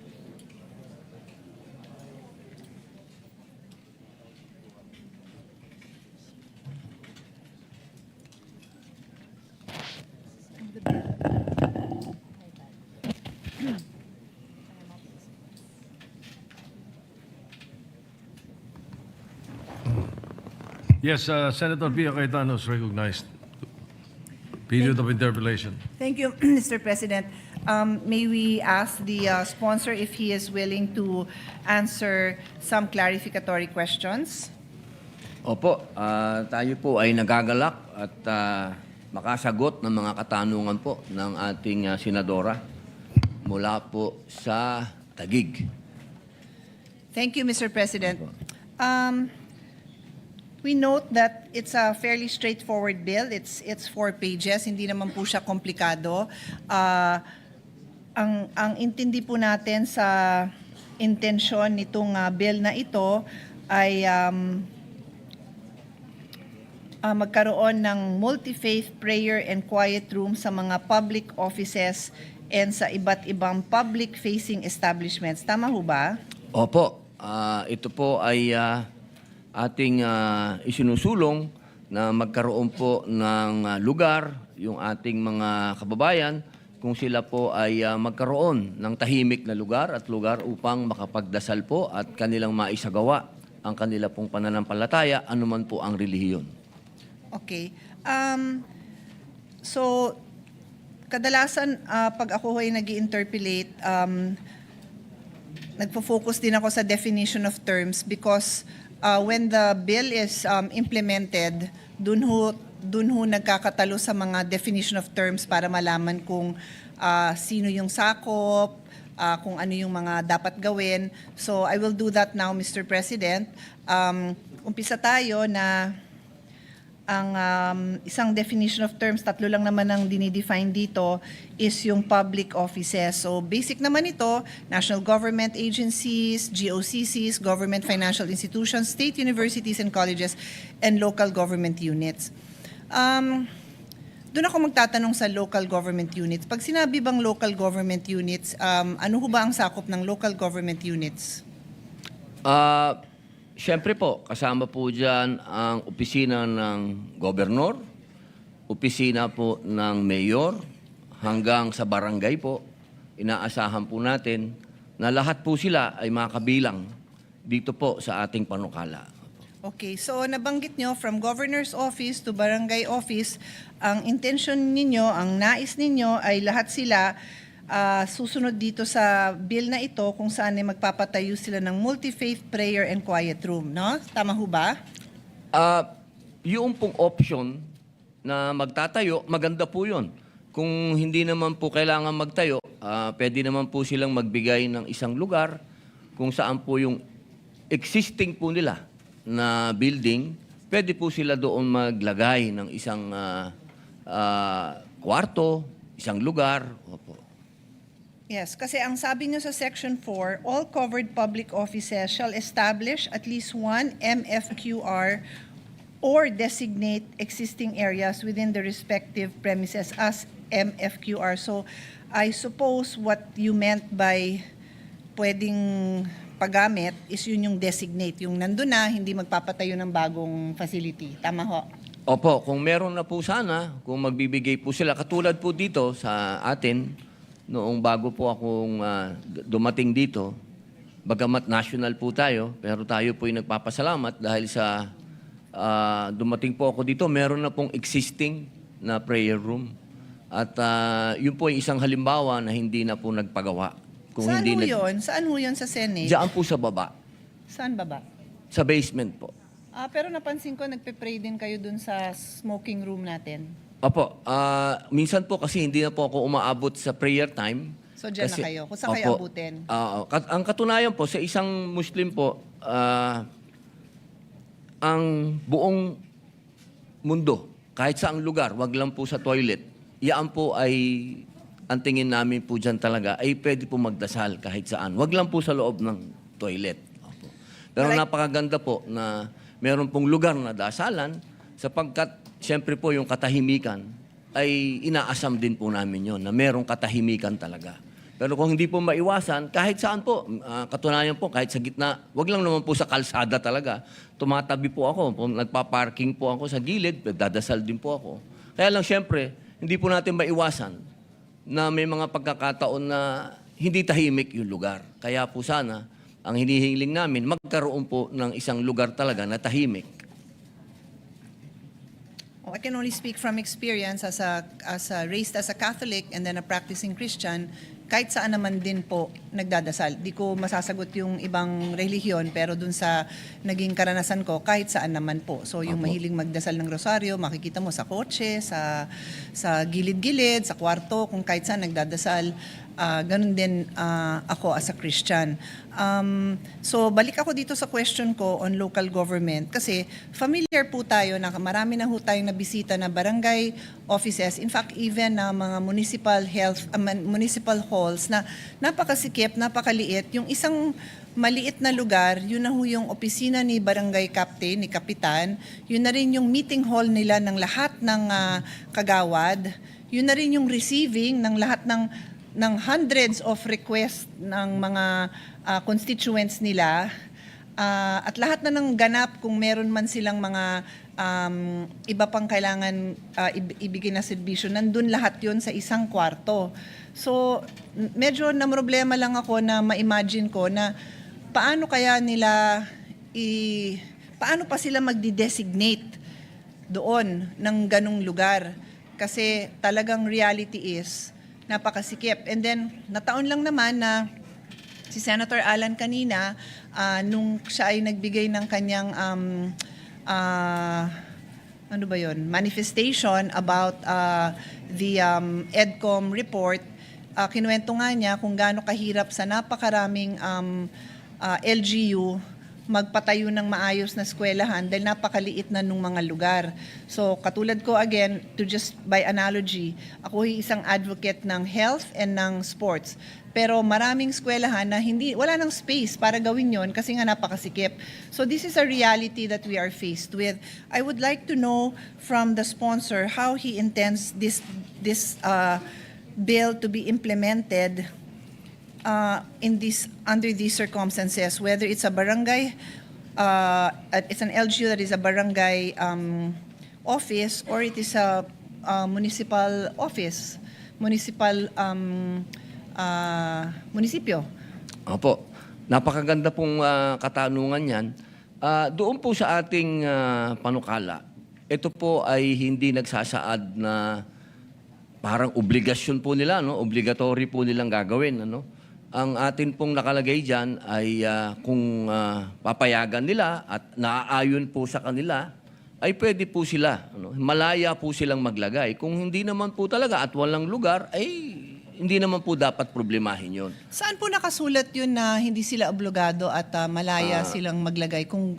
Yes, Senator Pia Cayetano is recognized. Period of interpellation. Thank you, Mr. President. May we ask the sponsor if he is willing to answer some clarificatory questions? Opo, tayo po ay nagagalak at makasagot ng mga katanungan po ng ating senadora mula po sa Taguig. Thank you, Mr. President. We note that it's a fairly straightforward bill. It's 4 pages. Hindi naman po siya komplikado. Ang intindi po natin sa intensyon nitong bill na ito ay magkaroon ng multi-faith prayer and quiet room sa mga public offices and sa iba't ibang public-facing establishments. Tama ho ba? Opo, ito po ay ating isinusulong na magkaroon po ng lugar yung ating mga kababayan kung sila po ay magkaroon ng tahimik na lugar at lugar upang makapagdasal po at kanilang maisagawa ang kanila pong pananampalataya, anuman po ang relihiyon. Okay. So, kadalasan pag ako ay nag-interpolate, nagpo-focus din ako sa definition of terms because when the bill is implemented, dun ho dun ho nagkakatalo sa mga definition of terms para malaman kung sino yung sakop, kung ano yung mga dapat gawin. So I will do that now, Mr. President. Umpisa tayo na ang isang definition of terms, tatlo lang naman ang dinidefine dito, is yung public offices. So basic naman ito, national government agencies, GOCCs, government financial institutions, state universities and colleges, and local government units. Doon ako magtatanong sa local government units. Pag sinabi bang local government units, ano ho ba ang sakop ng local government units? Siyempre po, kasama po dyan ang opisina ng gobernador, opisina po ng mayor, hanggang sa barangay po. Inaasahan po natin na lahat po sila ay makabilang dito po sa ating panukala. Okay, so nabanggit nyo from governor's office to barangay office, ang intention ninyo, ang nais ninyo ay lahat sila susunod dito sa bill na ito kung saan ay magpapatayo sila ng multi-faith prayer and quiet room, no? Tama ho ba? Yung pong option na magtatayo, maganda po yun. Kung hindi naman po kailangan magtayo, pwede naman po silang magbigay ng isang lugar kung saan po yung existing po nila na building, pwede po sila doon maglagay ng isang kwarto, isang lugar. Opo. Yes, kasi ang sabi nyo sa Section 4, all covered public offices shall establish at least one MFQR or designate existing areas within the respective premises as MFQR. So, I suppose what you meant by pwedeng paggamit is yun yung designate, yung nandun na, hindi magpapatayo ng bagong facility. Tama ho? Opo, kung meron na po sana, kung magbibigay po sila, katulad po dito sa atin, noong bago po akong dumating dito, bagamat national po tayo, pero tayo po ay nagpapasalamat dahil sa dumating po ako dito, meron na pong existing na prayer room. At yun po ay isang halimbawa na hindi na po nagpagawa. Kung Saan hindi ho yun? Saan ho yun sa Senate? Diyan po sa baba, Saan baba? sa basement po. Pero napansin ko, nagpe-pray din kayo dun sa smoking room natin. Opo, minsan po kasi hindi na po ako umaabot sa prayer time. So dyan na kayo. Kung saan kayo abutin? Ang katunayan po, sa isang Muslim po, ang buong mundo, kahit saang lugar, wag lang po sa toilet, yan po ay, ang tingin namin po dyan talaga, ay pwede po magdasal kahit saan. Wag lang po sa loob ng toilet. Opo. Pero napakaganda po na meron pong lugar na dasalan sapagkat siyempre po yung katahimikan ay inaasam din po namin yon na merong katahimikan talaga. Pero kung hindi po maiwasan, kahit saan po, katunayan po, kahit sa gitna, wag lang naman po sa kalsada talaga. Tumatabi po ako, nagpa-parking po ako sa gilid, dadasal din po ako. Kaya lang siyempre, hindi po natin maiwasan na may mga pagkakataon na hindi tahimik yung lugar. Kaya po sana, ang hinihiling namin, magkaroon po ng isang lugar talaga na tahimik. I can only speak from experience raised as a Catholic and then a practicing Christian. Kahit saan naman din po nagdadasal. Di ko masasagot yung ibang relihiyon, pero dun sa naging karanasan ko, kahit saan naman po. So yung mahiling magdasal ng rosaryo, makikita mo sa kotse, sa gilid-gilid, sa kwarto, kung kahit saan nagdadasal. Ganun din ako as a Christian. So balik ako dito sa question ko on local government kasi familiar po tayo na marami na ho tayong nabisita na barangay offices, in fact even na mga municipal halls na napakasikip, napakaliit. Yung isang maliit na lugar, yun na ho yung opisina ni barangay captain, ni kapitan, yun na rin yung meeting hall nila ng lahat ng kagawad, yun na rin yung receiving ng lahat ng hundreds of requests ng mga constituents nila at lahat na ng ganap kung meron man silang mga iba pang kailangan ibigay na serbisyo, nandun lahat yun sa isang kwarto. So, medyo na problema lang ako na ma-imagine ko na paano kaya nila, paano pa sila magdi-designate doon ng ganong lugar. Kasi talagang reality is, napakasikip. And then, nataon lang naman na si Senator Alan kanina, nung siya ay nagbigay ng kanyang, ano ba yun, manifestation about the EDCOM report, kinuwento nga niya kung gaano kahirap sa napakaraming LGU magpatayo ng maayos na eskwelahan dahil napakaliit na nung mga lugar. So katulad ko again, to just by analogy, ako ay isang advocate ng health and ng sports. Pero maraming eskwelahan na wala nang space para gawin yon kasi nga napakasikip. So this is a reality that we are faced with. I would like to know from the sponsor how he intends this bill to be implemented under these circumstances, whether it's a barangay, it's an LGU that is a barangay office, or it is a municipal office, munisipyo. Opo. Napakaganda pong katanungan yan. Doon po sa ating panukala, ito po ay hindi nagsasaad na parang obligasyon po nila, no? Obligatory po nilang gagawin, ano? Ang atin pong nakalagay dyan ay kung papayagan nila at naaayon po sa kanila, ay pwede po sila. Ano? Malaya po silang maglagay. Kung hindi naman po talaga at walang lugar, ay hindi naman po dapat problemahin yon. Saan po nakasulat yun na hindi sila obligado at malaya silang maglagay kung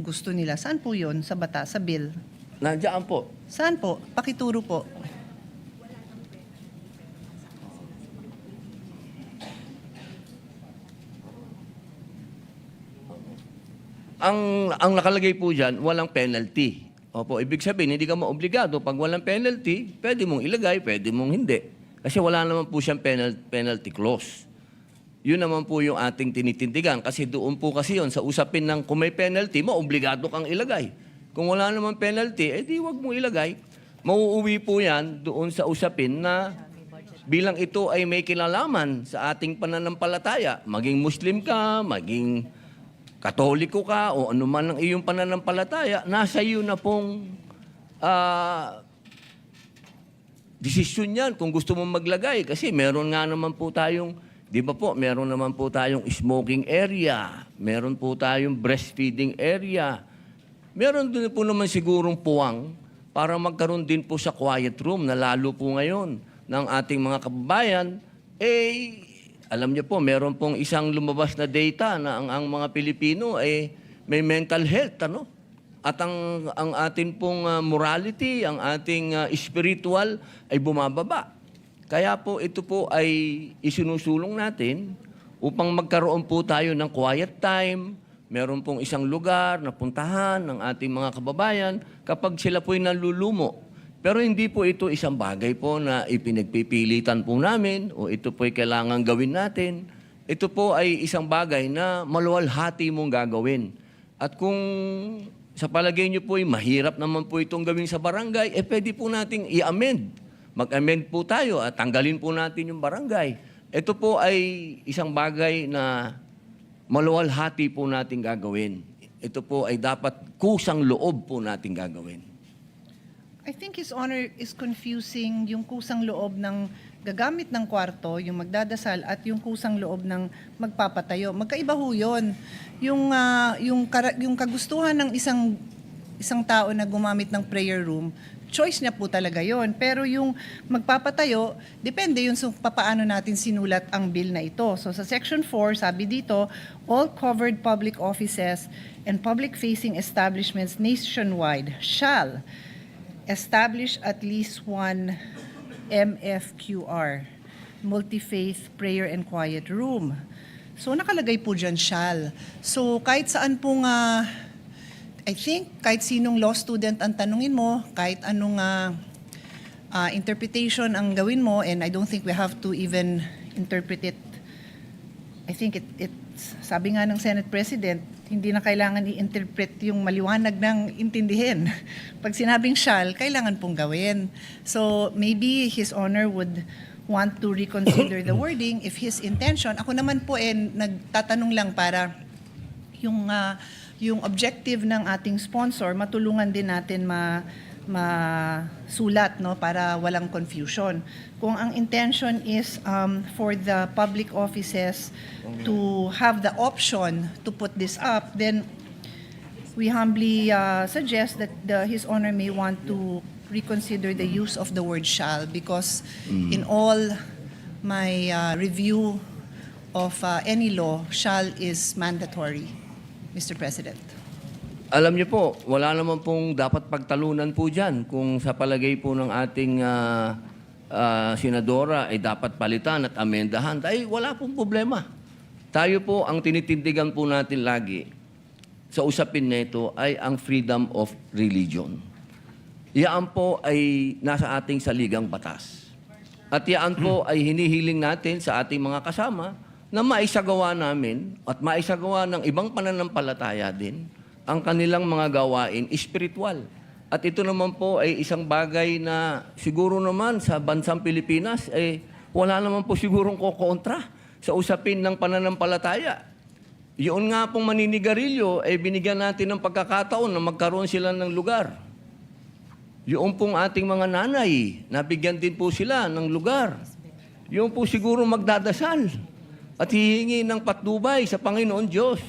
gusto nila? Saan po yun sa sa bill? Nandiyan po. Saan po? Pakituro po. Ang nakalagay po dyan, walang penalty. Opo, ibig sabihin, hindi ka maobligado. Pag walang penalty, pwede mong ilagay, pwede mong hindi. Kasi wala naman po siyang penalty clause. Yun naman po yung ating tinitindigan. Kasi doon po kasi yun, sa usapin ng kung may penalty, maobligado kang ilagay. Kung wala naman penalty, di wag mong ilagay. Mauuwi po yan doon sa usapin na bilang ito ay may kinalaman sa ating pananampalataya. Maging Muslim ka, maging Katoliko ka o anuman ang iyong pananampalataya, nasa iyo na pong desisyon yan kung gusto mong maglagay. Kasi meron nga naman po tayong, di ba po, meron naman po tayong smoking area, meron po tayong breastfeeding area, meron din po naman sigurong puwang para magkaroon din po sa quiet room na lalo po ngayon ng ating mga kababayan, alam niyo po, meron pong isang lumabas na data na ang mga Pilipino ay may mental health, ano? At ang ating pong morality, ang ating spiritual ay bumababa. Kaya po ito po ay isinusulong natin upang magkaroon po tayo ng quiet time. Meron pong isang lugar na puntahan ng ating mga kababayan kapag sila po'y nalulumo. Pero hindi po ito isang bagay po na ipinagpipilitan po namin o ito po'y kailangan gawin natin. Ito po ay isang bagay na maluwalhati mong gagawin. At kung sa palagay niyo po ay mahirap naman po itong gawin sa barangay, pwede po nating i-amend. Mag-amend po tayo at tanggalin po natin yung barangay. Ito po ay isang bagay na maluwalhati po natin gagawin. Ito po ay dapat kusang loob po natin gagawin. I think His Honor is confusing yung kusang loob ng gagamit ng kwarto, yung magdadasal, at yung kusang loob ng magpapatayo. Magkaiba ho yun. Yung kagustuhan ng isang tao na gumamit ng prayer room, choice niya po talaga yon. Pero yung magpapatayo, depende yun sa papaano natin sinulat ang bill na ito. So sa Section 4, sabi dito, all covered public offices and public-facing establishments nationwide shall establish at least one MFQR, multi-faith prayer and quiet room. So nakalagay po dyan shall. So kahit saan pong, I think, kahit sinong law student ang tanungin mo, kahit anong interpretation ang gawin mo, and I don't think we have to even interpret it. I think sabi nga ng Senate President, hindi na kailangan i-interpret yung maliwanag ng intindihin. Pag sinabing shall, kailangan pong gawin. So maybe His Honor would want to reconsider the wording if his intention. Ako naman po nagtatanong lang para yung objective ng ating sponsor, matulungan din natin masulat, no, para walang confusion. Kung ang intention is for the public offices to have the option to put this up, then we humbly suggest that His Honor may want to reconsider the use of the word shall, because in all my review of any law, shall is mandatory, Mr. President. Alam niyo po, wala naman pong dapat pagtalunan po dyan. Kung sa palagay po ng ating senadora ay dapat palitan at amendahan, ay wala pong problema. Tayo po, ang tinitindigan po natin lagi sa usapin na ito ay ang freedom of religion. Iyan po ay nasa ating saligang batas. At iyan po ay hinihiling natin sa ating mga kasama na maisagawa namin at maisagawa ng ibang pananampalataya din ang kanilang mga gawain espiritual. At ito naman po ay isang bagay na siguro naman sa bansang Pilipinas ay wala naman po sigurong kokontra sa usapin ng pananampalataya. Yun nga pong maninigarilyo ay binigyan natin ng pagkakataon na magkaroon sila ng lugar. Yung pong ating mga nanay, nabigyan din po sila ng lugar. Yung po siguro magdadasal at hihingi ng patnubay sa Panginoon Diyos.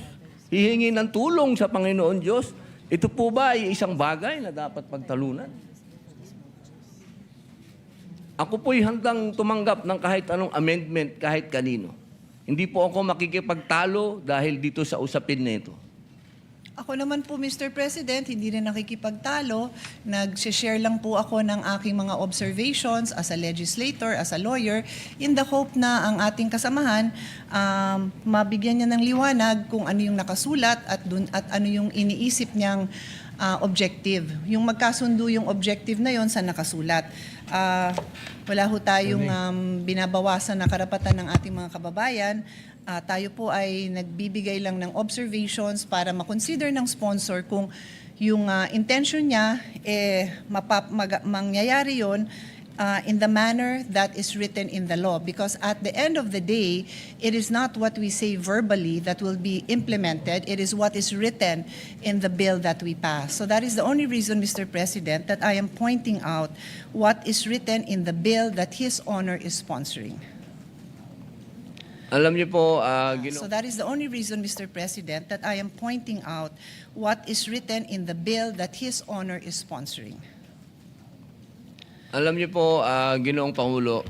Hihingi ng tulong sa Panginoon Diyos. Ito po ba ay isang bagay na dapat pagtalunan? Ako po'y handang tumanggap ng kahit anong amendment, kahit kanino. Hindi po ako makikipagtalo dahil dito sa usapin nito. Ako naman po, Mr. President, hindi rin nakikipagtalo. Nag-share lang po ako ng aking mga observations as a legislator, as a lawyer, in the hope na ang ating kasamahan, mabigyan niya ng liwanag kung ano yung nakasulat at ano yung iniisip niyang objective. Yung magkasundo yung objective na yon sa nakasulat. Wala ho tayong binabawasan na karapatan ng ating mga kababayan. Tayo po ay nagbibigay lang ng observations para makonsider ng sponsor kung yung intention niya mangyayari yon in the manner that is written in the law. Because at the end of the day, it is not what we say verbally that will be implemented. It is what is written in the bill that we pass. So that is the only reason, Mr. President, that I am pointing out what is written in the bill that His Honor is sponsoring. Alam niyo po, So that is the only reason, Mr. President, that I am pointing out what is written in the bill that His Honor is sponsoring. Alam niyo po, Ginoong Pangulo,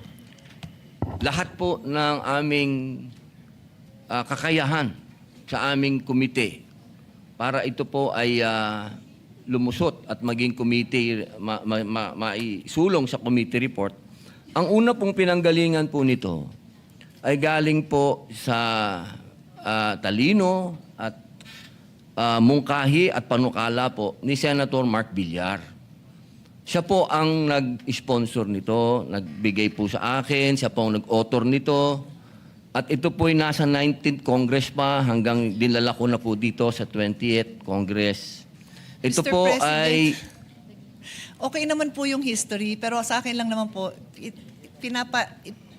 lahat po ng aming kakayahan sa aming komite para ito po ay lumusot at maging komite, maisulong sa committee report. Ang una pong pinanggalingan po nito ay galing po sa talino at mungkahi at panukala po ni Senator Mark Villar. Siya po ang nag-sponsor nito, nagbigay po sa akin, siya po ang nag-author nito. At ito po ay nasa 19th Congress pa hanggang dinala ko na po dito sa 20th Congress. Ito Mr. po President, ay... Okay naman po yung history, pero sa akin lang naman po,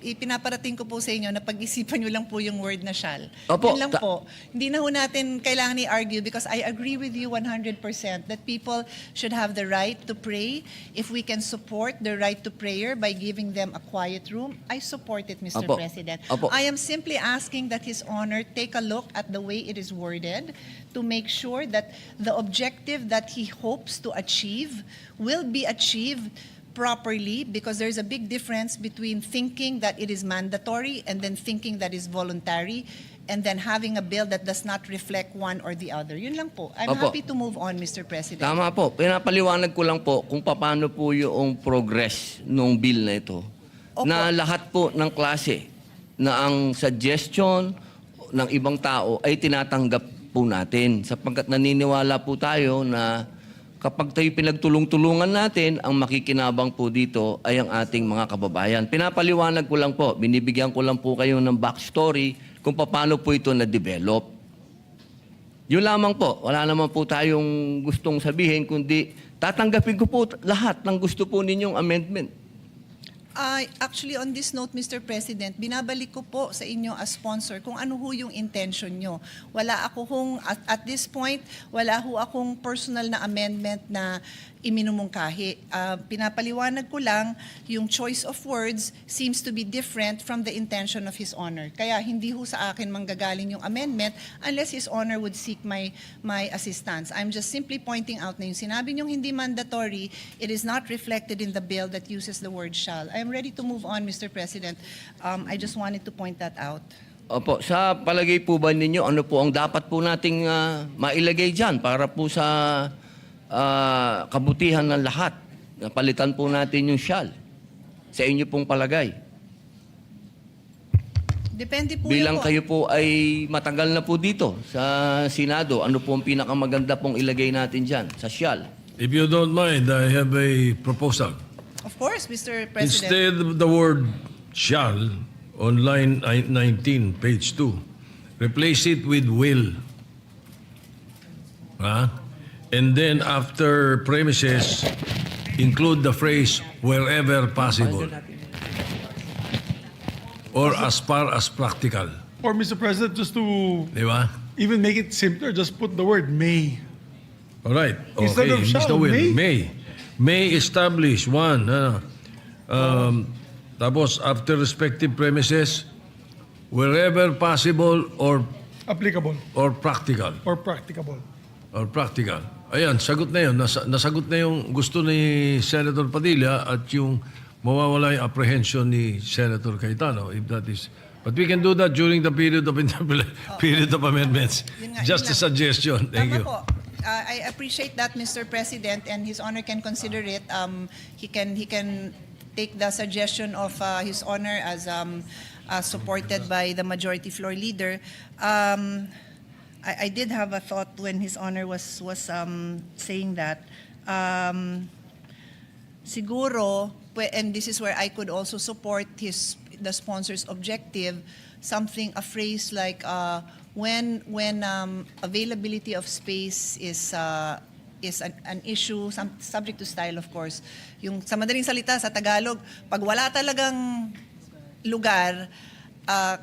pinaparating ko po sa inyo na pag-isipan nyo lang po yung word na shall. Opo, Yan lang po. Hindi na ho natin kailangan i-argue because I agree with you 100% that people should have the right to pray. If we can support the right to prayer by giving them a quiet room, I support it, Mr. Opo. President. Opo. I am simply asking that His Honor take a look at the way it is worded to make sure that the objective that he hopes to achieve will be achieved properly, because there's a big difference between thinking that it is mandatory and then thinking that is voluntary and then having a bill that does not reflect one or the other. Yun lang po. I'm Opo. happy to move on, Mr. President. Tama po. Pinapaliwanag ko lang po kung paano po yung progress ng bill na ito. Opo. Na lahat po ng klase na ang suggestion ng ibang tao ay tinatanggap po natin. Sapagkat naniniwala po tayo na kapag tayo pinagtulong-tulungan natin, ang makikinabang po dito ay ang ating mga kababayan. Pinapaliwanag ko lang po, binibigyan ko lang po kayo ng backstory kung paano po ito na-develop. Yun lamang po, wala naman po tayong gustong sabihin, kundi tatanggapin ko po lahat ng gusto po ninyong amendment. Actually, on this note, Mr. President, binabalik ko po sa inyo as sponsor kung ano ho yung intention nyo. Wala ako at this point, wala ho akong personal na amendment na iminumungkahi. Pinapaliwanag ko lang, yung choice of words seems to be different from the intention of His Honor. Kaya hindi ho sa akin manggagaling yung amendment unless His Honor would seek my assistance. I'm just simply pointing out na yung sinabi niyong hindi mandatory, it is not reflected in the bill that uses the word shall. I am ready to move on, Mr. President. I just wanted to point that out. Opo, sa palagay po ba ninyo, ano po ang dapat po nating mailagay dyan para po sa kabutihan ng lahat? Palitan po natin yung shall. Sa inyo pong palagay. Depende po Bilang yun po. kayo po ay matagal na po dito sa Senado, ano po ang pinakamaganda pong ilagay natin dyan sa shall? If you don't mind, I have a proposal. Of course, Mr. President. Instead of the word shall on line 19, page 2, replace it with will. And then after premises, include the phrase wherever possible or as far as practical. Or Mr. President, just to Di ba? even make it simpler, just put the word may. All right. Instead of Mr. shall, Will, may. May establish one. Tapos after respective premises, wherever possible or Applicable practical. or practicable. Or practical. Ayan, sagot na yun. Nasagot na yung gusto ni Senator Padilla at yung mawawala yung apprehension ni Senator Cayetano. If that is, but we can do that during the period of period of amendments. Yun nga, Just yun a lang. suggestion. Thank Tama you. po. I appreciate that, Mr. President, and His Honor can consider it. He can take the suggestion of His Honor as supported by the majority floor leader. I did have a thought when His Honor was saying that. Siguro, and this is where I could also support the sponsor's objective, a phrase like when availability of space is an issue, subject to style of course. Yung sa madaling salita sa Tagalog, pag wala talagang lugar,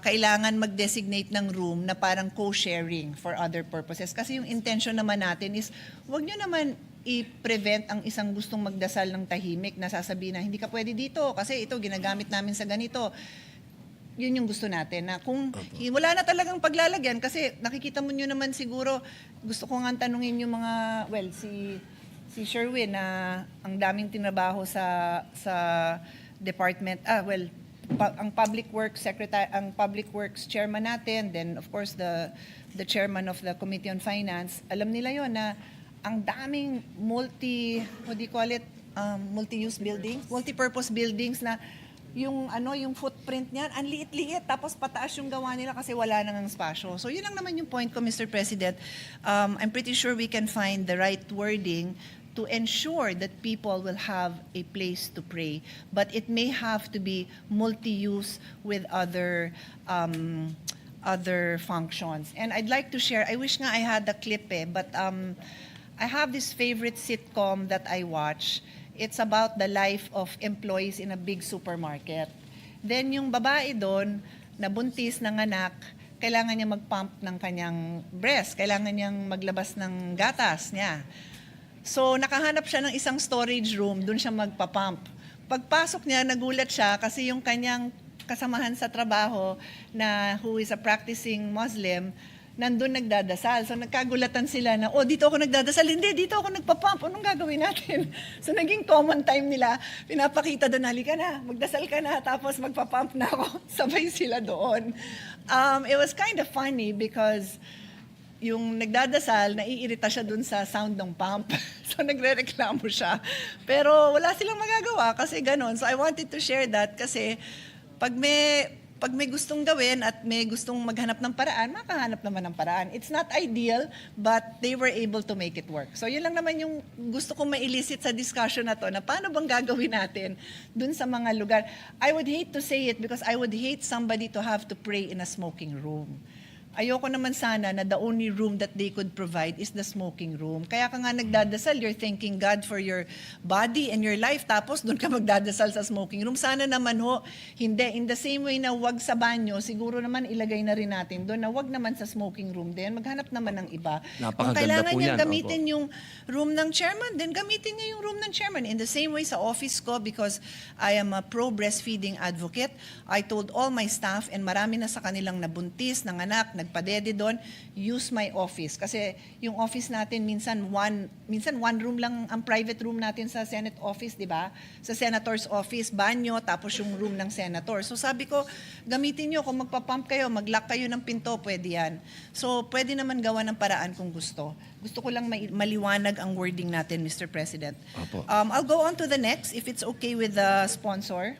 kailangan mag-designate ng room na parang co-sharing for other purposes. Kasi yung intention naman natin is, wag nyo naman i-prevent ang isang gustong magdasal ng tahimik na sasabihin na hindi ka pwede dito kasi ito ginagamit namin sa ganito. Yun yung gusto natin na kung wala na talagang paglalagyan kasi nakikita mo nyo naman siguro, gusto ko nga tanungin yung mga, si Sherwin na ang daming tinabaho sa department, ang public works secretary, ang public works chairman natin, then of course the chairman of the Committee on Finance, alam nila yon na ang daming multi-use buildings, multi-purpose buildings na yung footprint niyan, ang liit-liit, tapos pataas yung gawa nila kasi wala nang spasyo. So yun lang naman yung point ko, Mr. President. I'm pretty sure we can find the right wording to ensure that people will have a place to pray. But it may have to be multi-use with other functions. And I'd like to share, I wish nga I had the clip but I have this favorite sitcom that I watch. It's about the life of employees in a big supermarket. Then yung babae doon, nabuntis ng anak, kailangan niya mag-pump ng kanyang breast, kailangan niyang maglabas ng gatas niya. So, nakahanap siya ng isang storage room, doon siya magpapump. Pagpasok niya, nagulat siya kasi yung kanyang kasamahan sa trabaho who is a practicing Muslim, nandun nagdadasal. So, nagkagulatan sila na, dito ako nagdadasal. Hindi, dito ako nagpapump. Anong gagawin natin? So, naging common time nila. Pinapakita doon, halika na, magdasal ka na, tapos magpapump na ako. Sabay sila doon. It was kind of funny because yung nagdadasal, naiirita siya dun sa sound ng pump. So, nagre-reklamo siya. Pero wala silang magagawa kasi ganon. So, I wanted to share that kasi pag may gustong gawin at may gustong maghanap ng paraan, makahanap naman ng paraan. It's not ideal, but they were able to make it work. So, yun lang naman yung gusto kong ma-elicit sa discussion na to, na paano bang gagawin natin dun sa mga lugar. I would hate to say it because I would hate somebody to have to pray in a smoking room. ayoko naman sana na the only room that they could provide is the smoking room. Kaya ka nga nagdadasal, you're thanking God for your body and your life, tapos doon ka magdadasal sa smoking room. Sana naman ho, hindi. In the same way na wag sa banyo, siguro naman ilagay na rin natin doon na wag naman sa smoking room din. Maghanap naman ng iba. Kung Napakaganda kailangan po niyang yan, gamitin yung room ng chairman, then gamitin niya yung room ng chairman. In the same way sa office ko, because I am a pro-breastfeeding advocate, I told all my staff, and marami na sa kanilang nabuntis, nanganak, nagpadede doon, use my office. Kasi yung office natin, minsan one room lang ang private room natin sa Senate office, di ba? Sa Senator's office, banyo, tapos yung room ng Senator. So sabi ko, gamitin nyo, kung magpapump kayo, mag-lock kayo ng pinto, pwede yan. So pwede naman gawa ng paraan kung gusto. Gusto ko lang maliwanag ang wording natin, Mr. President. I'll go on to the next, if it's okay with the sponsor.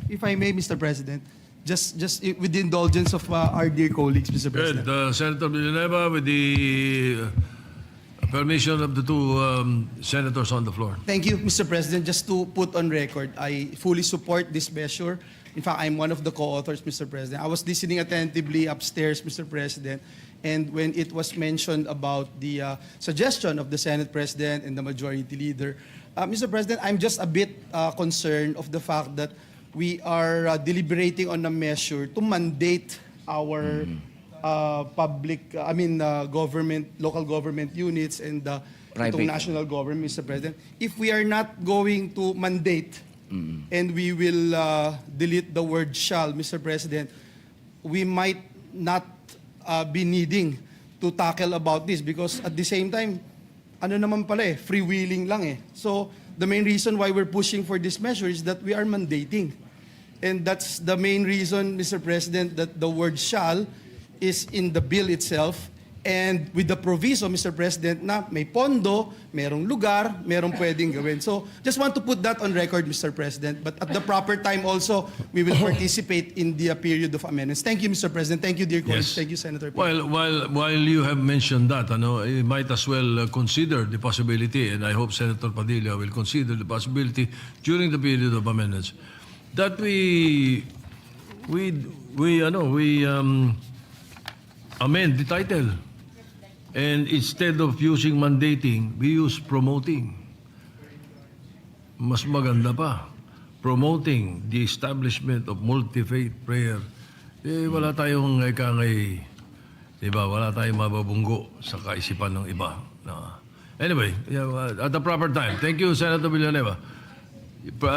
If I may, Mr. President, just with the indulgence of our dear colleagues, Mr. Good. President. Senator Villanueva with the permission of the two senators on the floor. Thank you, Mr. President. Just to put on record, I fully support this measure. In fact, I'm one of the co-authors, Mr. President. I was listening attentively upstairs, Mr. President, and when it was mentioned about the suggestion of the Senate President and the Majority Leader, Mr. President, I'm just a bit concerned of the fact that we are deliberating on a measure to mandate our government, local government units and itong national government, Mr. President. If we are not going to mandate and we will delete the word shall, Mr. President, we might not be needing to tackle about this because at the same time, ano naman pala freewheeling lang So the main reason why we're pushing for this measure is that we are mandating. And that's the main reason, Mr. President, that the word shall is in the bill itself and with the proviso, Mr. President, na may pondo, merong lugar, merong pwedeng gawin. So just want to put that on record, Mr. President. But at the proper time also, we will participate in the period of amendments. Thank you, Mr. President. Thank you, dear colleagues. Yes. Thank you, Senator. While you have mentioned that, you might as well consider the possibility, and I hope Senator Padilla will consider the possibility during the period of amendments, that we amend the title. And instead of using mandating, we use promoting. Mas maganda pa. Promoting the establishment of multi-faith prayer. Wala tayong diba? Wala tayong mababunggo sa kaisipan ng iba. Anyway, at the proper time. Thank you, Senator Villanueva.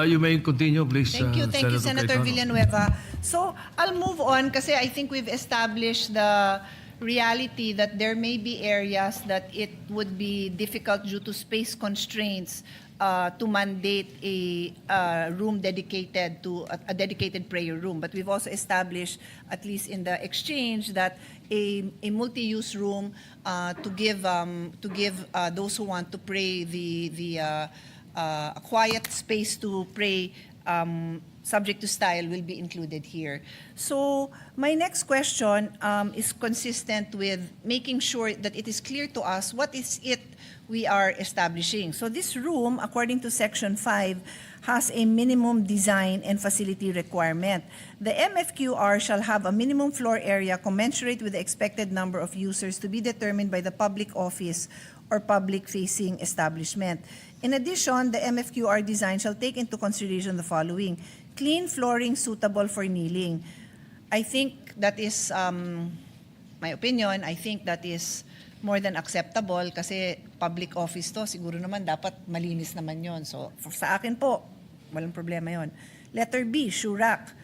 You may continue, please. Thank you, Senator Cayetano. Villanueva. So I'll move on kasi I think we've established the reality that there may be areas that it would be difficult due to space constraints to mandate a room dedicated to a dedicated prayer room. But we've also established, at least in the exchange, that a multi-use room to give those who want to pray a quiet space to pray subject to style will be included here. So my next question is consistent with making sure that it is clear to us what is it we are establishing. So this room, according to Section 5, has a minimum design and facility requirement. The MFQR shall have a minimum floor area commensurate with the expected number of users to be determined by the public office or public-facing establishment. In addition, the MFQR design shall take into consideration the following: clean flooring suitable for kneeling. I think that is, my opinion, I think that is more than acceptable kasi public office to, siguro naman dapat malinis naman yon. So sa akin po, walang problema yon. Letter B, shoe rack.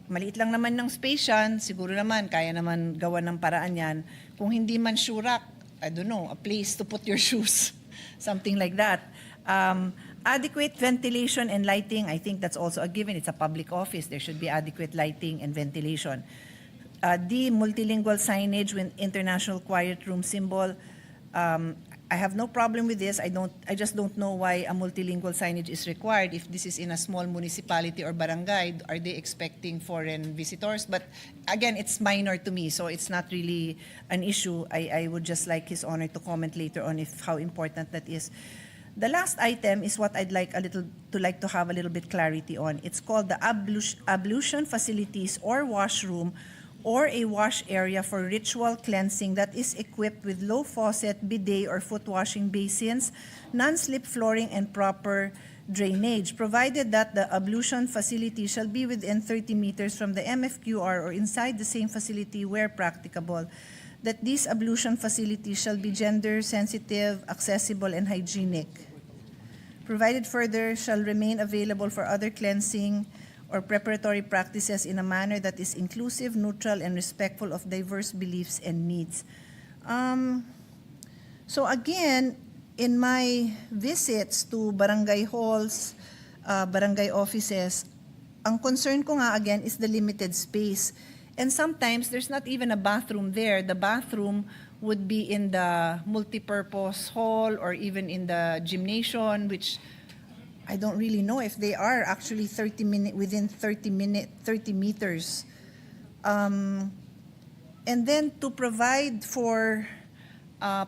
Maliit lang naman ng space yan, siguro naman kaya naman gawa ng paraan yan. Kung hindi man shoe rack, I don't know, a place to put your shoes, something like that. Adequate ventilation and lighting, I think that's also a given. It's a public office. There should be adequate lighting and ventilation. D, multilingual signage with international quiet room symbol. I have no problem with this. I just don't know why a multilingual signage is required. If this is in a small municipality or barangay, are they expecting foreign visitors? But again, it's minor to me, so it's not really an issue. I would just like His Honor to comment later on how important that is. The last item is what I'd like to have a little bit clarity on. It's called the ablution facilities or washroom or a wash area for ritual cleansing that is equipped with low faucet, bidet, or foot washing basins, non-slip flooring, and proper drainage, provided that the ablution facility shall be within 30 meters from the MFQR or inside the same facility where practicable, that these ablution facilities shall be gender sensitive, accessible, and hygienic. Provided further shall remain available for other cleansing or preparatory practices in a manner that is inclusive, neutral, and respectful of diverse beliefs and needs. So again, in my visits to barangay halls, barangay offices, ang concern ko nga again is the limited space. And sometimes there's not even a bathroom there. The bathroom would be in the multipurpose hall or even in the gymnasium, which I don't really know if they are actually within 30 meters. And then to provide for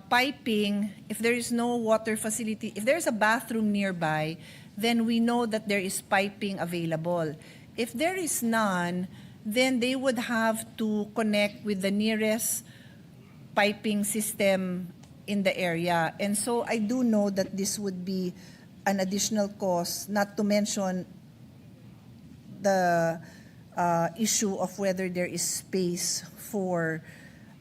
piping, if there is no water facility, if there's a bathroom nearby, then we know that there is piping available. If there is none, then they would have to connect with the nearest piping system in the area. And so I do know that this would be an additional cost, not to mention the issue of whether there is space for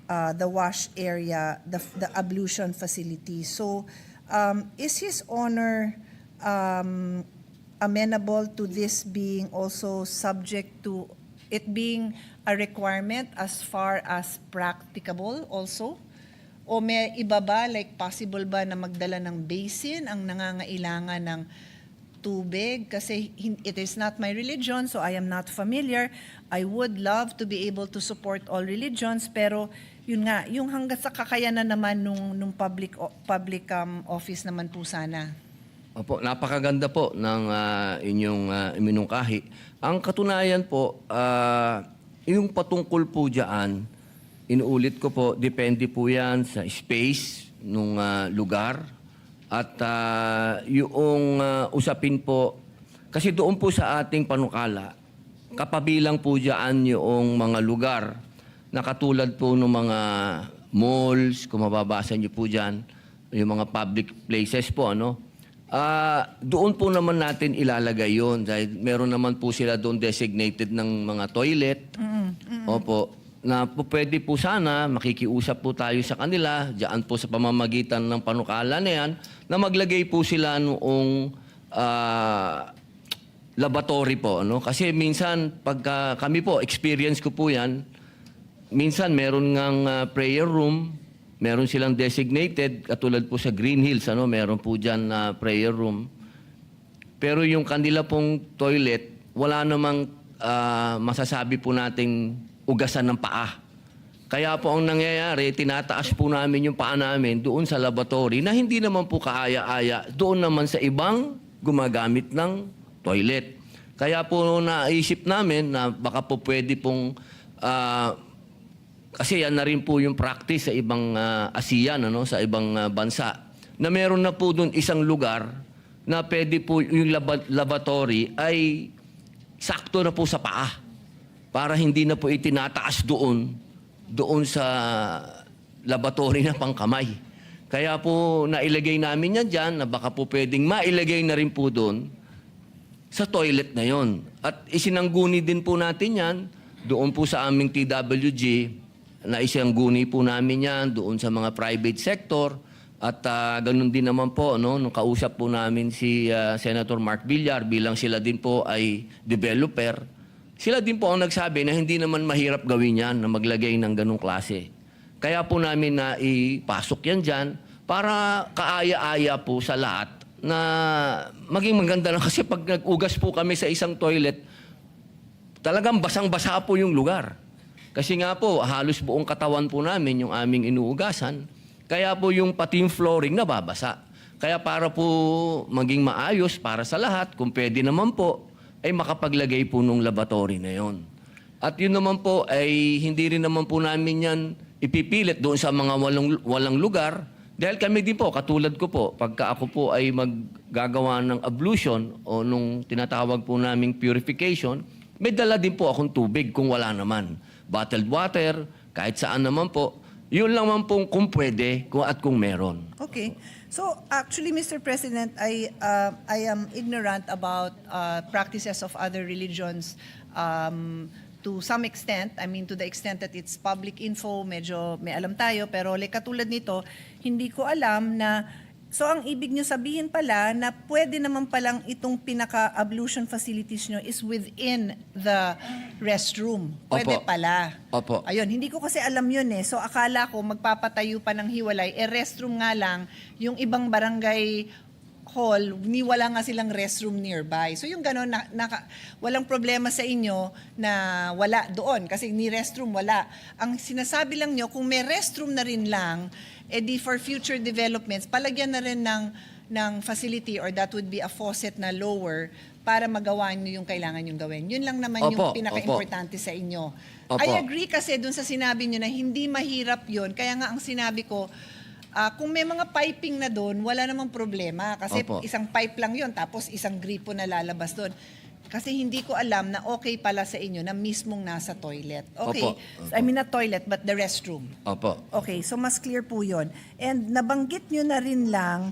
the wash area, the ablution facility. So is His Honor amenable to this being also subject to it being a requirement as far as practicable also? O may iba ba, like possible ba na magdala ng basin ang nangangailangan ng tubig? Kasi it is not my religion, so I am not familiar. I would love to be able to support all religions, pero yun nga, yung hanggang sa kakayanan naman nung public office naman po sana. Opo, napakaganda po ng inyong iminungkahi. Ang katunayan po, yung patungkol po dyan, inuulit ko po, depende po yan sa space ng lugar at yung usapin po, kasi doon po sa ating panukala, kapabilang po dyan yung mga lugar na katulad po ng mga malls, kung mababasa niyo po dyan, yung mga public places po, ano? Doon po naman natin ilalagay yon dahil meron naman po sila doon designated ng mga toilet. Opo, na po pwede po sana makikiusap po tayo sa kanila diyan po sa pamamagitan ng panukala na yan na maglagay po sila noong laboratory po, no? Kasi minsan pagka kami po experience ko po yan, minsan meron ngang prayer room. Meron silang designated, katulad po sa Green Hills, ano, meron po dyan na prayer room. Pero yung kanila pong toilet, wala namang masasabi po nating ugasan ng paa. Kaya po ang nangyayari, tinataas po namin yung paa namin doon sa laboratory na hindi naman po kaaya-aya doon naman sa ibang gumagamit ng toilet. Kaya po naisip namin na baka po pwede pong kasi yan na rin po yung practice sa ibang ASEAN, ano, sa ibang bansa, na meron na po doon isang lugar na pwede po yung laboratory ay sakto na po sa paa para hindi na po itinataas doon sa laboratory na pangkamay. Kaya po nailagay namin yan dyan na baka po pwedeng mailagay na rin po doon sa toilet na yon. At isinangguni din po natin yan doon po sa aming TWG, na isangguni po namin yan doon sa mga private sector at ganun din naman po, no, nung kausap po namin si Senator Mark Villar bilang sila din po ay developer. Sila din po ang nagsabi na hindi naman mahirap gawin yan na maglagay ng ganung klase. Kaya po namin na ipasok yan dyan para kaaya-aya po sa lahat na maging maganda lang kasi pag nag-ugas po kami sa isang toilet, talagang basang-basa po yung lugar. Kasi nga po, halos buong katawan po namin yung aming inuugasan. Kaya po yung pati yung flooring nababasa. Kaya para po maging maayos para sa lahat, kung pwede naman po, ay makapaglagay po nung laboratory na yon. At yun naman po ay hindi rin naman po namin yan ipipilit doon sa mga walang lugar. Dahil kami din po, katulad ko po, pagka ako po ay maggagawa ng ablution o nung tinatawag po naming purification, may dala din po akong tubig kung wala naman. bottled water, kahit saan naman po. Yun lang man pong kung pwede at kung meron. Okay. So actually, Mr. President, I am ignorant about practices of other religions to some extent. I mean, to the extent that it's public info, medyo may alam tayo. Pero like katulad nito, hindi ko alam na. So ang ibig nyo sabihin pala na pwede naman palang itong pinaka-ablution facilities nyo is within the restroom. Pwede Opo. pala. Opo. Ayun, hindi ko kasi alam yun eh. So akala ko magpapatayo pa ng hiwalay. Restroom nga lang, yung ibang barangay hall, wala nga silang restroom nearby. So yung gano'n, walang problema sa inyo na wala doon kasi ni restroom wala. Ang sinasabi lang nyo, kung may restroom na rin lang, edi for future developments, palagyan na rin ng facility or that would be a faucet na lower para magawa nyo yung kailangan yung gawin. Yun lang naman yung Opo, pinaka-importante sa inyo. Opo. I agree kasi dun sa sinabi nyo na hindi mahirap yun. Kaya nga ang sinabi ko, kung may mga piping na doon, wala namang problema. Kasi Opo. isang pipe lang yun, tapos isang gripo na lalabas doon. Kasi hindi ko alam na okay pala sa inyo na mismong nasa toilet. Okay, Opo. I mean not toilet, but the restroom. Opo. Okay, so mas clear po yun. And nabanggit nyo na rin lang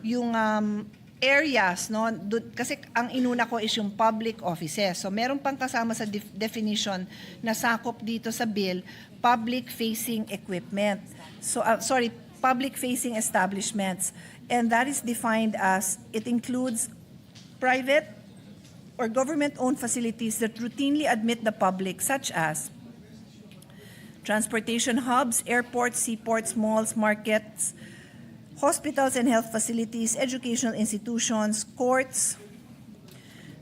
yung areas, no? Kasi ang inuna ko is yung public offices. So meron pang kasama sa definition na sakop dito sa bill, public-facing equipment. So, public-facing establishments. And that is defined as, it includes private or government-owned facilities that routinely admit the public, such as transportation hubs, airports, seaports, malls, markets, hospitals and health facilities, educational institutions, courts,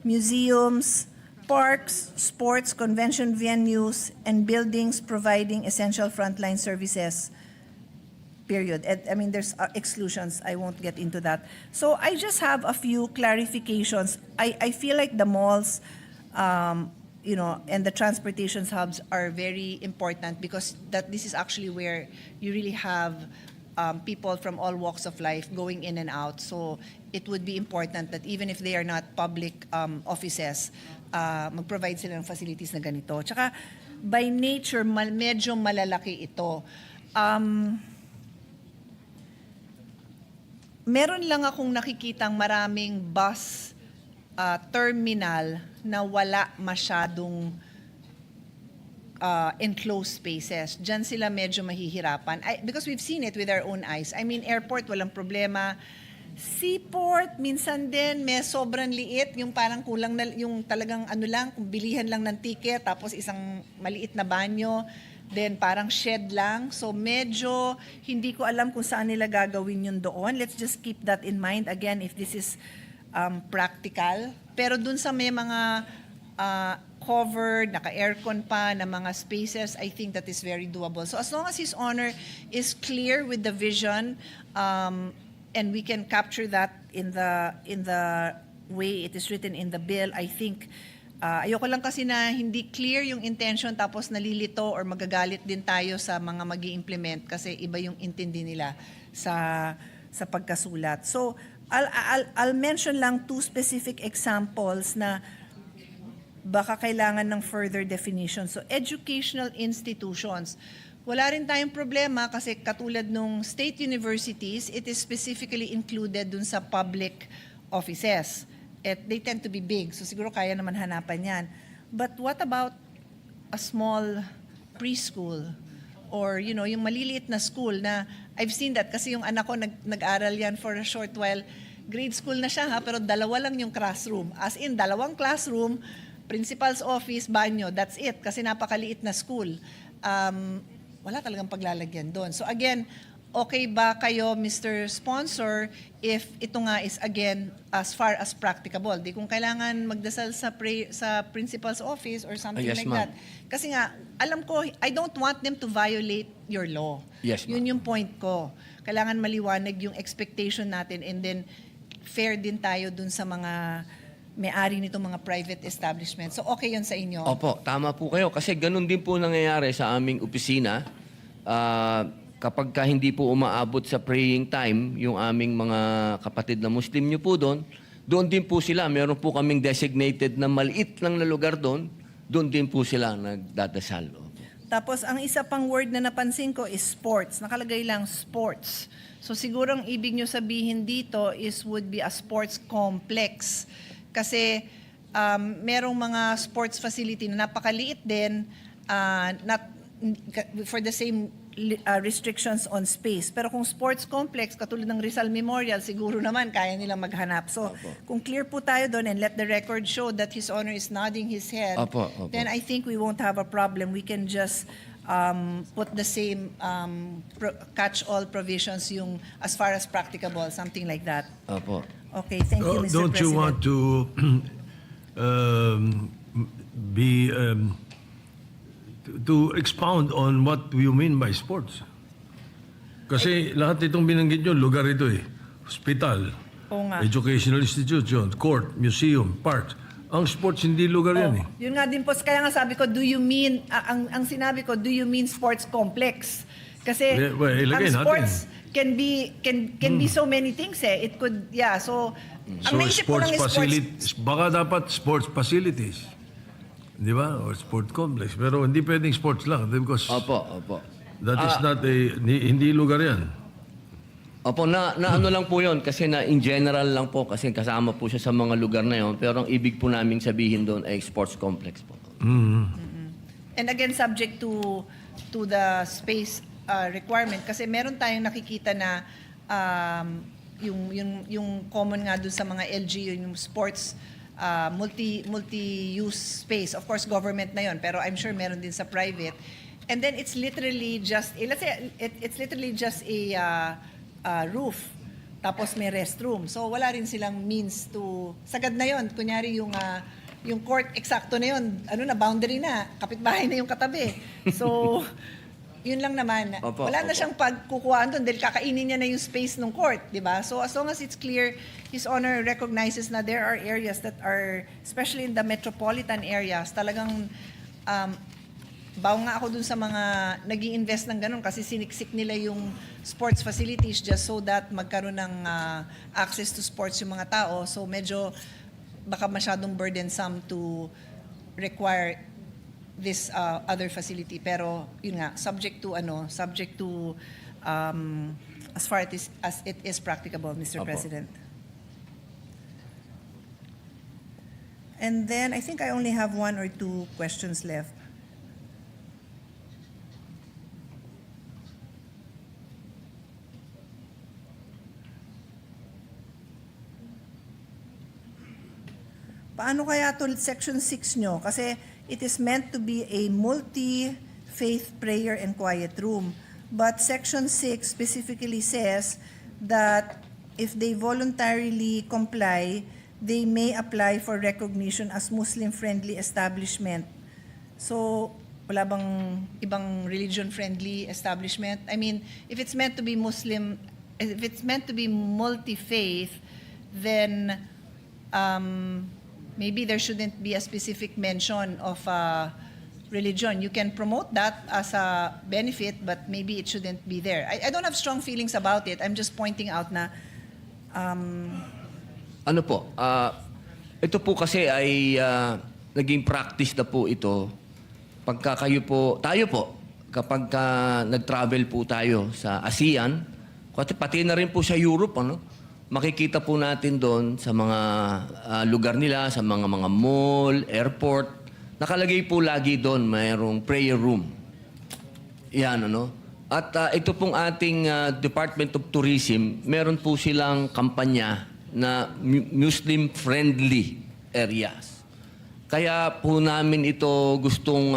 museums, parks, sports, convention venues, and buildings providing essential frontline services. Period. I mean, there's exclusions. I won't get into that. So I just have a few clarifications. I feel like the malls, and the transportation hubs are very important because this is actually where you really have people from all walks of life going in and out. So it would be important that even if they are not public offices, mag-provide sila ng facilities na ganito. Tsaka, by nature, medyo malalaki ito. Meron lang akong nakikitang maraming bus terminal na wala masyadong enclosed spaces. Diyan sila medyo mahihirapan. Because we've seen it with our own eyes. I mean, airport, walang problema. Seaport, minsan din may sobrang liit, yung parang kulang na, yung talagang bilihan lang ng ticket, tapos isang maliit na banyo. Then parang shed lang. So medyo hindi ko alam kung saan nila gagawin yun doon. Let's just keep that in mind again if this is practical. Pero dun sa may mga covered, naka-aircon pa na mga spaces, I think that is very doable. So as long as His Honor is clear with the vision and we can capture that in the way it is written in the bill, I think ayoko lang kasi na hindi clear yung intention tapos nalilito or magagalit din tayo sa mga magi-implement kasi iba yung intindi nila sa pagkasulat. So I'll mention lang two specific examples na baka kailangan ng further definition. So educational institutions, wala rin tayong problema kasi katulad nung state universities, it is specifically included dun sa public offices. They tend to be big, so siguro kaya naman hanapan yan. But what about a small preschool? Or, yung maliliit na school na, I've seen that kasi yung anak ko nag-aral yan for a short while. Grade school na siya pero dalawa lang yung classroom. As in, dalawang classroom, principal's office, banyo, that's it. Kasi napakaliit na school. Wala talagang paglalagyan doon. So again, okay ba kayo, Mr. Sponsor, if ito nga is, again, as far as practicable? Di kung kailangan magdasal sa principal's office or something Yes, like ma'am. that. Kasi nga, alam ko, I don't want them to violate your law. Yes, ma'am. Yun yung point ko. Kailangan maliwanag yung expectation natin and then fair din tayo dun sa mga may-ari nitong mga private establishments. So okay yun sa inyo? Opo, tama po kayo. Kasi ganun din po nangyayari sa aming opisina. Kapag hindi po umaabot sa praying time, yung aming mga kapatid na Muslim nyo po doon din po sila. Meron po kaming designated na maliit lang na lugar doon doon din po sila nagdadasal. Tapos ang isa pang word na napansin ko is sports. Nakalagay lang sports. So siguro ang ibig nyo sabihin dito would be a sports complex. Kasi merong mga sports facility na napakaliit din, not for the same restrictions on space. Pero kung sports complex, katulad ng Rizal Memorial, siguro naman kaya nilang maghanap. So kung clear po tayo doon and let the record show that His Honor is nodding his head, then I think we won't have a problem. We can just put the same catch-all provisions yung as far as practicable, something like that. Opo. Okay, thank you, Mr. Don't President. you want to be to expound on what you mean by sports? Kasi lahat itong binanggit nyo, lugar ito eh. Hospital, Oo nga. educational institution, court, museum, park. Ang sports hindi lugar yan eh. Yun nga din po, kaya nga sabi ko, do you mean, ang sinabi ko, do you mean sports complex? Kasi Well, ilagay ang natin. sports can be so many things eh. It could, yeah, so, ang So naisip ko sports lang is facilities, baka dapat sports facilities. Di ba? Or sport complex. Pero hindi pwedeng sports lang because Opo. that is not a, hindi lugar yan. Opo, na ano lang po yun, kasi na in general lang po, kasi kasama po siya sa mga lugar na yon. Pero ang ibig po namin sabihin doon ay sports complex po. And again, subject to the space requirement. Kasi meron tayong nakikita na yung common nga dun sa mga LGU, yung sports multi-use space. Of course, government na yon, pero I'm sure meron din sa private. And then it's literally just, let's say, it's literally just a roof. Tapos may restroom. So wala rin silang means to, sagad na yon. Kunyari yung court, eksakto na yon. Boundary na. Kapitbahay na yung katabi. So, yun lang naman. Wala na siyang pagkukuhaan doon dahil kakainin niya na yung space ng court, di ba? So as long as it's clear, His Honor recognizes na there are areas that are, especially in the metropolitan areas, talagang baw nga ako dun sa mga nag-i-invest ng ganun kasi siniksik nila yung sports facilities just so that magkaroon ng access to sports yung mga tao. So medyo baka masyadong burdensome to require this other facility, pero yun nga, subject to as far as it is practicable, Mr. President. And then I think I only have 1 or 2 questions left. Paano kaya to section 6 nyo? Kasi it is meant to be a multi-faith prayer and quiet room. But Section 6 specifically says that if they voluntarily comply, they may apply for recognition as Muslim-friendly establishment. So, wala bang ibang religion-friendly establishment? I mean, if it's meant to be Muslim, if it's meant to be multi-faith, then maybe there shouldn't be a specific mention of religion. You can promote that as a benefit, but maybe it shouldn't be there. I don't have strong feelings about it. I'm just pointing out na Ano po, ito po kasi ay naging practice na po ito pagka tayo po, kapag nag-travel po tayo sa ASEAN, pati na rin po sa Europe, makikita po natin doon sa mga lugar nila, sa mga mall, airport, nakalagay po lagi doon, mayroong prayer room. Yan, At ito pong ating Department of Tourism, meron po silang kampanya na Muslim-friendly areas. Kaya po namin ito gustong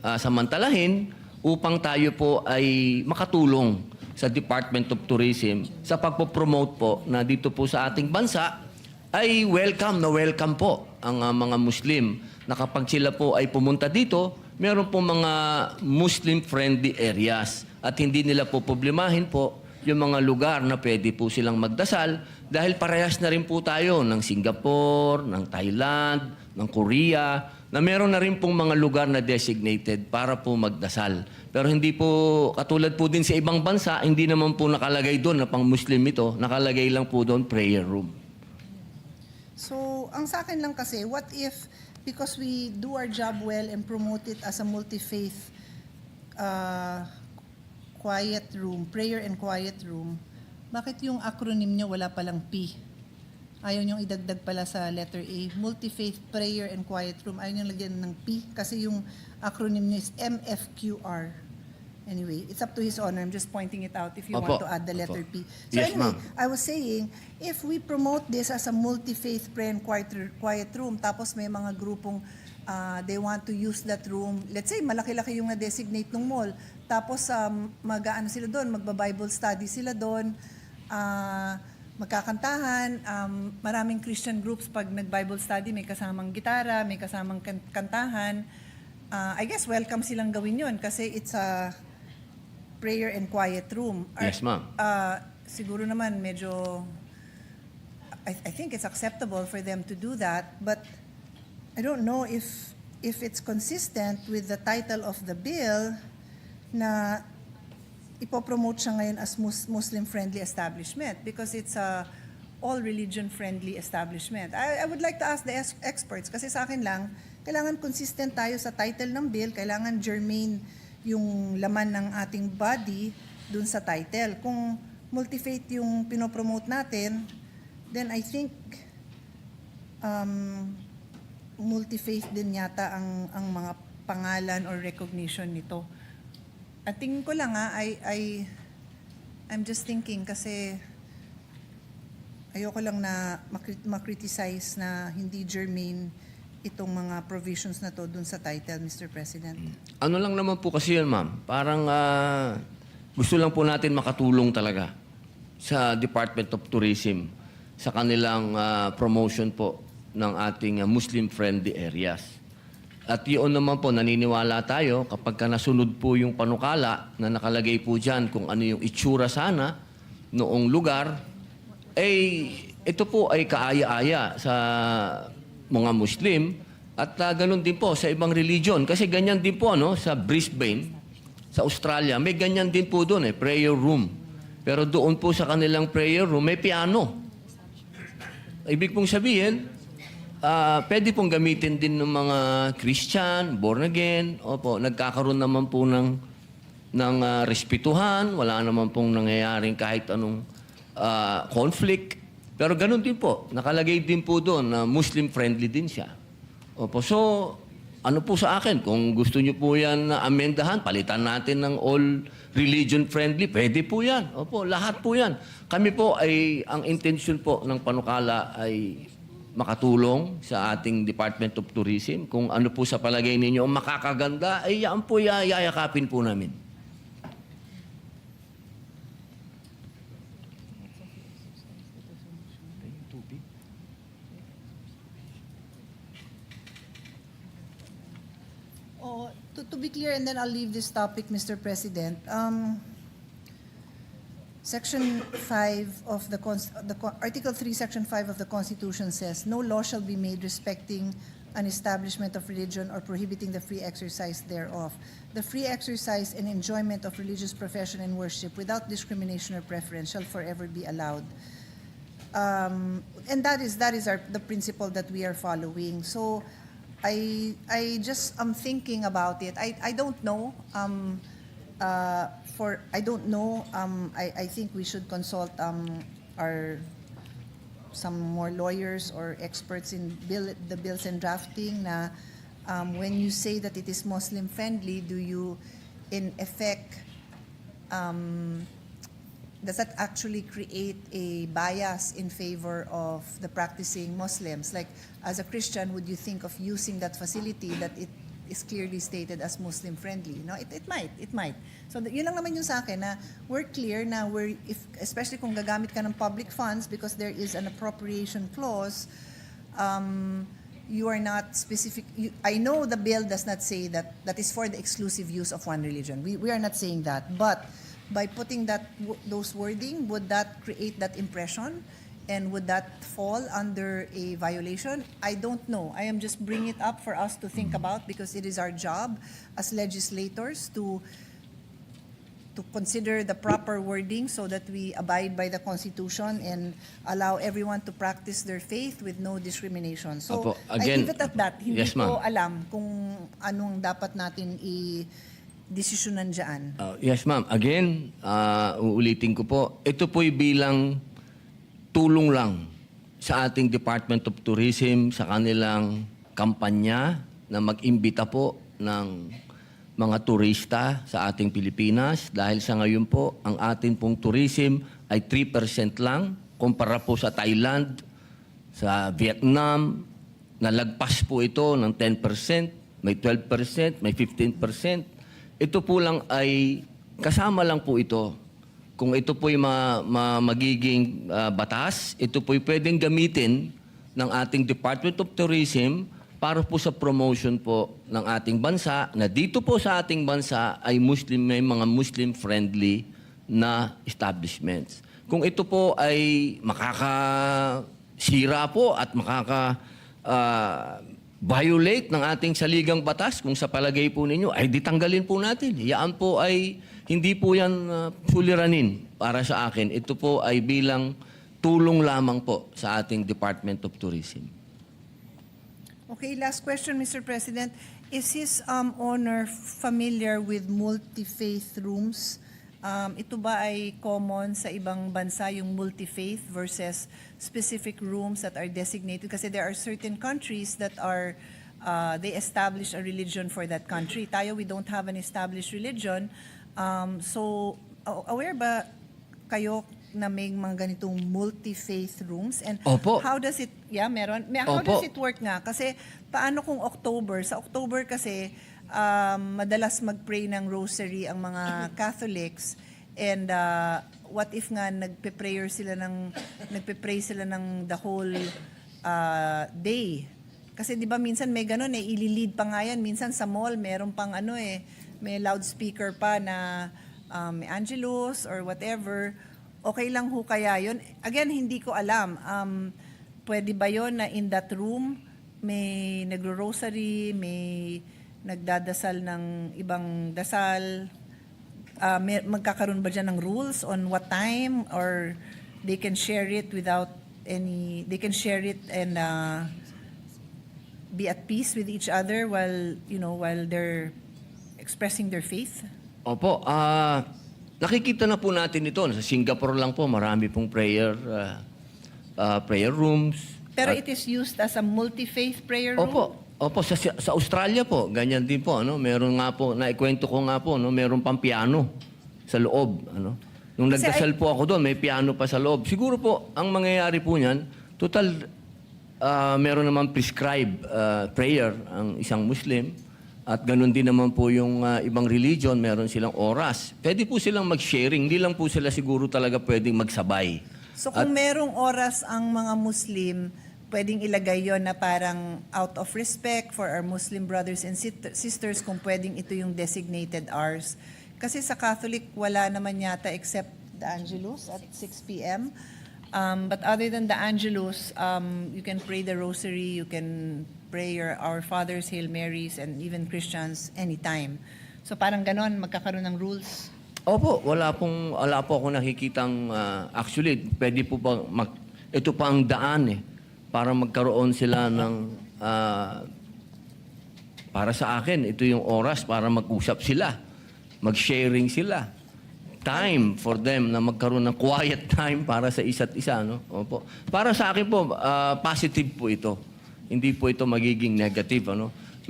samantalahin upang tayo po ay makatulong sa Department of Tourism sa pagpopromote po na dito po sa ating bansa ay welcome po ang mga Muslim na kapag sila po ay pumunta dito, meron po mga Muslim-friendly areas at hindi nila po problemahin po yung mga lugar na pwede po silang magdasal dahil parehas na rin po tayo ng Singapore, ng Thailand, ng Korea, na meron na rin pong mga lugar na designated para po magdasal. Pero hindi po, katulad po din sa ibang bansa, hindi naman po nakalagay doon na pang Muslim ito, nakalagay lang po doon prayer room. So, ang sa akin lang kasi, what if because we do our job well and promote it as a multi-faith quiet room, prayer and quiet room, bakit yung acronym nyo wala palang P? Ayaw niyong idagdag pala sa letter A, multi-faith prayer and quiet room. Ayaw niyong lagyan ng P kasi yung acronym niyo is MFQR. Anyway, it's up to his honor. I'm just pointing it out if you want to add the letter P. So Yes, anyway, ma'am. I was saying, if we promote this as a multi-faith prayer and quiet room, tapos may mga grupong they want to use that room, let's say malaki-laki yung na-designate ng mall, tapos mag-aano sila doon, magba-Bible study sila doon, magkakantahan, maraming Christian groups pag nag-Bible study, may kasamang gitara, may kasamang kantahan. I guess welcome silang gawin yun kasi it's a prayer and quiet room. Yes, ma'am. Siguro naman medyo, I think it's acceptable for them to do that, but I don't know if it's consistent with the title of the bill na ipopromote siya ngayon as Muslim-friendly establishment because it's a all-religion-friendly establishment. I would like to ask the experts kasi sa akin lang, kailangan consistent tayo sa title ng bill, kailangan germane yung laman ng ating body dun sa title. Kung multi-faith yung pinopromote natin, then I think multi-faith din yata ang mga pangalan or recognition nito. At tingin ko lang I'm just thinking kasi ayoko lang na makriticize na hindi germane itong mga provisions na to dun sa title, Mr. President. Ano lang naman po kasi yun, ma'am. Parang gusto lang po natin makatulong talaga sa Department of Tourism sa kanilang promotion po ng ating Muslim-friendly areas. At yun naman po, naniniwala tayo kapag ka nasunod po yung panukala na nakalagay po dyan kung ano yung itsura sana noong lugar, ito po ay kaaya-aya sa mga Muslim at ganun din po sa ibang religion. Kasi ganyan din po sa Brisbane, sa Australia, may ganyan din po doon prayer room. Pero doon po sa kanilang prayer room, may piano. Ibig pong sabihin, pwede pong gamitin din ng mga Christian, born again. Opo, nagkakaroon naman po ng respetuhan. Wala naman pong nangyayaring kahit anong conflict. Pero ganun din po. Nakalagay din po doon na Muslim-friendly din siya. Opo, so ano po sa akin? Kung gusto niyo po yan na amendahan, palitan natin ng all religion-friendly, pwede po yan. Opo, lahat po yan. Kami po ang intention po ng panukala ay makatulong sa ating Department of Tourism. Kung ano po sa palagay ninyo ang makakaganda, yan po yayakapin po namin. To be clear, and then I'll leave this topic, Mr. President. Section 5 of Article 3, Section 5 of the Constitution says, no law shall be made respecting an establishment of religion or prohibiting the free exercise thereof. The free exercise and enjoyment of religious profession and worship without discrimination or preference shall forever be allowed. And that is the principle that we are following. So I am thinking about it. I don't know. I think we should consult some more lawyers or experts in the bills and drafting na when you say that it is Muslim friendly, do you in effect does that actually create a bias in favor of the practicing Muslims? Like, as a Christian, would you think of using that facility that it is clearly stated as Muslim-friendly? No, it might. So, yun lang naman yung sa akin na we're clear na especially kung gagamit ka ng public funds because there is an appropriation clause, you are not specific. I know the bill does not say that is for the exclusive use of one religion. We are not saying that, but by putting those wording, would that create that impression? And would that fall under a violation? I don't know. I am just bringing it up for us to think about because it is our job as legislators to to consider the proper wording so that we abide by the Constitution and allow everyone to practice their faith with no discrimination. So, Opo, I again, leave it at that. Hindi yes, ma'am. ko alam kung anong dapat natin i-desisyonan dyan. Yes, ma'am. Again, uulitin ko po, ito po'y bilang tulong lang sa ating Department of Tourism sa kanilang kampanya na mag-imbita po ng mga turista sa ating Pilipinas. Dahil sa ngayon po, ang ating pong tourism ay 3% lang kumpara po sa Thailand, sa Vietnam. Nalagpas po ito ng 10%, may 12%, may 15%. Ito po lang ay kasama lang po ito. Kung ito po'y magiging batas, ito po'y pwedeng gamitin ng ating Department of Tourism para po sa promotion po ng ating bansa, na dito po sa ating bansa ay may mga Muslim-friendly na establishments. Kung ito po ay makakasira po at violate ng ating saligang batas, kung sa palagay po ninyo, ay ditanggalin po natin. Yan po ay, hindi po yan suliranin para sa akin. Ito po ay bilang tulong lamang po sa ating Department of Tourism. Okay, last question, Mr. President. Is His Honor familiar with multi-faith rooms? Ito ba ay common sa ibang bansa, yung multi-faith versus specific rooms that are designated? Kasi there are certain countries that are, they establish a religion for that country. Tayo, we don't have an established religion. So, aware ba kayo na may mga ganitong multi-faith rooms? And Opo. how does it, meron? How Opo. does it work nga? Kasi paano kung October? Sa October kasi, madalas mag-pray ng rosary ang mga Catholics. And what if nga nagpe-pray sila ng the whole day? Kasi di ba minsan may ganun ililid pa nga yan. Minsan sa mall, meron pang may loudspeaker pa na may Angelus or whatever. Okay lang ho kaya yun? Again, hindi ko alam. Pwede ba yun na in that room may nagro-rosary, may nagdadasal ng ibang dasal? Magkakaroon ba dyan ng rules on what time? Or they can share it without any... They can share it and be at peace with each other while they're expressing their faith? Opo, nakikita na po natin ito. Sa Singapore lang po, marami pong prayer rooms. Pero it is used as a multi-faith prayer room? Opo, sa Australia po, ganyan din po. Meron nga po, naikwento ko nga po, meron pang piano sa loob. Nung nagdasal po ako doon, may piano pa sa loob. Siguro po, ang mangyayari po niyan, total, meron naman prescribed prayer ang isang Muslim. At ganun din naman po yung ibang religion, meron silang oras. Pwede po silang mag-sharing, hindi lang po sila siguro talaga pwedeng magsabay. So kung merong oras ang mga Muslim, pwedeng ilagay yon na parang out of respect for our Muslim brothers and sisters kung pwedeng ito yung designated hours. Kasi sa Catholic, wala naman yata except the Angelus at 6 p.m. But other than the Angelus, you can pray the Rosary, you can pray your Our Fathers, Hail Marys, and even Christians anytime. So parang ganon, magkakaroon ng rules? Opo, wala po ako nakikitang, actually, pwede po pa, ito pa ang daan para magkaroon sila ng, para sa akin, ito yung oras para mag-usap sila, mag-sharing sila. Time for them na magkaroon ng quiet time para sa isa't isa. Opo. Para sa akin po, positive po ito. Hindi po ito magiging negative.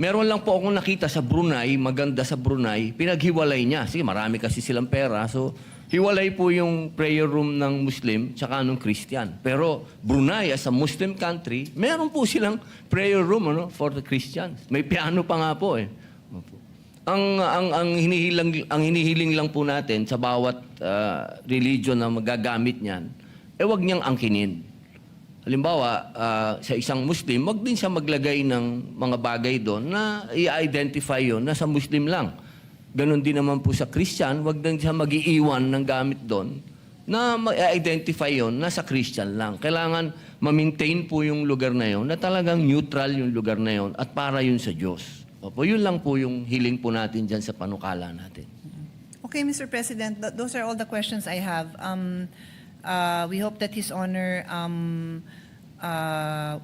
Meron lang po akong nakita sa Brunei, maganda sa Brunei, pinaghiwalay niya. Sige, marami kasi silang pera. So, hiwalay po yung prayer room ng Muslim tsaka ng Christian. Pero Brunei, as a Muslim country, meron po silang prayer room for the Christians. May piano pa nga po Opo. Ang hinihiling lang po natin sa bawat religion na magagamit niyan, wag niyang angkinin. Halimbawa, sa isang Muslim, wag din siya maglagay ng mga bagay doon na i-identify yon na sa Muslim lang. Ganon din naman po sa Christian, wag din siya mag-iiwan ng gamit doon na ma-identify yon na sa Christian lang. Kailangan ma-maintain po yung lugar na yon na talagang neutral yung lugar na yon at para yun sa Diyos. Opo, yun lang po yung hiling po natin dyan sa panukala natin. Okay, Mr. President, those are all the questions I have. We hope that His Honor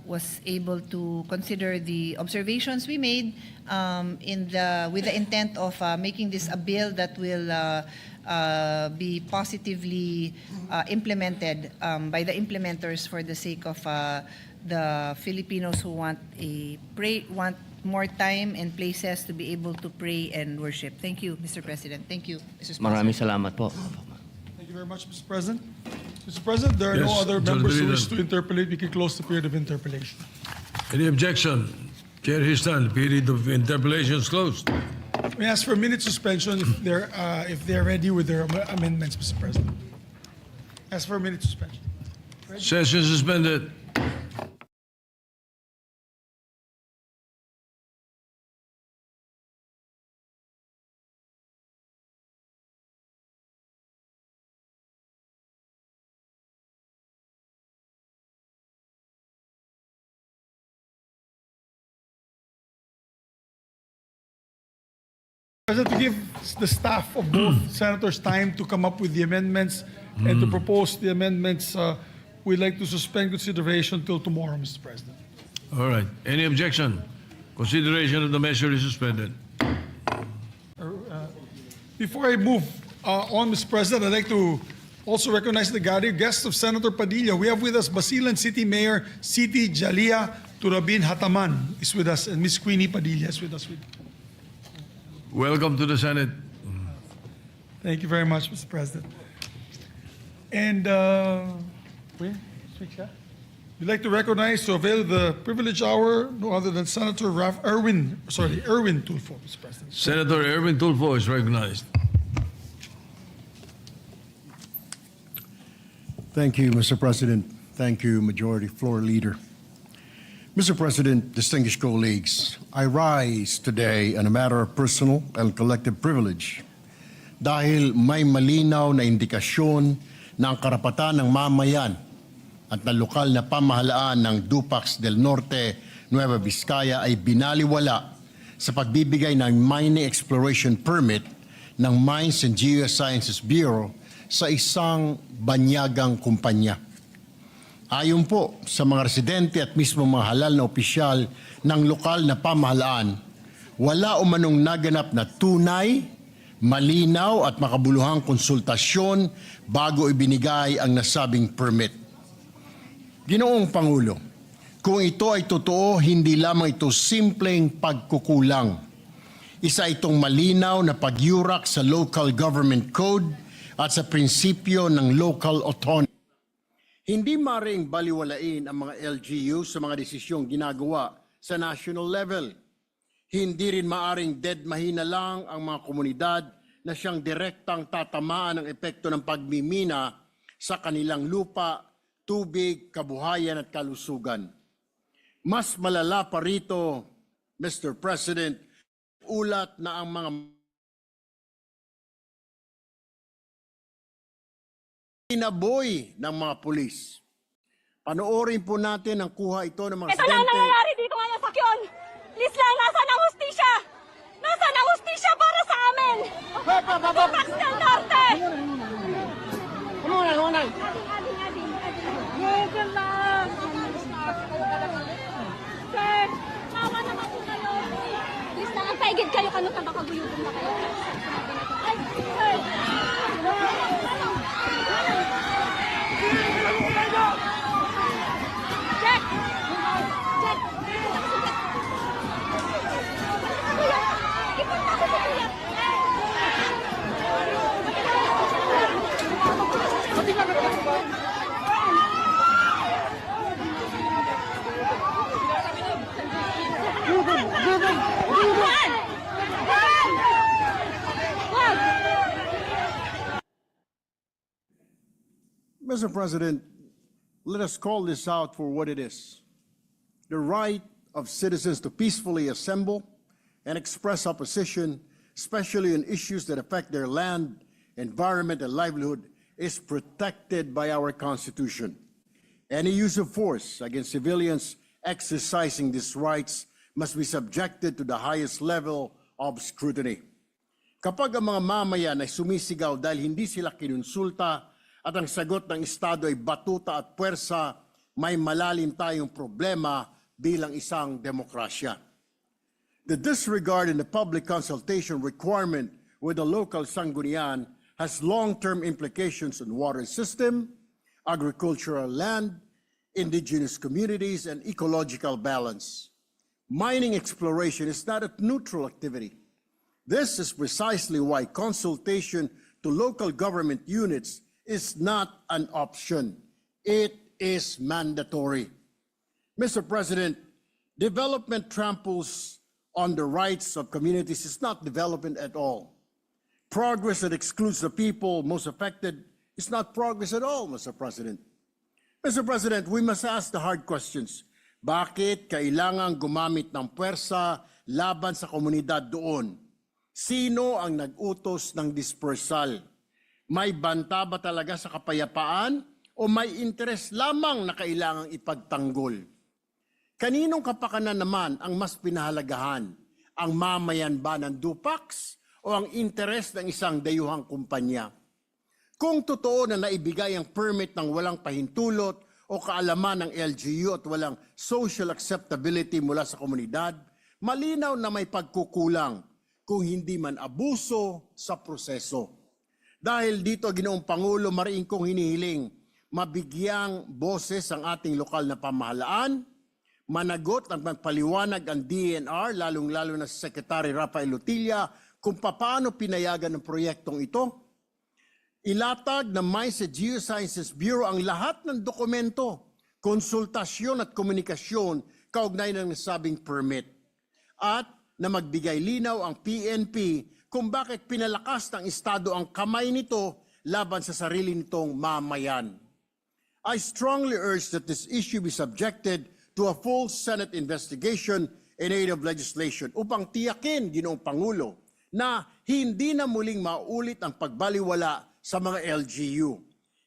was able to consider the observations we made with the intent of making this a bill that will be positively implemented by the implementers for the sake of the Filipinos who want more time and places to be able to pray and worship. Thank you, Mr. President. Thank you, Mr. Sponsor. Maraming salamat po. Thank you very much, Mr. President. Mr. President, there are no Yes, other Majority members who Leader. wish to interpolate. We can close the period of interpolation. Any objection? Chair stand. Period of interpolation is closed. We ask for a minute suspension if they're ready with their amendments, Mr. President. Ask for a minute suspension. Session suspended. President, to give the staff of both senators time to come up with the amendments and to propose the amendments, we'd like to suspend consideration till tomorrow, Mr. President. All right. Any objection? Consideration of the measure is suspended. Before I move on, Mr. President, I'd like to also recognize the gathering guests of Senator Padilla. We have with us Basilan City Mayor Siti Jalia Turabin Hataman is with us, and Miss Queenie Padilla is with us. Welcome to the Senate. Thank you very much, Mr. President. And we'd like to recognize, to avail the privilege hour, no other than Senator Erwin Tulfo, Mr. President. Senator Erwin Tulfo is recognized. Thank you, Mr. President. Thank you, Majority Floor Leader. Mr. President, distinguished colleagues, I rise today on a matter of personal and collective privilege dahil may malinaw na indikasyon ng karapatan ng mamayan at ng lokal na pamahalaan ng Dupax del Norte, Nueva Vizcaya ay binaliwala sa pagbibigay ng mining exploration permit ng Mines and Geosciences Bureau sa isang banyagang kumpanya. Ayon po sa mga residente at mismo mga halal na opisyal ng lokal na pamahalaan, wala umanong naganap na tunay, malinaw at makabuluhang konsultasyon bago ibinigay ang nasabing permit. Ginoong Pangulo, kung ito ay totoo, hindi lamang ito simpleng pagkukulang. Isa itong malinaw na pagyurak sa Local Government Code at sa prinsipyo ng local autonomy. Hindi maaaring baliwalain ang mga LGU sa mga desisyong ginagawa sa national level. Hindi rin maaaring dead mahina lang ang mga komunidad na siyang direktang tatamaan ng epekto ng pagmimina sa kanilang lupa, tubig, kabuhayan at kalusugan. Mas malala pa rito, Mr. President, ulat na ang mga inaboy ng mga pulis. Panoorin po natin ang kuha ito ng mga Ito na ang nangyayari dito ngayon sa Kyon. Please lang, nasaan ang hustisya? Nasaan ang hustisya para sa amin? Dupax del Norte! Wait lang! Sir, nawa naman po kayo. Please lang, ang paigid kayo, kanong tabakaguyutom na kayo. Ay, sir! Check! Check! Mr. President, let us call this out for what it is. The right of citizens to peacefully assemble and express opposition, especially on issues that affect their land, environment, and livelihood, is protected by our Constitution. Any use of force against civilians exercising these rights must be subjected to the highest level of scrutiny. Kapag ang mga mamayan ay sumisigaw dahil hindi sila kinonsulta at ang sagot ng Estado ay batuta at puwersa, may malalim tayong problema bilang isang demokrasya. The disregard in the public consultation requirement with the local sanggunian has long-term implications on water system, agricultural land, indigenous communities, and ecological balance. Mining exploration is not a neutral activity. This is precisely why consultation to local government units is not an option. It is mandatory. Mr. President, development tramples on the rights of communities is not development at all. Progress that excludes the people most affected is not progress at all, Mr. President. Mr. President, we must ask the hard questions. Bakit kailangan gumamit ng puwersa laban sa komunidad doon? Sino ang nag-utos ng dispersal? May banta ba talaga sa kapayapaan o may interes lamang na kailangang ipagtanggol? Kaninong kapakanan naman ang mas pinahalagahan? Ang mamayan ba ng Dupax o ang interes ng isang dayuhang kumpanya? Kung totoo na naibigay ang permit ng walang pahintulot o kaalaman ng LGU at walang social acceptability mula sa komunidad, malinaw na may pagkukulang kung hindi man abuso sa proseso. Dahil dito, Ginoong Pangulo, mariin kong hinihiling, mabigyang boses ang ating lokal na pamahalaan, managot at magpaliwanag ang DENR, lalong-lalo na si Secretary Rafael Lutilla, kung paano pinayagan ng proyektong ito. Ilatag ng Mines and Geosciences Bureau ang lahat ng dokumento, konsultasyon at komunikasyon kaugnay ng nasabing permit. At na magbigay linaw ang PNP kung bakit pinalakas ng Estado ang kamay nito laban sa sarili nitong mamayan. I strongly urge that this issue be subjected to a full Senate investigation in aid of legislation upang tiyakin, Ginoong Pangulo, na hindi na muling maulit ang pagbaliwala sa mga LGU.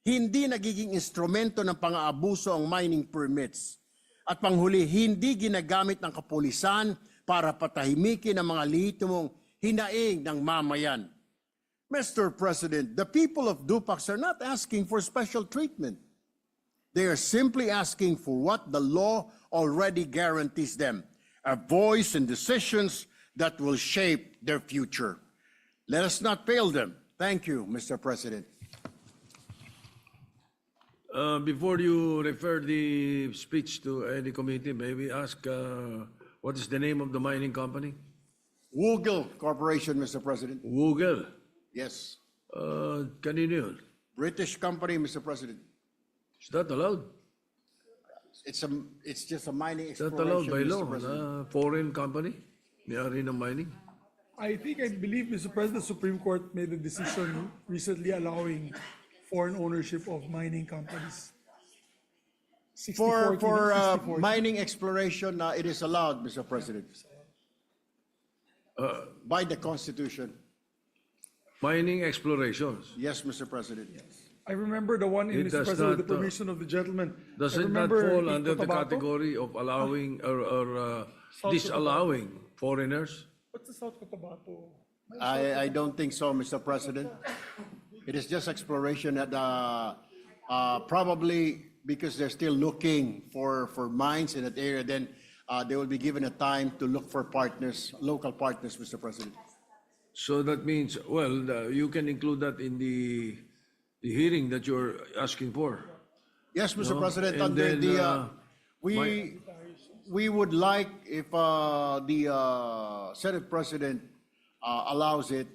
Hindi nagiging instrumento ng pang-aabuso ang mining permits. At panghuli, hindi ginagamit ng kapulisan para patahimikin ang mga lehitimong hinaing ng mamayan. Mr. President, the people of Dupax are not asking for special treatment. They are simply asking for what the law already guarantees them, a voice in decisions that will shape their future. Let us not fail them. Thank you, Mr. President. Before you refer the speech to any committee, may we ask what is the name of the mining company? Woogle Corporation, Mr. President. Woogle. Yes. Kanino yun? British company, Mr. President. Is that allowed? It's just a mining Is that exploration, allowed by law? Mr. President. Foreign company? May-ari ng mining? I believe, Mr. President, the Supreme Court made a decision recently allowing foreign ownership of mining companies. For 60-40. mining exploration, it is allowed, Mr. President, by the Constitution. Mining explorations. Yes, Mr. President. I remember the one in It Mr. does President with the not, permission of the gentleman. Does I it not remember fall in under the Cotabato. category of allowing or South disallowing foreigners? What's the South Cotabato? I don't think so, Mr. President. It is just exploration at probably because they're still looking for mines in that area, then they will be given a time to look for partners, local partners, Mr. President. So that means, well, you can include that in the hearing that you're asking for. Yes, Mr. No? President, And under then, the, we would like, if the Senate President allows it,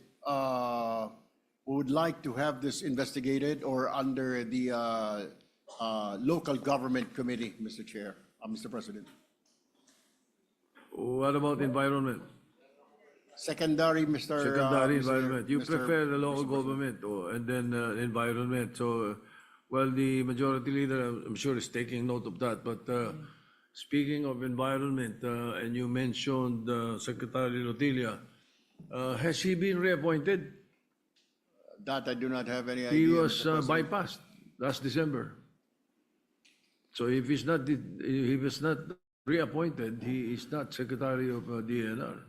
we would like to have this investigated or under the local government committee, Mr. Chair, Mr. President. What about environment? Secondary, Mr. Secondary Mr. environment. You Mr. prefer the local Mr. government and then environment. So, well, the majority leader, I'm sure, is taking note of that. But speaking of environment, and you mentioned Secretary Rotilla, has he been reappointed? That I do not have any idea. He was Mr. President. bypassed last December. So if he's not reappointed, he is not Secretary of DNR.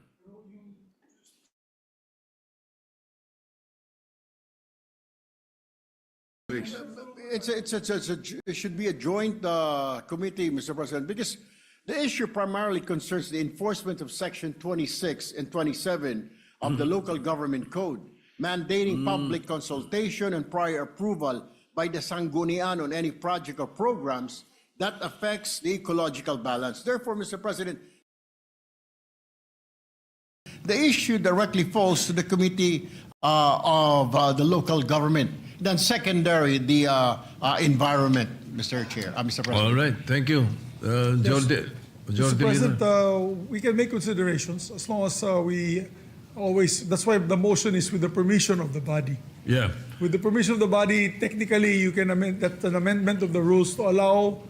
It should be a joint committee, Mr. President, because the issue primarily concerns the enforcement of Section 26 and 27 of the Local Government Code, mandating public consultation and prior approval by the Sanggunian on any project or programs that affects the ecological balance. Therefore, Mr. President, the issue directly falls to the Committee of the Local Government. Then secondary, the environment, Mr. Chair, Mr. President. All right, thank you. Majority Mr. Leader. President, we can make considerations as long as we always, that's why the motion is with the permission of the body. Yeah. With the permission of the body, technically, you can amend that an amendment of the rules to allow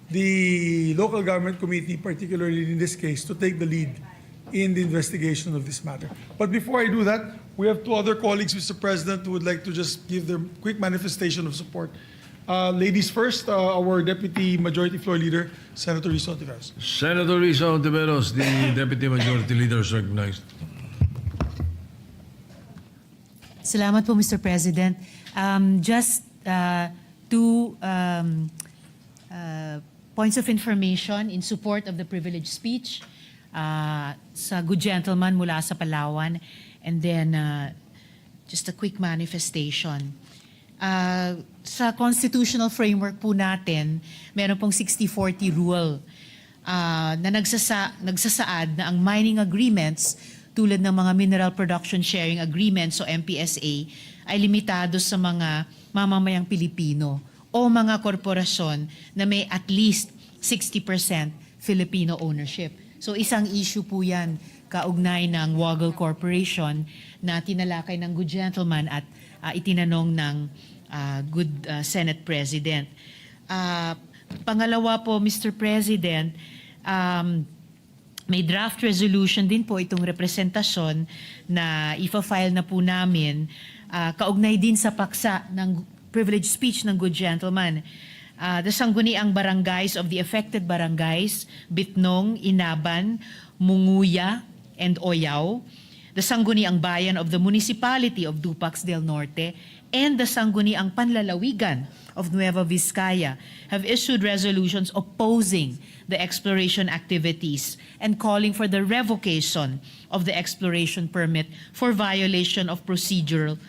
the local government committee, particularly in this case, to take the lead in the investigation of this matter. But before I do that, we have two other colleagues, Mr. President, who would like to just give their quick manifestation of support. Ladies first, our Deputy Majority Floor Leader, Senator Risa Ontiveros. Senator Risa Ontiveros, the Deputy Majority Leader, is recognized. Salamat po, Mr. President. Just two points of information in support of the privileged speech sa good gentleman mula sa Palawan, and then just a quick manifestation. Sa constitutional framework po natin, meron pong 60-40 rule na nagsasaad na ang mining agreements tulad ng mga Mineral Production Sharing Agreements o MPSA ay limitado sa mga mamamayang Pilipino o mga korporasyon na may at least 60% Filipino ownership. So isang issue po yan kaugnay ng Woggle Corporation na tinalakay ng good gentleman at itinanong ng good Senate President. Pangalawa po, Mr. President, may draft resolution din po itong representasyon na ifa-file na po namin kaugnay din sa paksa ng privileged speech ng good gentleman. The sangguniang barangays of the affected barangays, Bitnong, Inaban, Munguya, and Oyao, the sangguniang bayan of the municipality of Dupax del Norte, and the sangguniang panlalawigan of Nueva Vizcaya have issued resolutions opposing the exploration activities and calling for the revocation of the exploration permit for violation of procedural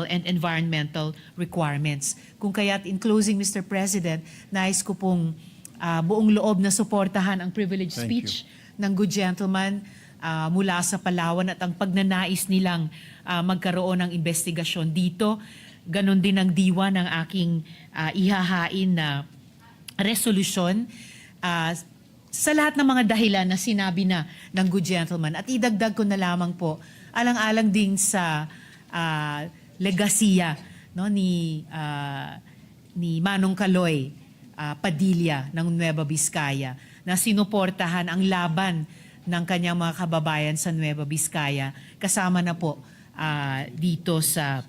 and environmental requirements. Kung kaya't in closing, Mr. President, nais ko pong buong loob na suportahan ang privileged speech ng good gentleman mula sa Palawan at ang pagnanais nilang magkaroon ng investigasyon dito. Ganon din ang diwa ng aking ihahain na resolusyon sa lahat ng mga dahilan na sinabi na ng good gentleman. At idagdag ko na lamang po, alang-alang din sa legasiya no, ni Manong Kaloy Padilla ng Nueva Vizcaya na sinuportahan ang laban ng kanyang mga kababayan sa Nueva Vizcaya. Kasama na po dito sa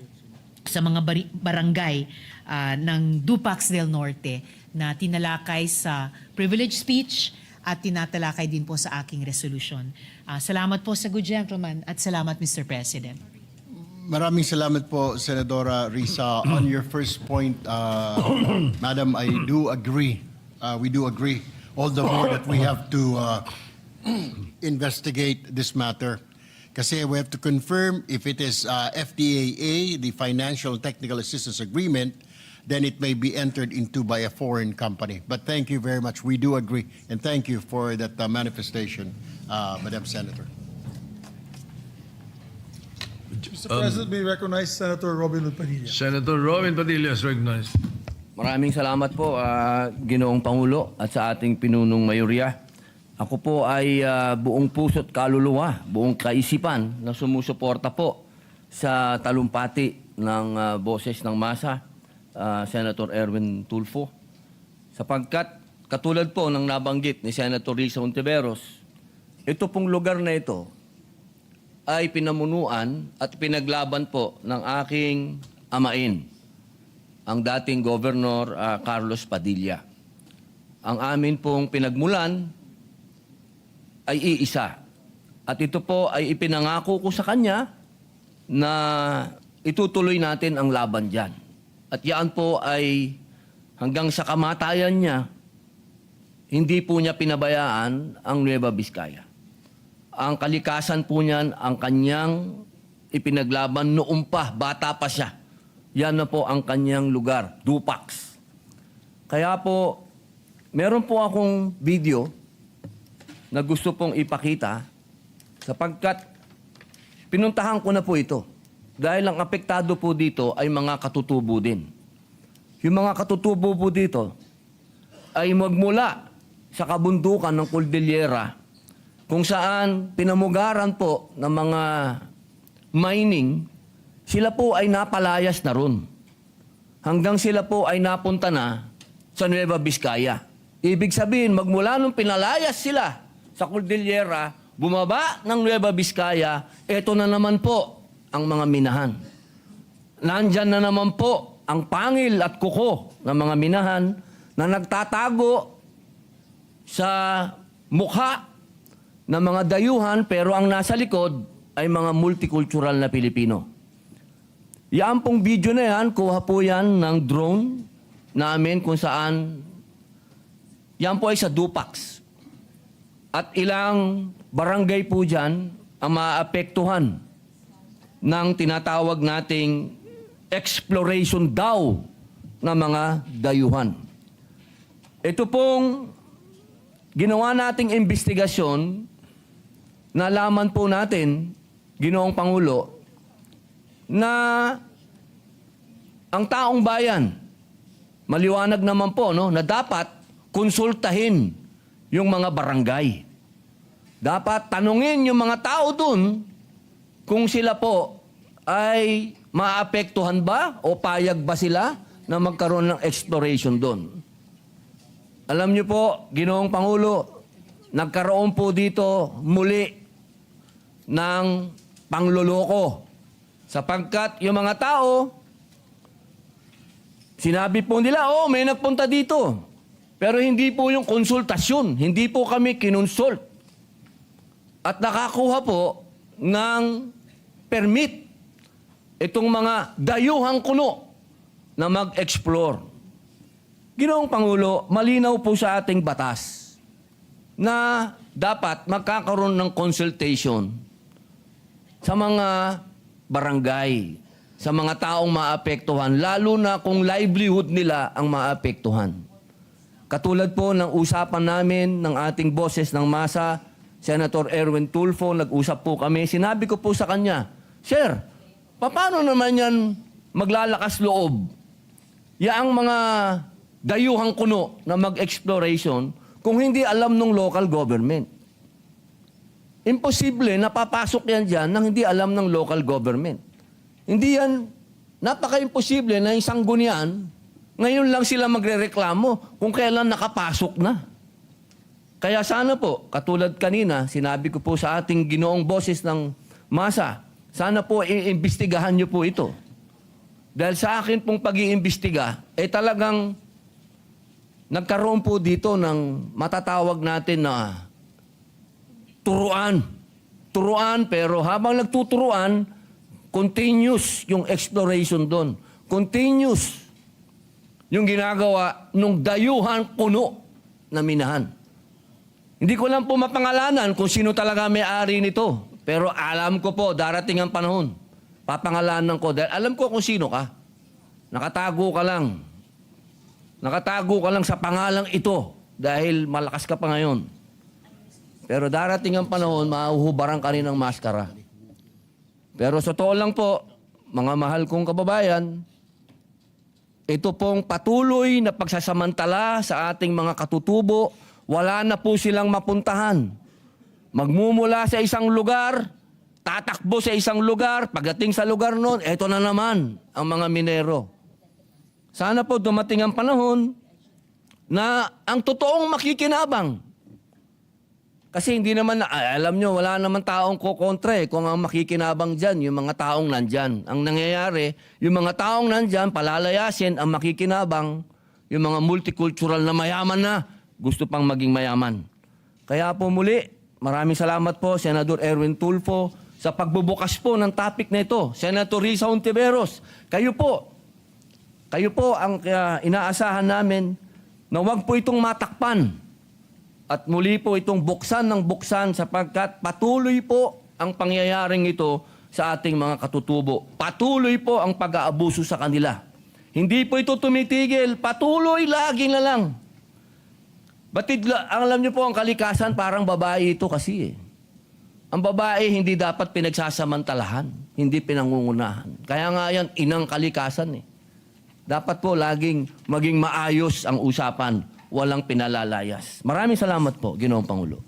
mga barangay ng Dupax del Norte na tinalakay sa privileged speech at tinatalakay din po sa aking resolution. Salamat po sa good gentleman at salamat, Mr. President. Maraming salamat po, Senadora Risa. On your first point, Madam, I do agree. We do agree. All the more that we have to investigate this matter. Kasi we have to confirm if it is FTAA, the Financial Technical Assistance Agreement, then it may be entered into by a foreign company. But thank you very much. We do agree. And thank you for that manifestation, Madam Senator. Mr. President, may recognize Senator Robin Padilla. Senator Robin Padilla is recognized. Maraming salamat po, Ginoong Pangulo at sa ating pinunong mayorya. Ako po ay buong puso't kaluluwa, buong kaisipan na sumusuporta po sa talumpati ng boses ng masa, Senator Erwin Tulfo. Sapagkat katulad po ng nabanggit ni Senator Risa Ontiveros, ito pong lugar na ito ay pinamunuan at pinaglaban po ng aking amain, ang dating Governor Carlos Padilla. Ang amin pong pinagmulan ay iisa. At ito po ay ipinangako ko sa kanya na itutuloy natin ang laban dyan. At yan po ay hanggang sa kamatayan niya, hindi po niya pinabayaan ang Nueva Vizcaya. Ang kalikasan po niyan, ang kanyang ipinaglaban noon pa, bata pa siya. Yan na po ang kanyang lugar, Dupax. Kaya po, meron po akong video na gusto pong ipakita sapagkat pinuntahan ko na po ito. Dahil ang apektado po dito ay mga katutubo din. Yung mga katutubo po dito ay magmula sa kabundukan ng Cordillera kung saan pinamugaran po ng mga mining, sila po ay napalayas na ron. Hanggang sila po ay napunta na sa Nueva Vizcaya. Ibig sabihin, magmula nung pinalayas sila sa Cordillera, bumaba ng Nueva Vizcaya, eto na naman po ang mga minahan. Nandyan na naman po ang pangil at kuko ng mga minahan na nagtatago sa mukha ng mga dayuhan pero ang nasa likod ay mga multicultural na Pilipino. Yan pong video na yan, kuha po yan ng drone namin kung saan yan po ay sa Dupax. At ilang barangay po dyan ang maapektuhan ng tinatawag nating exploration daw ng mga dayuhan. Ito pong ginawa nating investigasyon, nalaman po natin, Ginoong Pangulo, na ang taong bayan, maliwanag naman po, no, na dapat konsultahin yung mga barangay. Dapat tanungin yung mga tao dun kung sila po ay maapektuhan ba o payag ba sila na magkaroon ng exploration doon. Alam niyo po, Ginoong Pangulo, nagkaroon po dito muli ng pangloloko. Sapagkat yung mga tao, sinabi po nila, oh, may nagpunta dito. Pero hindi po yung konsultasyon, hindi po kami kinonsult. At nakakuha po ng permit itong mga dayuhang kuno na mag-explore. Ginoong Pangulo, malinaw po sa ating batas na dapat magkakaroon ng consultation sa mga barangay, sa mga taong maapektuhan, lalo na kung livelihood nila ang maapektuhan. Katulad po ng usapan namin ng ating boses ng masa, Senator Erwin Tulfo, nag-usap po kami. Sinabi ko po sa kanya, Sir, paano naman yan maglalakas loob? Yaang mga dayuhang kuno na mag-exploration kung hindi alam ng local government. Imposible na papasok yan dyan nang hindi alam ng local government. Hindi yan, napaka-imposible na yung sanggunian, ngayon lang sila magrereklamo kung kailan nakapasok na. Kaya sana po, katulad kanina, sinabi ko po sa ating ginoong boses ng masa, sana po iimbestigahan niyo po ito. Dahil sa akin pong pag-iimbestiga, talagang nagkaroon po dito ng matatawag natin na turuan. Turuan, pero habang nagtuturuan, continuous yung exploration doon. Continuous yung ginagawa ng dayuhan kuno na minahan. Hindi ko lang po mapangalanan kung sino talaga may-ari nito. Pero alam ko po, darating ang panahon. Papangalanan ko dahil alam ko kung sino ka. Nakatago ka lang. Nakatago ka lang sa pangalang ito dahil malakas ka pa ngayon. Pero darating ang panahon, mahuhubaran ka rin ng maskara. Pero sa totoo lang po, mga mahal kong kababayan, ito pong patuloy na pagsasamantala sa ating mga katutubo, wala na po silang mapuntahan. Magmumula sa isang lugar, tatakbo sa isang lugar, pagdating sa lugar noon, eto na naman ang mga minero. Sana po dumating ang panahon na ang totoong makikinabang. Kasi hindi naman, alam nyo, wala naman taong kukontra kung ang makikinabang dyan, yung mga taong nandyan. Ang nangyayari, yung mga taong nandyan, palalayasin ang makikinabang, yung mga multicultural na mayaman na, gusto pang maging mayaman. Kaya po muli, maraming salamat po, Senador Erwin Tulfo, sa pagbubukas po ng topic na ito. Senator Risa Hontiveros, kayo po, Kayo po ang inaasahan namin na huwag po itong matakpan at muli po itong buksan ng buksan sapagkat patuloy po ang pangyayaring ito sa ating mga katutubo. Patuloy po ang pag-aabuso sa kanila. Hindi po ito tumitigil. Patuloy, laging na lang. Alam niyo po, ang kalikasan parang babae ito kasi eh. Ang babae hindi dapat pinagsasamantalahan, hindi pinangungunahan. Kaya nga yan, inang kalikasan eh. Dapat po laging maging maayos ang usapan, walang pinalalayas. Maraming salamat po, Ginoong Pangulo.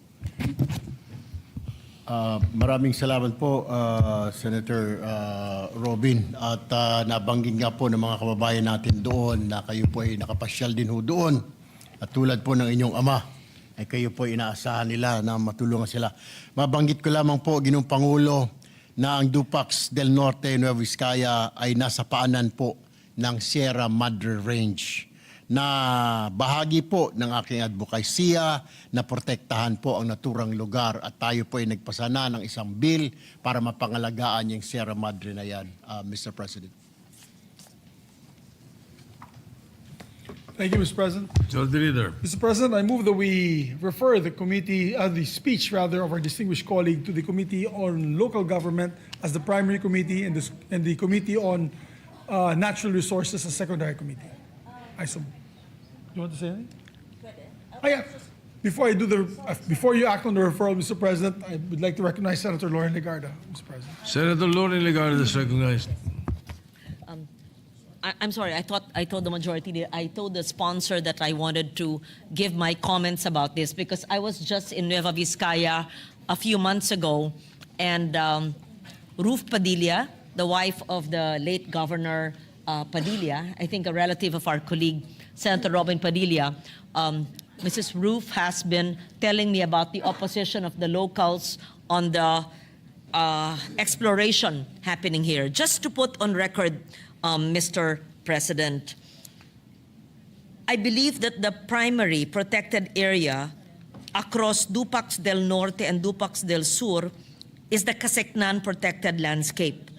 Maraming salamat po, Senator Robin. At nabanggit nga po ng mga kababayan natin doon na kayo po ay nakapasyal din ho doon. At tulad po ng inyong ama, ay kayo po inaasahan nila na matulungan sila. Mabanggit ko lamang po, Ginoong Pangulo, na ang Dupax del Norte, Nueva Vizcaya ay nasa paanan po ng Sierra Madre Range na bahagi po ng aking advokasya na protektahan po ang naturang lugar at tayo po ay nagpasana ng isang bill para mapangalagaan yung Sierra Madre na yan, Mr. President. Thank you, Mr. President. Majority Leader. Mr. President, I move that we refer the speech of our distinguished colleague to the Committee on Local Government as the primary committee and the Committee on Natural Resources as secondary committee. You want to say anything? Yeah. Before you act on the referral, Mr. President, I would like to recognize Senator Lauren Legarda, Mr. President. Senator Lauren Legarda is recognized. I'm sorry, I told the majority leader, I told the sponsor that I wanted to give my comments about this because I was just in Nueva Vizcaya a few months ago and Ruth Padilla, the wife of the late Governor Padilla, I think a relative of our colleague, Senator Robin Padilla, Mrs. Ruth has been telling me about the opposition of the locals on the exploration happening here. Just to put on record, Mr. President, I believe that the primary protected area across Dupax del Norte and Dupax del Sur is the Caseknan Protected Landscape,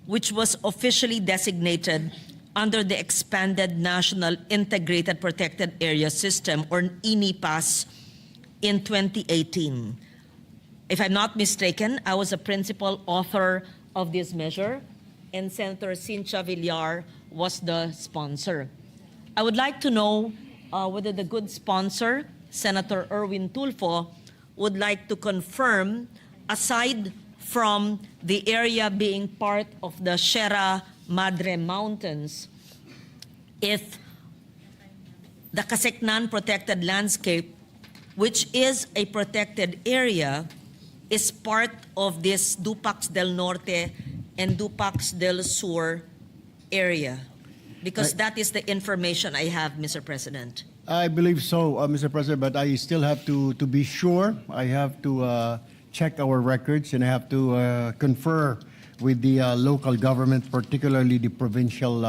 which was officially designated under the Expanded National Integrated Protected Area System, or INIPAS, in 2018. If I'm not mistaken, I was a principal author of this measure, and Senator Cynthia Villar was the sponsor. I would like to know whether the good sponsor, Senator Erwin Tulfo, would like to confirm, aside from the area being part of the Sierra Madre Mountains, if the Caseknan Protected Landscape, which is a protected area, is part of this Dupax del Norte and Dupax del Sur area? Because that is the information I have, Mr. President. I believe so, Mr. President, but I still have to be sure. I have to check our records and I have to confer with the local government, particularly the provincial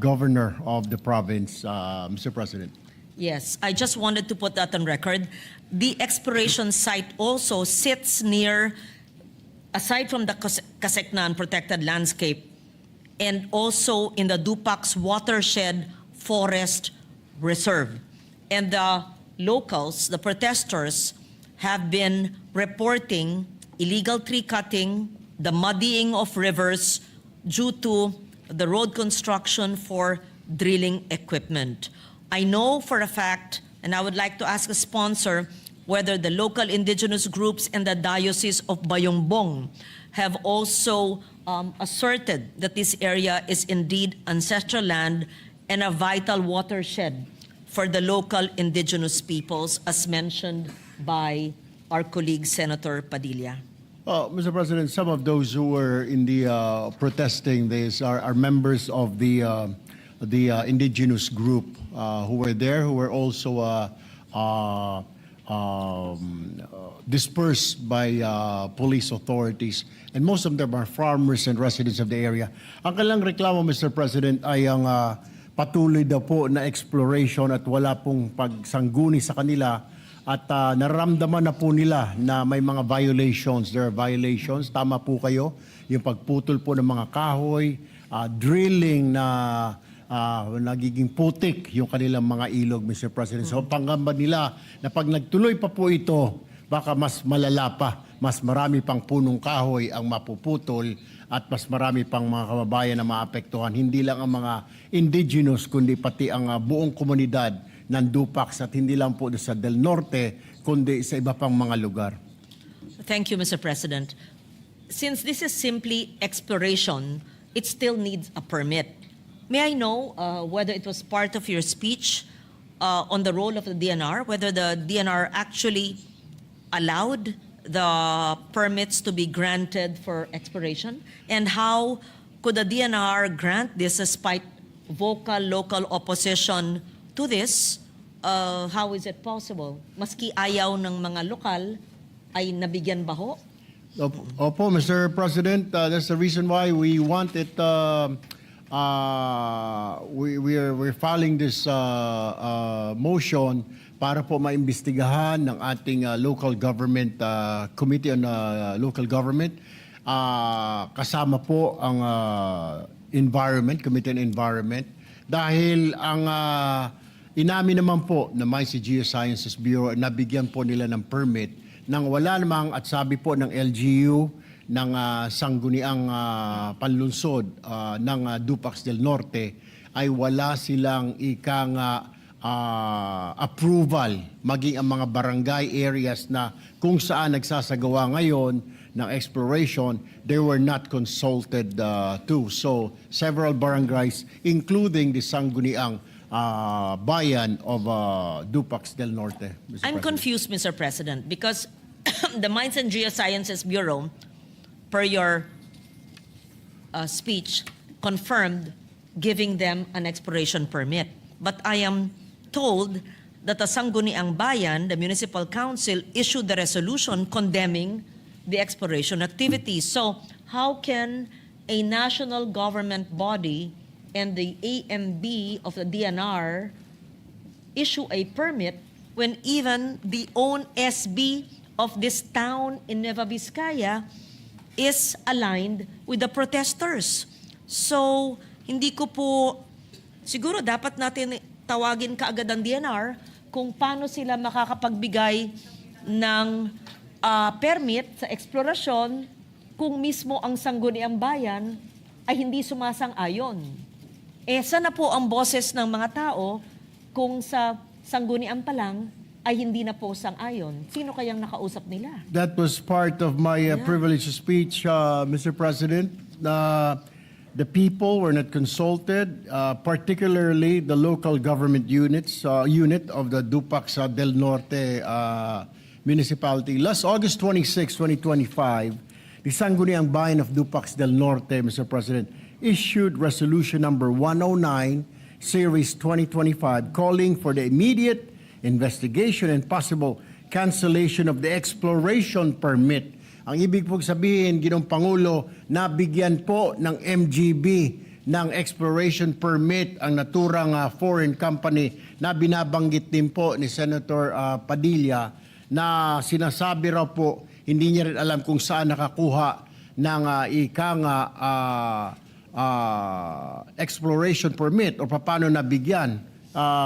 governor of the province, Mr. President. Yes, I just wanted to put that on record. The exploration site also sits near, aside from the Caseknan Protected Landscape, and also in the Dupax Watershed Forest Reserve. And the locals, the protesters, have been reporting illegal tree cutting, the muddying of rivers due to the road construction for drilling equipment. I know for a fact, and I would like to ask a sponsor, whether the local indigenous groups in the Diocese of Bayongbong have also asserted that this area is indeed ancestral land and a vital watershed for the local indigenous peoples, as mentioned by our colleague Senator Padilla. Mr. President, some of those who were in the protesting this are members of the indigenous group who were there, who were also dispersed by police authorities. And most of them are farmers and residents of the area. Ang kailang reklamo, Mr. President, ay ang patuloy daw po na exploration at wala pong pagsangguni sa kanila. At nararamdaman na po nila na may mga violations. There are violations. Tama po kayo. Yung pagputol po ng mga kahoy, drilling na nagiging putik yung kanilang mga ilog, Mr. President. So pangamba nila na pag nagtuloy pa po ito, baka mas malala pa, mas marami pang punong kahoy ang mapuputol at mas marami pang mga kababayan na maapektuhan. Hindi lang ang mga indigenous, kundi pati ang buong komunidad ng Dupax at hindi lang po sa Del Norte, kundi sa iba pang mga lugar. Thank you, Mr. President. Since this is simply exploration, it still needs a permit. May I know whether it was part of your speech on the role of the DNR, whether the DNR actually allowed the permits to be granted for exploration, and how could the DNR grant this despite vocal local opposition to this? How is it possible? Maski ayaw ng mga lokal, ay nabigyan ba ho? Opo, Mr. President, that's the reason why we want it. We're filing this motion para po maimbestigahan ng ating local government committee on local government. Kasama po ang environment, committee on environment, dahil ang inamin naman po na Mines and Geosciences Bureau, nabigyan po nila ng permit nang wala namang, at sabi po ng LGU, ng sangguniang panlunsod ng Dupax del Norte, ay wala silang ikang approval, maging ang mga barangay areas na kung saan nagsasagawa ngayon ng exploration, they were not consulted too. So several barangays, including the sangguniang bayan of Dupax del Norte. I'm confused, Mr. President, because the Mines and Geosciences Bureau, per your speech, confirmed giving them an exploration permit. But I am told that the Sangguniang Bayan, the municipal council, issued the resolution condemning the exploration activities. So how can a national government body and the AMB of the DNR issue a permit when even the own SB of this town in Nueva Vizcaya is aligned with the protesters? So, hindi ko po, siguro dapat natin tawagin kaagad ang DNR kung paano sila makakapagbigay ng permit sa eksplorasyon kung mismo ang Sangguniang Bayan ay hindi sumasang-ayon. Sana po ang boses ng mga tao kung sa Sangguniang pa lang ay hindi na po sang-ayon. Sino kayang nakausap nila? That was part of my privileged speech, Mr. President. The people were not consulted, particularly the local government unit of the Dupax del Norte municipality. Last August 26, 2025, the Sangguniang Bayan of Dupax del Norte, Mr. President, issued Resolution Number 109, Series 2025, calling for the immediate investigation and possible cancellation of the exploration permit. Ang ibig pong sabihin, Ginoong Pangulo, nabigyan po ng MGB ng exploration permit ang naturang foreign company na binabanggit din po ni Senator Padilla, na sinasabi raw po hindi niya rin alam kung saan nakakuha ng exploration permit o paano nabigyan.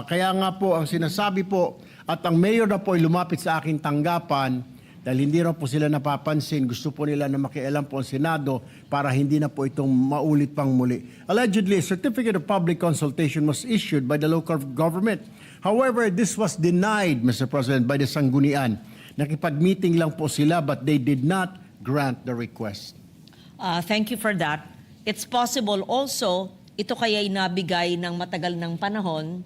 Kaya nga po ang sinasabi po, at ang mayor na po ay lumapit sa aking tanggapan dahil hindi raw po sila napapansin. Gusto po nila na makialam po ang Senado para hindi na po itong maulit pang muli. Allegedly, a certificate of public consultation was issued by the local government. However, this was denied, Mr. President, by the Sanggunian. Nakipag-meeting lang po sila but they did not grant the request. Thank you for that. It's possible also, ito kaya'y nabigay ng matagal ng panahon,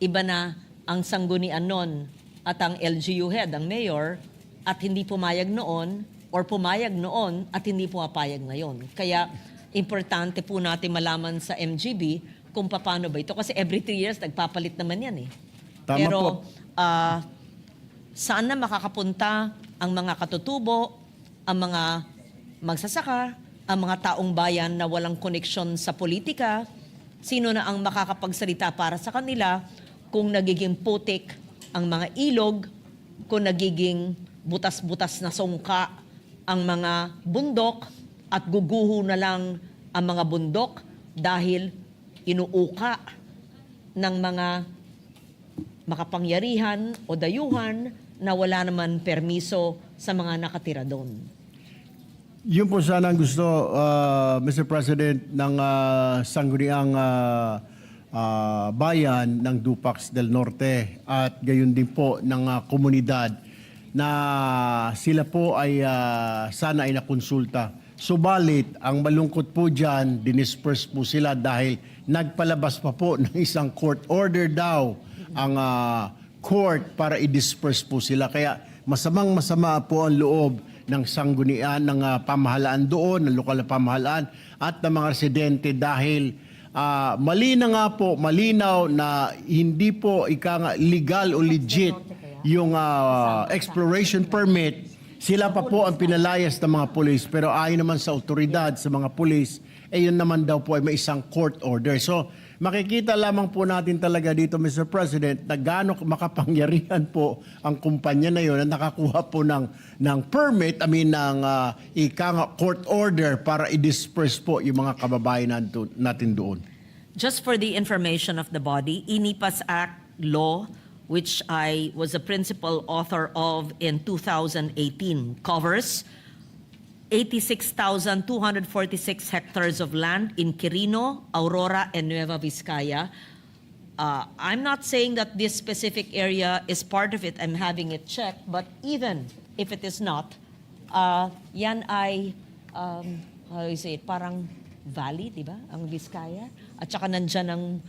iba na ang Sanggunian noon at ang LGU head, ang mayor, at hindi pumayag noon or pumayag noon at hindi pumapayag ngayon. Kaya importante po natin malaman sa MGB kung paano ba ito. Kasi every 3 years, nagpapalit naman yan eh. Tama Pero po. saan na makakapunta ang mga katutubo, ang mga magsasaka, ang mga taong bayan na walang koneksyon sa politika? Sino na ang makakapagsalita para sa kanila kung nagiging putik ang mga ilog, kung nagiging butas-butas na sungka ang mga bundok at guguho na lang ang mga bundok dahil inuuka ng mga makapangyarihan o dayuhan na wala naman permiso sa mga nakatira doon. Yun po sana ang gusto, Mr. President, ng sangguniang bayan ng Dupax del Norte at gayon din po ng komunidad na sila po ay sana ay nakonsulta. Subalit, ang malungkot po dyan, dinisperse po sila dahil nagpalabas pa po ng isang court order daw ang court para i-disperse po sila. Kaya masamang-masama po ang loob ng sanggunian ng pamahalaan doon, ng lokal na pamahalaan at ng mga residente dahil malinaw na hindi po legal o legit yung exploration permit. Sila pa po ang pinalayas ng mga pulis, pero ayon naman sa otoridad, sa mga pulis, yun naman daw po ay may isang court order. So makikita lamang po natin talaga dito, Mr. President, na gaano makapangyarihan po ang kumpanya na yun na nakakuha po ng permit, ng court order para i-disperse po yung mga kababayan natin doon. Just for the information of the body, INIPAS Act law, which I was a principal author of in 2018, covers 86,246 hectares of land in Quirino, Aurora, and Nueva Vizcaya. I'm not saying that this specific area is part of it. I'm having it checked. But even if it is not, yan ay, how do you say it, parang valley, di ba? Ang Vizcaya. At saka nandyan ang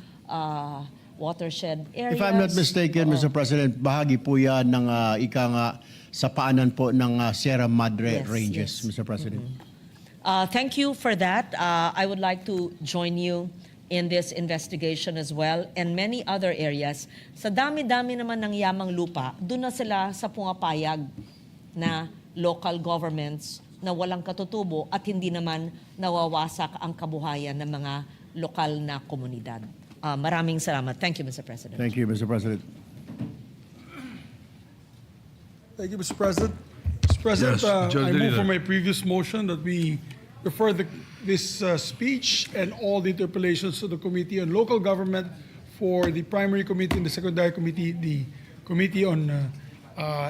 watershed areas. If I'm not mistaken, Mr. President, bahagi po yan ng sa paanan po ng Sierra Madre Ranges, Mr. President. Thank you for that. I would like to join you in this investigation as well and many other areas. Sa dami-dami naman ng yamang lupa, doon na sila sa pumapayag na local governments na walang katutubo at hindi naman nawawasak ang kabuhayan ng mga lokal na komunidad. Maraming salamat. Thank you, Mr. President. Thank you, Mr. President. Thank you, Mr. President. Mr. President, Yes, Majority I move Leader. for my previous motion that we refer this speech and all the interpellations to the Committee on Local Government for the primary committee and the secondary committee, the Committee on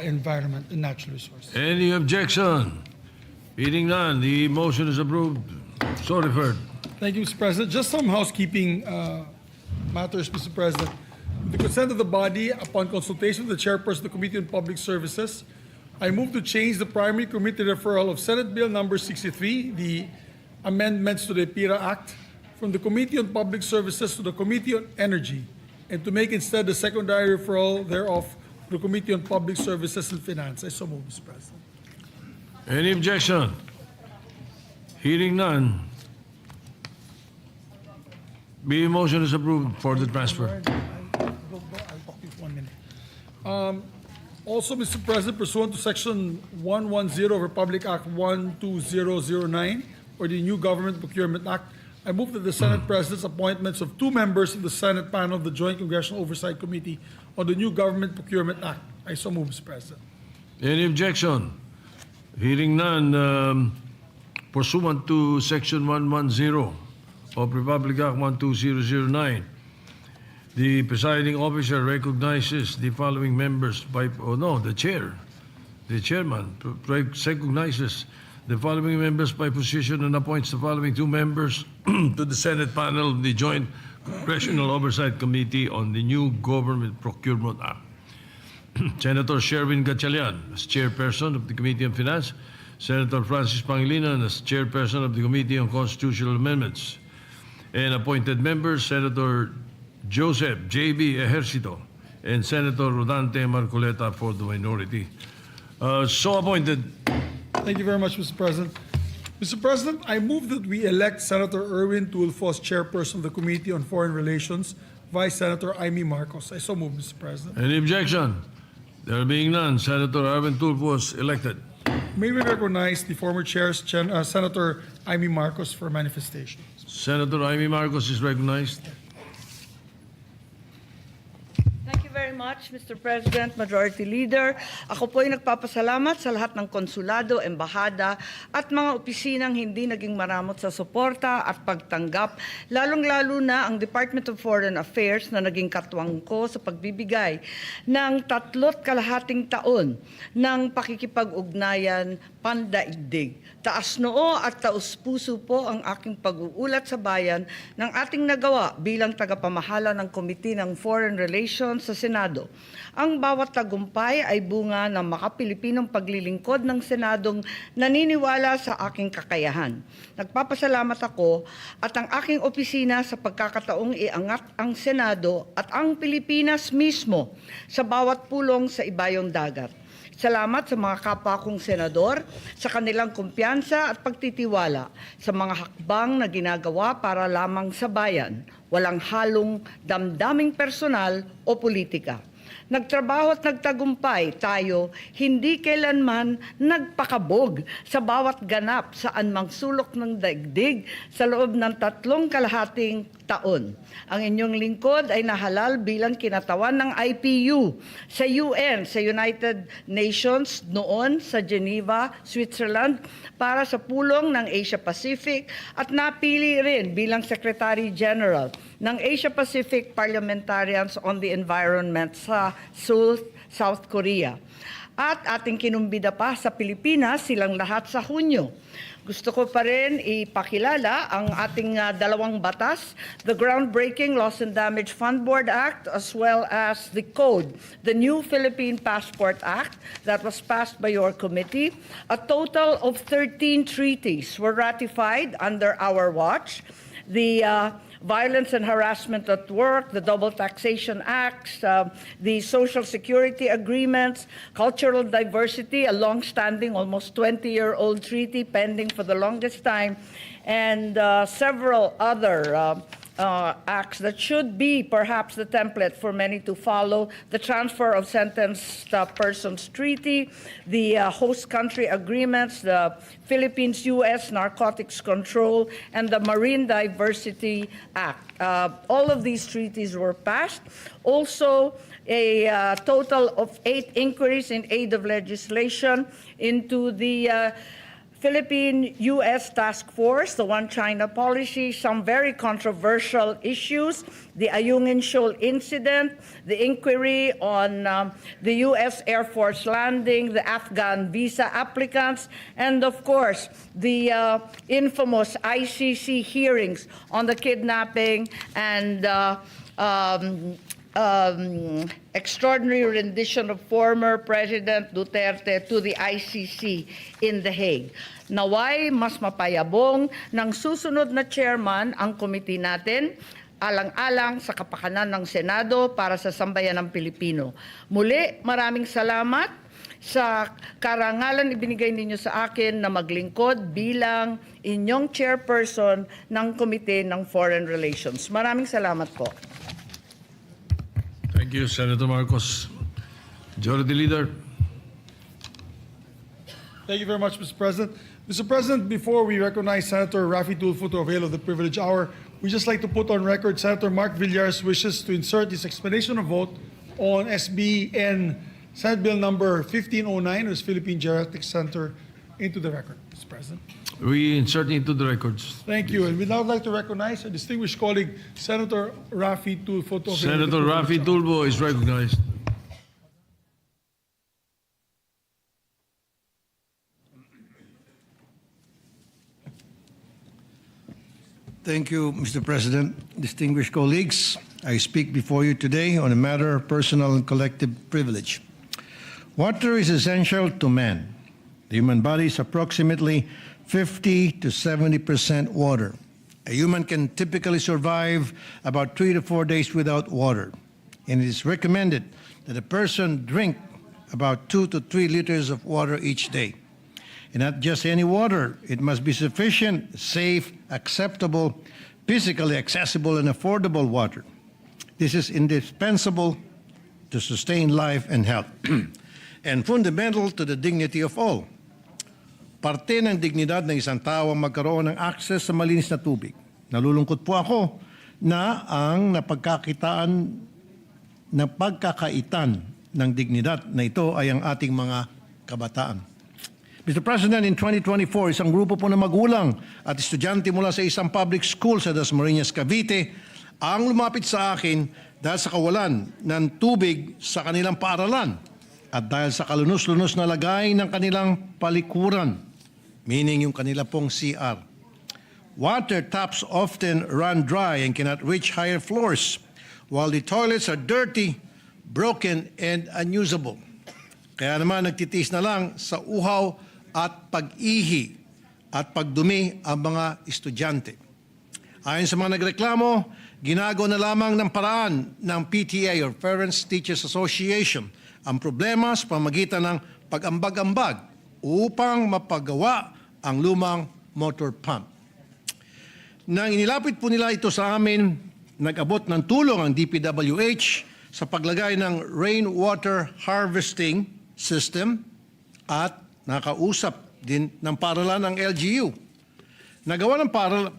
Environment and Natural Resources. Any objection? Hearing none, the motion is approved. So referred. Thank you, Mr. President. Just some housekeeping matters, Mr. President. With the consent of the body, upon consultation with the chairperson of the Committee on Public Services, I move to change the primary committee referral of Senate Bill number 63, the amendments to the PIRA Act, from the Committee on Public Services to the Committee on Energy, and to make instead the secondary referral thereof to the Committee on Public Services and Finance. I so move, Mr. President. Any objection? Hearing none, the motion is approved for the transfer. I'll talk to you for 1 minute. Also, Mr. President, pursuant to Section 110 of Republic Act 12009, or the New Government Procurement Act, I move that the Senate President's appointments of 2 members of the Senate panel of the Joint Congressional Oversight Committee on the New Government Procurement Act. I so move, Mr. President. Any objection? Hearing none, pursuant to Section 110 of Republic Act 12009, the presiding officer recognizes the following members by, the chairman recognizes the following members by position and appoints the following 2 members to the Senate panel of the Joint Congressional Oversight Committee on the New Government Procurement Act. Senator Sherwin Gatchalian as chairperson of the Committee on Finance, Senator Francis Pangilinan as chairperson of the Committee on Constitutional Amendments, and appointed members Senator Joseph J.B. Ejercito and Senator Rodante Marcoleta for the minority. So appointed. Thank you very much, Mr. President. Mr. President, I move that we elect Senator Erwin Tulfo as chairperson of the Committee on Foreign Relations, Vice Senator Amy Marcos. I so move, Mr. President. Any objection? There being none, Senator Erwin Tulfo was elected. May we recognize the former chair, Senator Amy Marcos, for manifestation. Senator Amy Marcos is recognized. Thank you very very much, Mr. President, Majority Leader. Ako po ay nagpapasalamat sa lahat ng konsulado, embahada at mga opisinang hindi naging maramot sa suporta at pagtanggap, lalong-lalo na ang Department of Foreign Affairs na naging katwang ko sa pagbibigay ng 3.5 taon ng pakikipag-ugnayan pandaigdig. Taas noo at taus-puso po ang aking pag-uulat sa bayan ng ating nagawa bilang tagapamahala ng Committee ng Foreign Relations sa Senado. Ang bawat tagumpay ay bunga ng makapilipinong paglilingkod ng Senadong naniniwala sa aking kakayahan. Nagpapasalamat ako at ang aking opisina sa pagkakataong iangat ang Senado at ang Pilipinas mismo sa bawat pulong sa ibayong dagat. Salamat sa mga kapwa kong senador sa kanilang kumpiyansa at pagtitiwala sa mga hakbang na ginagawa para lamang sa bayan, walang halong damdaming personal o politika. Nagtrabaho at nagtagumpay tayo, hindi kailanman nagpakabog sa bawat ganap sa anumang sulok ng daigdig sa loob ng 3.5 taon. Ang inyong lingkod ay nahalal bilang kinatawan ng IPU sa UN, sa United Nations noon sa Geneva, Switzerland para sa pulong ng Asia Pacific at napili rin bilang Secretary General ng Asia Pacific Parliamentarians on the Environment sa Seoul, South Korea. At ating kinumbida pa sa Pilipinas silang lahat sa Hunyo. Gusto ko pa rin ipakilala ang ating dalawang batas, the groundbreaking Loss and Damage Fund Board Act as well as the code, the new Philippine Passport Act that was passed by your committee. A total of 13 treaties were ratified under our watch. The Violence and Harassment at Work, the Double Taxation Acts, the Social Security Agreements, Cultural Diversity, a long-standing, almost 20-year-old treaty pending for the longest time, and several other acts that should be perhaps the template for many to follow, the Transfer of Sentenced Persons Treaty, the Host Country Agreements, the Philippines-U.S. Narcotics Control, and the Marine Diversity Act. All of these treaties were passed. Also, a total of 8 inquiries in aid of legislation into the Philippine-U.S. Task Force, the One China policy, some very controversial issues, the Ayungin Shoal incident, the inquiry on the U.S. Air Force landing, the Afghan visa applicants, and of course, the infamous ICC hearings on the kidnapping and extraordinary rendition of former President Duterte to the ICC in The Hague. Naway mas mapayabong ng susunod na chairman ang committee natin, alang-alang sa kapakanan ng Senado para sa sambayan ng Pilipino. Muli, maraming salamat sa karangalan ibinigay ninyo sa akin na maglingkod bilang inyong chairperson ng Komite ng Foreign Relations. Maraming salamat po. Thank you, Senator Marcos. Majority Leader. Thank you very much, Mr. President. Mr. President, before we recognize Senator Raffy Tulfo to avail of the privilege hour, we just like to put on record Senator Mark Villar's wishes to insert his explanation of vote on SBN Senate Bill number 1509, or Philippine Geriatric Center, into the record, Mr. President. We insert into the records. Thank you. And we'd now like to recognize our distinguished colleague, Senator Raffy Tulfo. Senator Raffy Tulfo is recognized. Thank you, Mr. President. Distinguished colleagues, I speak before you today on a matter of personal and collective privilege. Water is essential to man. The human body is approximately 50 to 70% water. A human can typically survive about 3 to 4 days without water, and it is recommended that a person drink about 2 to 3 liters of water each day. And not just any water, it must be sufficient, safe, acceptable, physically accessible, and affordable water. This is indispensable to sustain life and health, and fundamental to the dignity of all. Parte ng dignidad ng isang tao ang magkaroon ng access sa malinis na tubig. Nalulungkot po ako na ang napagkakitaan na pagkakaitan ng dignidad na ito ay ang ating mga kabataan. Mr. President, in 2024, isang grupo po ng magulang at estudyante mula sa isang public school sa Dasmariñas, Cavite ang lumapit sa akin dahil sa kawalan ng tubig sa kanilang paaralan at dahil sa kalunos-lunos na lagay ng kanilang palikuran, meaning yung kanila pong CR. Water taps often run dry and cannot reach higher floors, while the toilets are dirty, broken, and unusable. Kaya naman nagtitiis na lang sa uhaw at pag-ihi at pagdumi ang mga estudyante. Ayon sa mga nagreklamo, ginagawa na lamang ng paraan ng PTA or Parents Teachers Association ang problema sa pamagitan ng pag-ambag-ambag upang mapagawa ang lumang motor pump. Nang inilapit po nila ito sa amin, nag-abot ng tulong ang DPWH sa paglagay ng rainwater harvesting system at nakausap din ng paralan ng LGU. Nagawa ng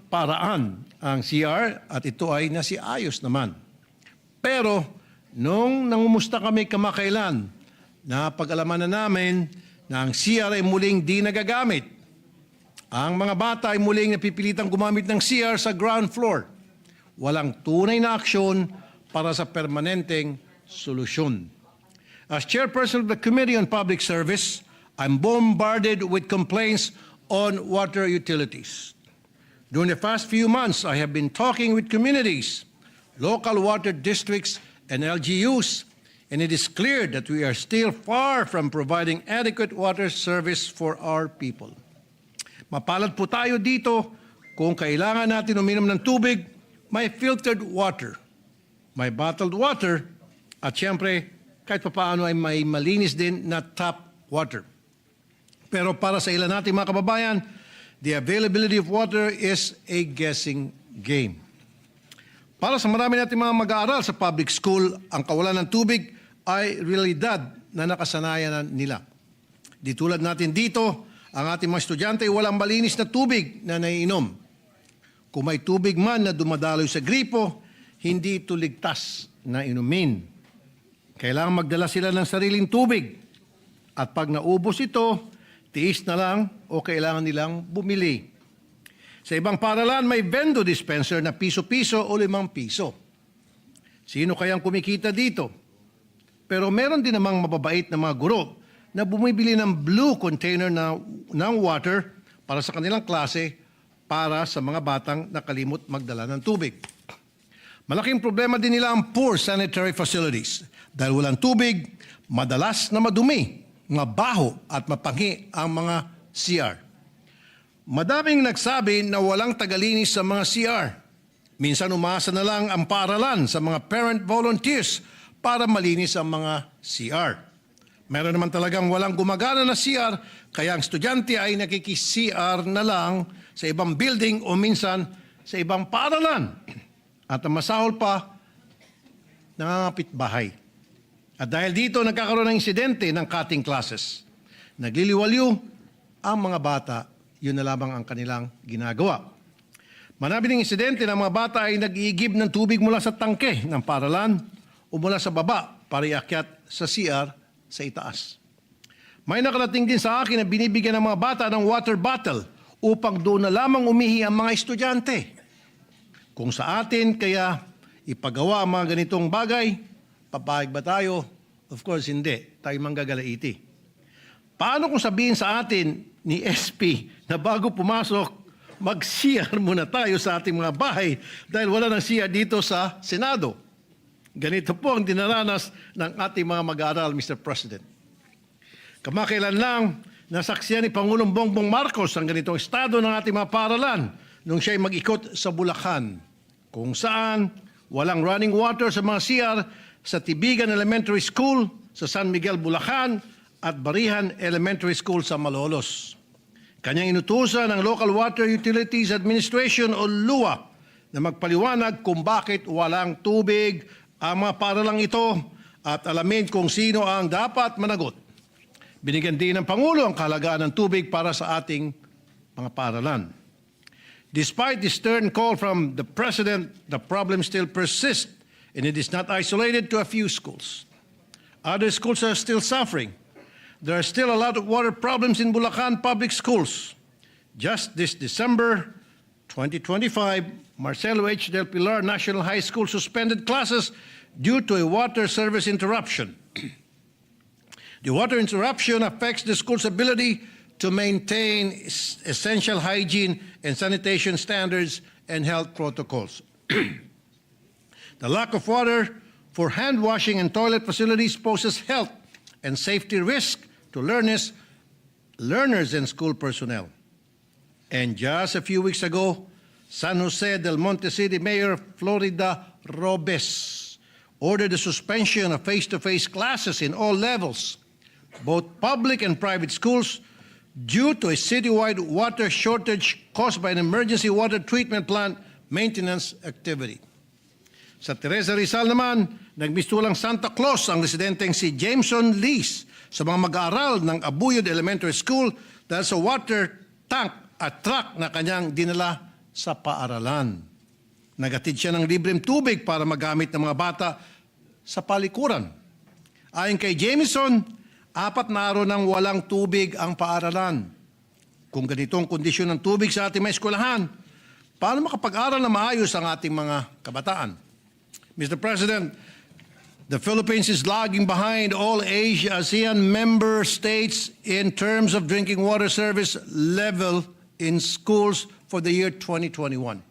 paraan ang CR at ito ay nasiayos naman. Pero nung nangumusta kami kamakailan, napag-alaman na namin na ang CR ay muling di nagagamit. Ang mga bata ay muling napipilitang gumamit ng CR sa ground floor. Walang tunay na aksyon para sa permanenteng solusyon. As chairperson of the Committee on Public Service, I'm bombarded with complaints on water utilities. During the past few months, I have been talking with communities, local water districts, and LGUs, and it is clear that we are still far from providing adequate water service for our people. Mapalad po tayo dito kung kailangan natin uminom ng tubig, may filtered water, may bottled water, at siyempre, kahit papaano ay may malinis din na tap water. Pero para sa ilan nating mga kababayan, the availability of water is a guessing game. Para sa marami nating mga mag-aaral sa public school, ang kawalan ng tubig ay realidad na nakasanayan nila. Di tulad natin dito, ang ating mga estudyante ay walang malinis na tubig na naiinom. Kung may tubig man na dumadaloy sa gripo, hindi ito ligtas na inumin. Kailangan magdala sila ng sariling tubig. At pag naubos ito, tiis na lang o kailangan nilang bumili. Sa ibang paaralan, may vendo dispenser na piso-piso o 5 piso. Sino kayang kumikita dito? Pero meron din namang mababait na mga guro na bumibili ng blue container ng water para sa kanilang klase para sa mga batang nakalimot magdala ng tubig. Malaking problema din nila ang poor sanitary facilities dahil walang tubig, madalas na madumi, mabaho at mapanghi ang mga CR. Madaming nagsabi na walang tagalinis sa mga CR. Minsan umasa na lang ang paaralan sa mga parent volunteers para malinis ang mga CR. Meron naman talagang walang gumagana na CR, kaya ang estudyante ay nakiki-CR na lang sa ibang building o minsan sa ibang paaralan. At ang masahol pa, nangangapit bahay. At dahil dito nagkakaroon ng insidente ng cutting classes. Nagliliwaliw ang mga bata, yun na lamang ang kanilang ginagawa. Marami ng insidente na mga bata ay nag-iigib ng tubig mula sa tangke ng paaralan o mula sa baba para iakyat sa CR sa itaas. May nakarating din sa akin na binibigyan ng mga bata ng water bottle upang doon na lamang umihi ang mga estudyante. Kung sa atin kaya ipagawa ang mga ganitong bagay, papayag ba tayo? Of course, hindi. Tayo manggagalaiti. Paano kung sabihin sa atin ni SP na bago pumasok, mag-CR muna tayo sa ating mga bahay dahil wala ng CR dito sa Senado? Ganito po ang dinaranas ng ating mga mag-aaral, Mr. President. Kamakailan lang, nasaksiyan ni Pangulong Bongbong Marcos ang ganitong estado ng ating mga paaralan nung siya'y mag-ikot sa Bulacan, kung saan walang running water sa mga CR sa Tibigan Elementary School sa San Miguel, Bulacan at Barihan Elementary School sa Malolos. Kanyang inutusan ng Local Water Utilities Administration o LUA na magpaliwanag kung bakit walang tubig ang mga paaralang ito at alamin kung sino ang dapat managot. Binigyan din ng Pangulo ang kahalagaan ng tubig para sa ating mga paaralan. Despite the stern call from the President, the problem still persists and it is not isolated to a few schools. Other schools are still suffering. There are still a lot of water problems in Bulacan public schools. Just this December 2025, Marcelo H. Del Pilar National High School suspended classes due to a water service interruption. The water interruption affects the school's ability to maintain essential hygiene and sanitation standards and health protocols. The lack of water for hand washing and toilet facilities poses health and safety risk to learners and school personnel. And just a few weeks ago, San Jose del Monte City Mayor Florida Robes ordered the suspension of face-to-face classes in all levels, both public and private schools, due to a citywide water shortage caused by an emergency water treatment plant maintenance activity. Sa Teresa Rizal naman, nagmistulang Santa Claus ang residenteng si Jameson Lees sa mga mag-aaral ng Abuyod Elementary School dahil sa water tank at truck na kanyang dinala sa paaralan. Nagatid siya ng libreng tubig para magamit ng mga bata sa palikuran. Ayon kay Jameson, 4 na araw nang walang tubig ang paaralan. Kung ganitong kondisyon ng tubig sa ating mga eskwelahan, paano makapag-aral na maayos ang ating mga kabataan? Mr. President, the Philippines is lagging behind all ASEAN member states in terms of drinking water service level in schools for the year 2021.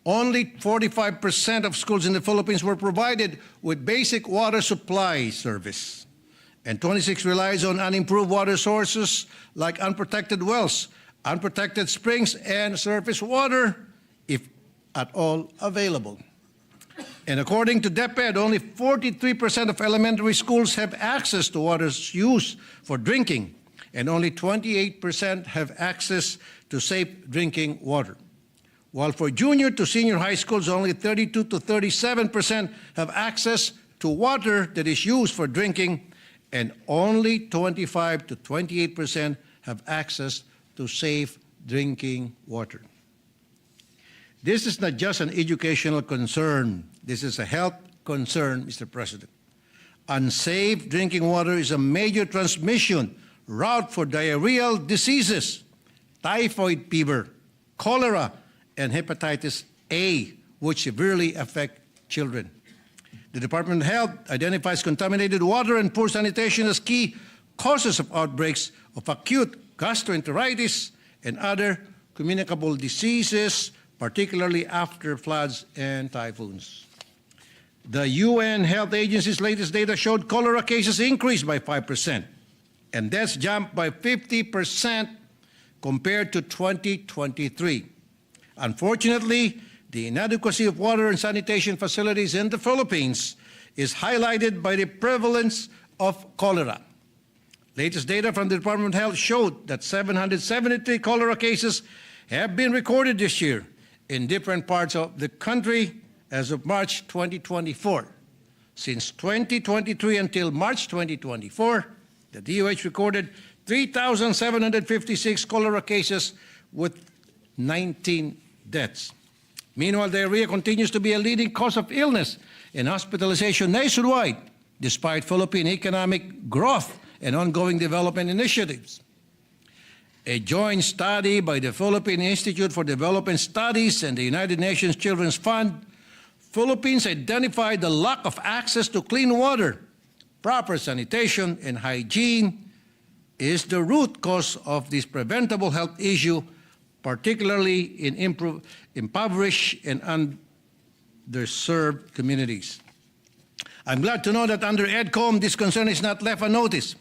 Only 45% of schools in the Philippines were provided with basic water supply service. And 26 relies on unimproved water sources like unprotected wells, unprotected springs, and surface water, if at all available. And according to DepEd, only 43% of elementary schools have access to water used for drinking, and only 28% have access to safe drinking water. While for junior to senior high schools, only 32 to 37% have access to water that is used for drinking, and only 25 to 28% have access to safe drinking water. This is not just an educational concern. This is a health concern, Mr. President. Unsafe drinking water is a major transmission route for diarrheal diseases, typhoid fever, cholera, and hepatitis A, which severely affect children. The Department of Health identifies contaminated water and poor sanitation as key causes of outbreaks of acute gastroenteritis and other communicable diseases, particularly after floods and typhoons. The UN Health Agency's latest data showed cholera cases increased by 5%, and deaths jumped by 50% compared to 2023. Unfortunately, the inadequacy of water and sanitation facilities in the Philippines is highlighted by the prevalence of cholera. Latest data from the Department of Health showed that 773 cholera cases have been recorded this year in different parts of the country as of March 2024. Since 2023 until March 2024, the DOH recorded 3,756 cholera cases with 19 deaths. Meanwhile, diarrhea continues to be a leading cause of illness and hospitalization nationwide, despite Philippine economic growth and ongoing development initiatives. A joint study by the Philippine Institute for Development Studies and the United Nations Children's Fund, Philippines identified the lack of access to clean water, proper sanitation, and hygiene is the root cause of this preventable health issue, particularly in impoverished and underserved communities. I'm glad to know that under EDCOM, this concern is not left unnoticed.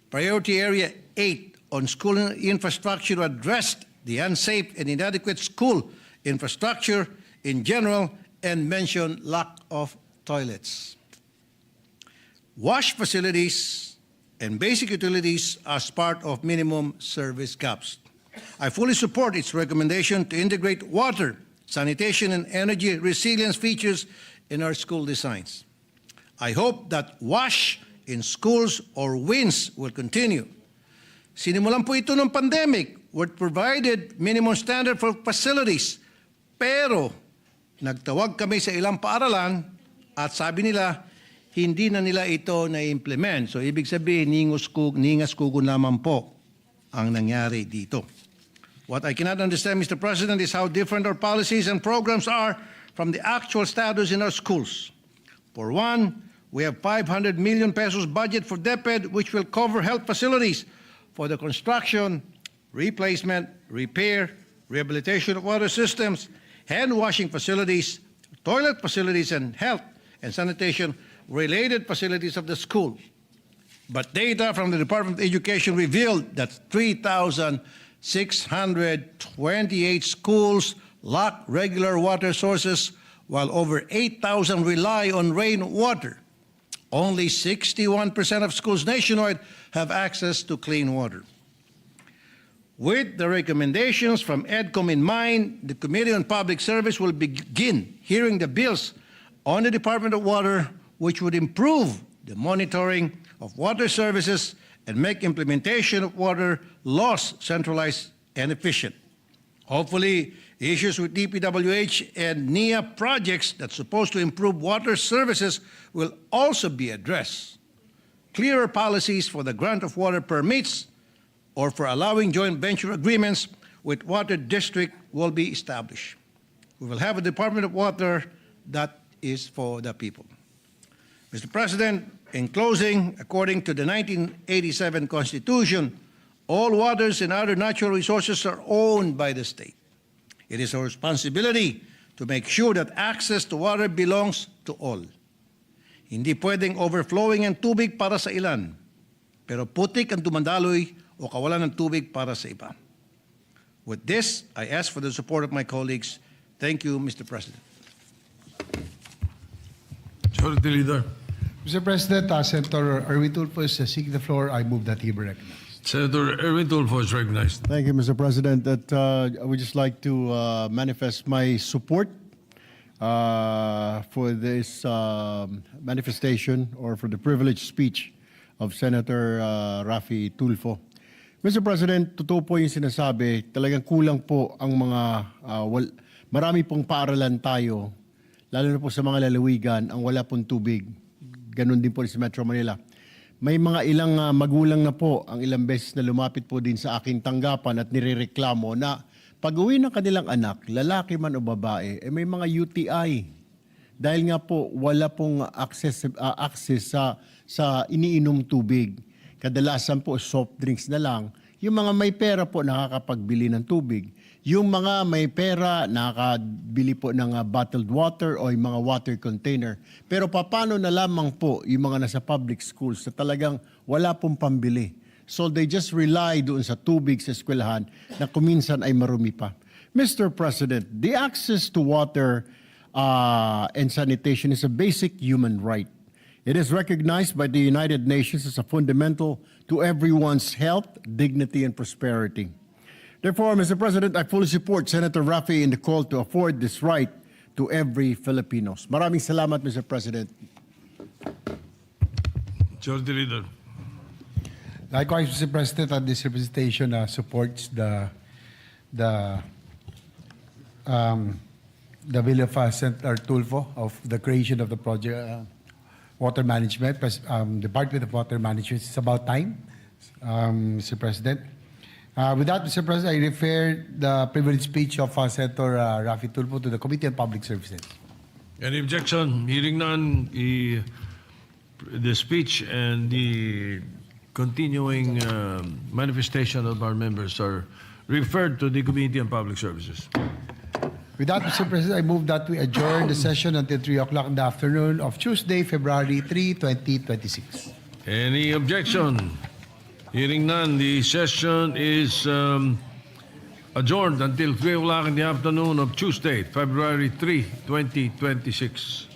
Priority Area 8 on school infrastructure addressed the unsafe and inadequate school infrastructure in general and mentioned lack of toilets, wash facilities, and basic utilities as part of minimum service gaps. I fully support its recommendation to integrate water, sanitation, and energy resilience features in our school designs. I hope that WASH in schools or WINS will continue. Sinimulan po ito ng pandemic, which provided minimum standard for facilities. Pero nagtawag kami sa ilang paaralan at sabi nila, hindi na nila ito na-implement. So ibig sabihin, ningas kugun naman po ang nangyari dito. What I cannot understand, Mr. President, is how different our policies and programs are from the actual status in our schools. For one, we have 500 million pesos budget for DepEd, which will cover health facilities for the construction, replacement, repair, rehabilitation of water systems, hand washing facilities, toilet facilities, and health and sanitation related facilities of the school. But data from the Department of Education revealed that 3,628 schools lack regular water sources, while over 8,000 rely on rainwater. Only 61% of schools nationwide have access to clean water. With the recommendations from EDCOM in mind, the Committee on Public Service will begin hearing the bills on the Department of Water, which would improve the monitoring of water services and make implementation of water laws centralized and efficient. Hopefully, issues with DPWH and NIA projects that's supposed to improve water services will also be addressed. Clearer policies for the grant of water permits or for allowing joint venture agreements with water district will be established. We will have a Department of Water that is for the people. Mr. President, in closing, according to the 1987 Constitution, all waters and other natural resources are owned by the state. It is our responsibility to make sure that access to water belongs to all. Hindi pwedeng overflowing ang tubig para sa ilan, pero putik ang dumandaloy o kawalan ng tubig para sa iba. With this, I ask for the support of my colleagues. Thank you, Mr. President. Majority Leader. Mr. President, Senator Erwin Tulfo is seeking the floor. I move that he be recognized. Senator Erwin Tulfo is recognized. Thank you, Mr. President. I would just like to manifest my support for this manifestation or for the privileged speech of Senator Raffy Tulfo. Mr. President, totoo po yung sinasabi, talagang kulang po ang mga, marami pong paaralan tayo, lalo na po sa mga lalawigan, ang wala pong tubig. Ganon din po sa Metro Manila. May mga ilang magulang na po ang ilang beses na lumapit po din sa aking tanggapan at nirereklamo na pag-uwi ng kanilang anak, lalaki man o babae, may mga UTI. Dahil nga po wala pong access sa iniinom tubig. Kadalasan po soft drinks na lang. Yung mga may pera po nakakapagbili ng tubig. Yung mga may pera nakakabili po ng bottled water o yung mga water container. Pero paano na lamang po yung mga nasa public schools na talagang wala pong pambili. So they just rely doon sa tubig sa eskwelahan na kuminsan ay marumi pa. Mr. President, the access to water and sanitation is a basic human right. It is recognized by the United Nations as a fundamental to everyone's health, dignity, and prosperity. Therefore, Mr. President, I fully support Senator Raffy in the call to afford this right to every Filipino. Maraming salamat, Mr. President. Majority Leader. Likewise, Mr. President, this representation supports the bill of Senator Tulfo of the creation of the project water management, Department of Water Management. It's about time, Mr. President. With that, Mr. President, I refer the privileged speech of Senator Raffy Tulfo to the Committee on Public Services. Any objection? Hearing none, the speech and the continuing manifestation of our members are referred to the Committee on Public Services. With that, Mr. President, I move that we adjourn the session until 3 o'clock in the afternoon of Tuesday, February 3, 2026. Any objection? Hearing none, the session is adjourned until 3 o'clock in the afternoon of Tuesday, February 3, 2026.